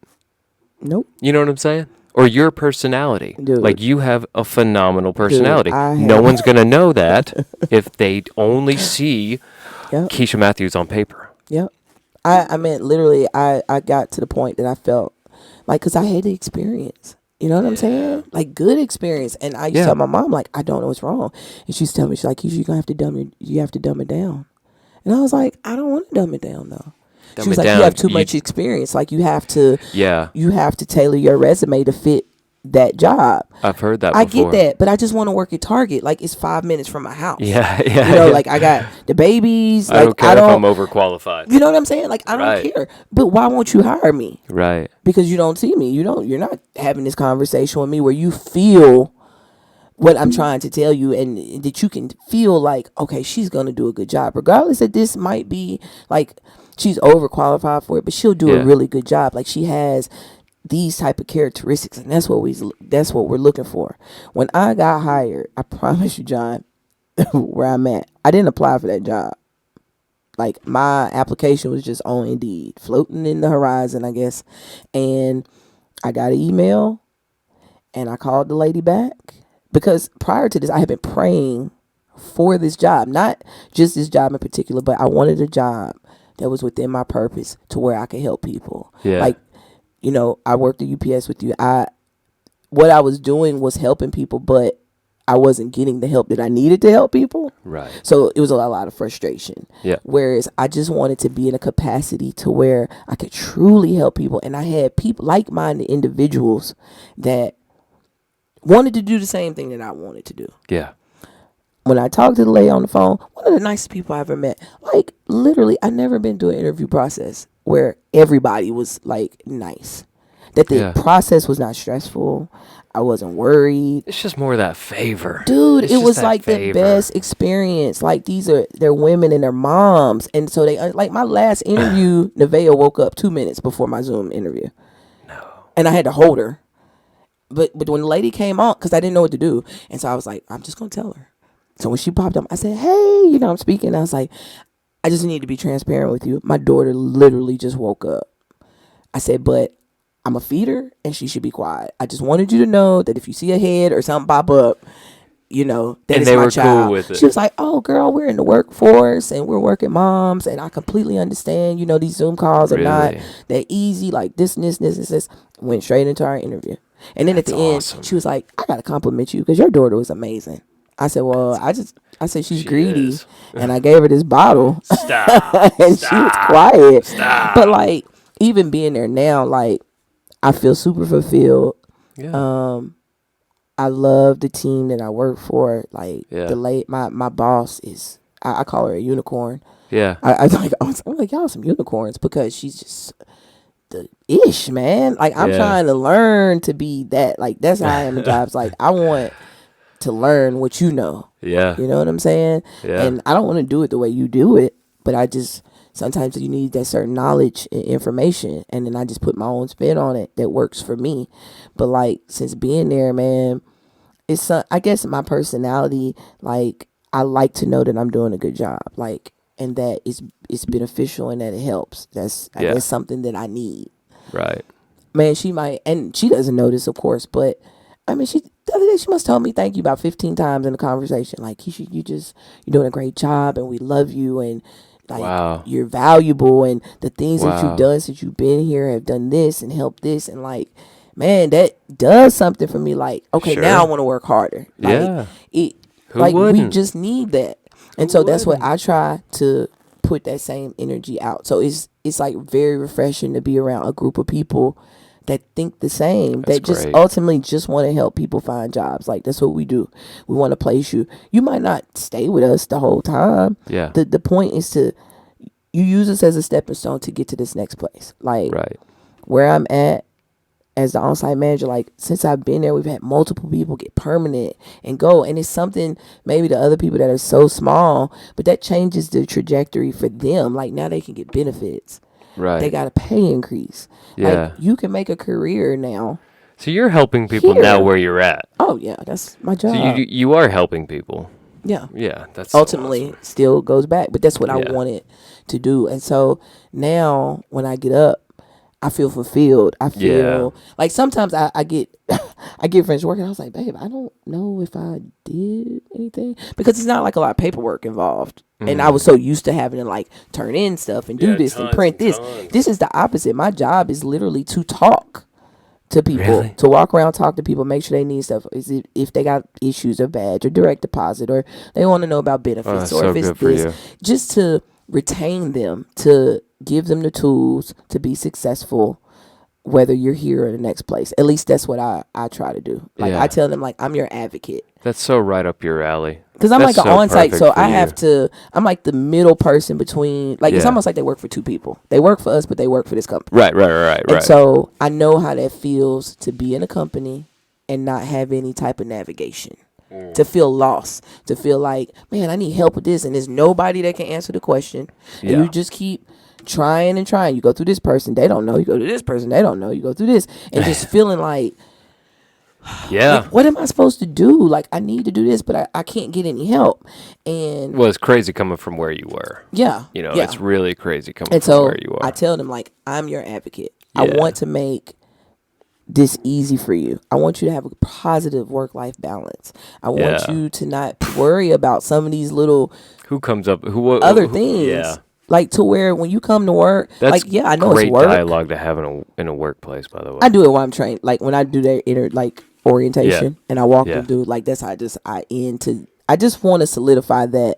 Nope. You know what I'm saying? Or your personality. Dude. Like, you have a phenomenal personality. Dude, no one's going to know that if they only see Keisha Matthews on paper. Yep. I meant literally, I got to the point that I felt like, because I had the experience. You know what I'm saying? Like, good experience. And I used to tell my mom, like, I don't know what's wrong. And she's telling me, she's like, Keisha, you have to dumb it down. And I was like, I don't want to dumb it down, though. She was like, you have too much experience. Like, you have to tailor your resume to fit that job. I've heard that before. I get that, but I just want to work at Target. Like, it's 5 minutes from my house. Yeah. You know, like, I got the babies. I don't care if I'm overqualified. You know what I'm saying? Like, I don't care. But why won't you hire me? Right. Because you don't see me. You're not having this conversation with me where you feel what I'm trying to tell you, and that you can feel like, okay, she's going to do a good job. Regardless that this might be, like, she's overqualified for it, but she'll do a really good job. Like, she has these type of characteristics, and that's what we're looking for. When I got hired, I promise you, John, where I'm at, I didn't apply for that job. Like, my application was just on Indeed, floating in the horizon, I guess. And I got an email, and I called the lady back, because prior to this, I had been praying for this job, not just this job in particular, but I wanted a job that was within my purpose to where I could help people. Yeah. Like, you know, I worked at UPS with you. What I was doing was helping people, but I wasn't getting the help that I needed to help people. Right. So it was a lot of frustration. Yeah. Whereas I just wanted to be in a capacity to where I could truly help people. And I had people, like-minded individuals, that wanted to do the same thing that I wanted to do. Yeah. When I talked to the lady on the phone, one of the nicest people I ever met. Like, literally, I never been through an interview process where everybody was, like, nice. That the process was not stressful. I wasn't worried. It's just more of that favor. Dude, it was like the best experience. Like, they're women and they're moms. And so they, like, my last interview, Nevaeh woke up 2 minutes before my Zoom interview. No. And I had to hold her. But when the lady came on, because I didn't know what to do. And so I was like, I'm just going to tell her. So when she popped up, I said, hey, you know, I'm speaking. I was like, I just need to be transparent with you. My daughter literally just woke up. I said, but I'm a feeder and she should be quiet. I just wanted you to know that if you see a head or something pop up, you know, that is my child. Cool with it. She was like, oh, girl, we're in the workforce and we're working moms. And I completely understand, you know, these Zoom calls are not that easy. Like this. Went straight into our interview. And then at the end, she was like, I got to compliment you because your daughter was amazing. I said, well, I said she's greedy. And I gave her this bottle. Stop. And she was quiet. Stop. But like, even being there now, like, I feel super fulfilled. Yeah. I love the team that I work for. Like, my boss is, I call her a unicorn. Yeah. I'm like, y'all some unicorns, because she's just the ish, man. Like, I'm trying to learn to be that. Like, that's how I am in jobs. Like, I want to learn what you know. Yeah. You know what I'm saying? Yeah. And I don't want to do it the way you do it, but sometimes you need that certain knowledge and information, and then I just put my own spin on it that works for me. But like, since being there, man, I guess my personality, like, I like to know that I'm doing a good job, like, and that it's beneficial and that it helps. That's I guess something that I need. Right. Man, she might, and she doesn't know this, of course, but I mean, the other day she must tell me thank you about 15 times in the conversation. Like, Keisha, you're doing a great job, and we love you, and like, you're valuable, and the things that you've done since you've been here have done this and helped this, and like, man, that does something for me. Like, okay, now I want to work harder. Like, we just need that, and so that's what I try to put that same energy out. So it's like very refreshing to be around a group of people that think the same, that just ultimately just want to help people find jobs. Like, that's what we do. We want to place you. You might not stay with us the whole time. Yeah. The point is you use us as a stepping stone to get to this next place. Like, where I'm at as the on-site manager, like, since I've been there, we've had multiple people get permanent and go. And it's something maybe to other people that are so small, but that changes the trajectory for them. Like, now they can get benefits. Right. They got a pay increase. Yeah. Like, you can make a career now. So you're helping people now where you're at. Oh, yeah. That's my job. So you are helping people. Yeah. Yeah. That's ultimately awesome. Still goes back. But that's what I wanted to do. And so now when I get up, I feel fulfilled. I feel like sometimes I get I get friends working. I was like, babe, I don't know if I did anything because it's not like a lot of paperwork involved. And I was so used to having to like turn in stuff and do this and print this. This is the opposite. My job is literally to talk to people, to walk around, talk to people, make sure they need stuff. Is it if they got issues or badge or direct deposit or they want to know about benefits or if it's this, just to retain them, to give them the tools to be successful, whether you're here or the next place. At least that's what I try to do. Like I tell them, like, I'm your advocate. That's so right up your alley. Because I'm like an on-site, so I have to. I'm like the middle person between. Like it's almost like they work for two people. They work for us, but they work for this company. Right. And so I know how that feels to be in a company and not have any type of navigation. To feel lost, to feel like, man, I need help with this, and there's nobody that can answer the question, and you just keep trying and trying. You go through this person, they don't know. You go to this person, they don't know. You go through this, and just feeling like, like, what am I supposed to do? Like, I need to do this, but I can't get any help. And well, it's crazy coming from where you were. It's really crazy coming from where you are. I tell them, like, I'm your advocate. I want to make this easy for you. I want you to have a positive work-life balance. I want you to not worry about some of these little other things. Like to where when you come to work, that's like I know it's work. Great dialogue to have in a workplace, by the way. I do it while I'm trained. Like when I do their orientation and I walk them through, like that's how I just want to solidify that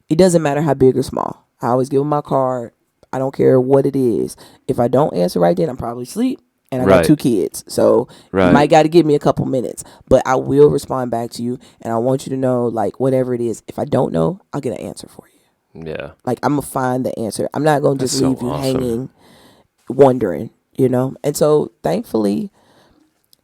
it doesn't matter how big or small. I always give them my card. I don't care what it is. If I don't answer right then, I'm probably asleep. And I got 2 kids, so you might got to give me a couple minutes. But I will respond back to you, and I want you to know, like, whatever it is, if I don't know, I'll get an answer for you. Yeah. Like, I'm going to find the answer. I'm not going to just leave you hanging, wondering, And so, thankfully,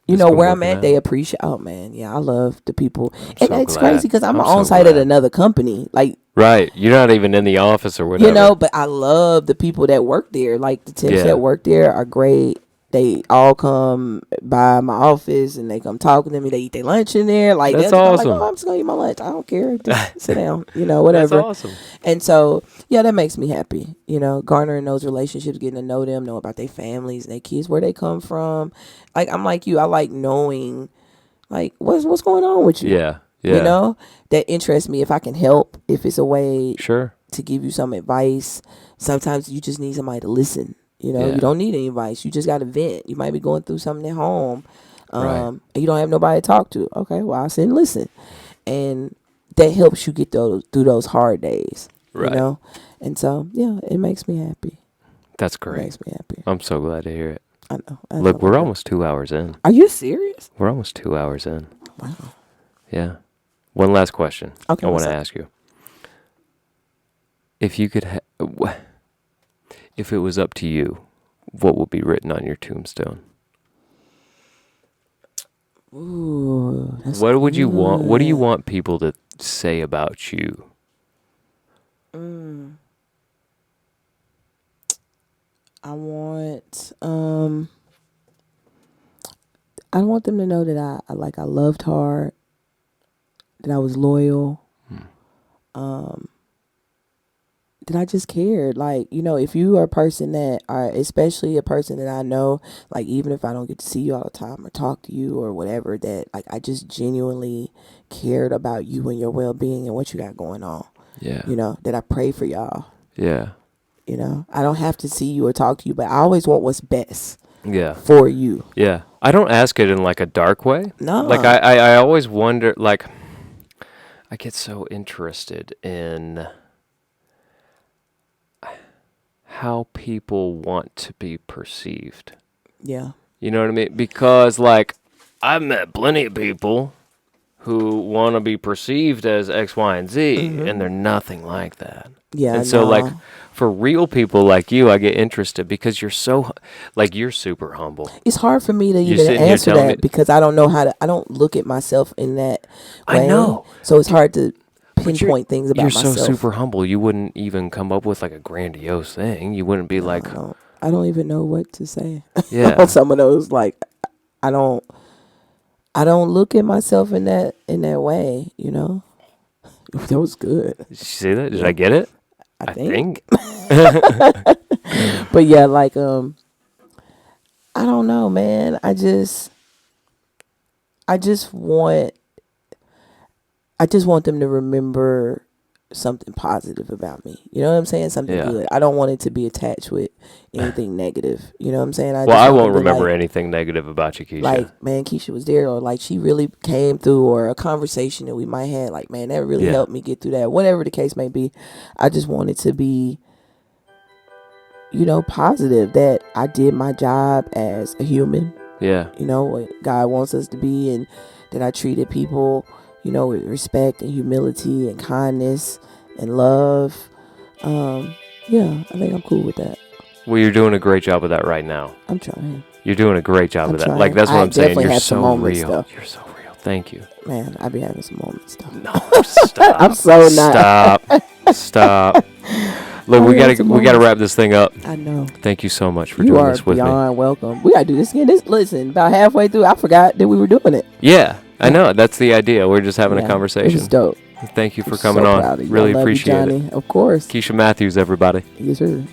where I'm at, they appreciate. Oh, man, I love the people. And it's crazy because I'm on site at another company. Like, you're not even in the office or whatever. But I love the people that work there. Like, the temps that work there are great. They all come by my office and they come talk with me. They eat their lunch in there. Like that's awesome. I'm just gonna eat my lunch. I don't care. Just sit down. Whatever. That's awesome. And so that makes me happy. Garnering those relationships, getting to know them, know about their families and their kids, where they come from. Like I'm like you. I like knowing, like what's going on with you. Yeah. That interests me. If I can help, if it's a way to give you some advice. Sometimes you just need somebody to listen. You don't need any advice. You just got to vent. You might be going through something at home and you don't have nobody to talk to. Okay, well, I'll sit and listen. And that helps you get through those hard days, And so, it makes me happy. That's great. It makes me happy. I'm so glad to hear it. I know. Look, we're almost 2 hours in. Are you serious? We're almost 2 hours in. Wow. Yeah. One last question I want to ask you. If you could if it was up to you, what would be written on your tombstone? Ooh, what would you want? What do you want people to say about you? I want them to know that I loved hard, that I was loyal, that I just cared. Like, if you are a person that especially a person that I know, like, even if I don't get to see you all the time or talk to you or whatever, that, like, I just genuinely cared about you and your well-being and what you got going on. Yeah. That I pray for y'all. Yeah. I don't have to see you or talk to you, but I always want what's best. Yeah. For you. Yeah. I don't ask it in, like, a dark way. No. Like, I always wonder, like, I get so interested in how people want to be perceived. Yeah. You know what I mean? Because, like, I've met plenty of people who want to be perceived as X, Y, and Z, and they're nothing like that. Yeah. And so, like, for real people like you, I get interested because you're so, like, you're super humble. It's hard for me to even answer that because I don't know I don't look at myself in that way. I know. So it's hard to pinpoint things about myself. You're so super humble. You wouldn't even come up with, like, a grandiose thing. You wouldn't be like... I don't even know what to say. Yeah. On some of those, like, I don't look at myself in that way, That was good. Did you see that? Did I get it? I think. think. But yeah, like I don't know, man. I just want them to remember something positive about me. You know what I'm saying? Something good. I don't want it to be attached with anything negative. You know what I'm saying? I won't remember anything negative about you, Keisha. Like, man, Keisha was there, or like she really came through, or a conversation that we might have. Like, man, that really helped me get through that. Whatever the case may be, I just want it to be, positive, that I did my job as a human. Yeah. What God wants us to be, and that I treated people, with respect and humility and kindness and love. I think I'm cool with that. Well, you're doing a great job of that right now. I'm trying. You're doing a great job of that. Trying. Like, that's what I'm saying. You're so moments, real. Though. You're so real. Thank you. Man, I be having some moments though. No, stop. I'm so not. Stop. Look, we gotta wrap this thing up. I know. Thank you so much for doing this with me. You are beyond welcome. We gotta do this again. Listen, about halfway through, I forgot that we were doing it. Yeah, I know. That's the idea. We're just having a conversation. It's dope. Thank you for coming on. Really appreciate it. Of course. Keisha Matthews, everybody. Yes, sir.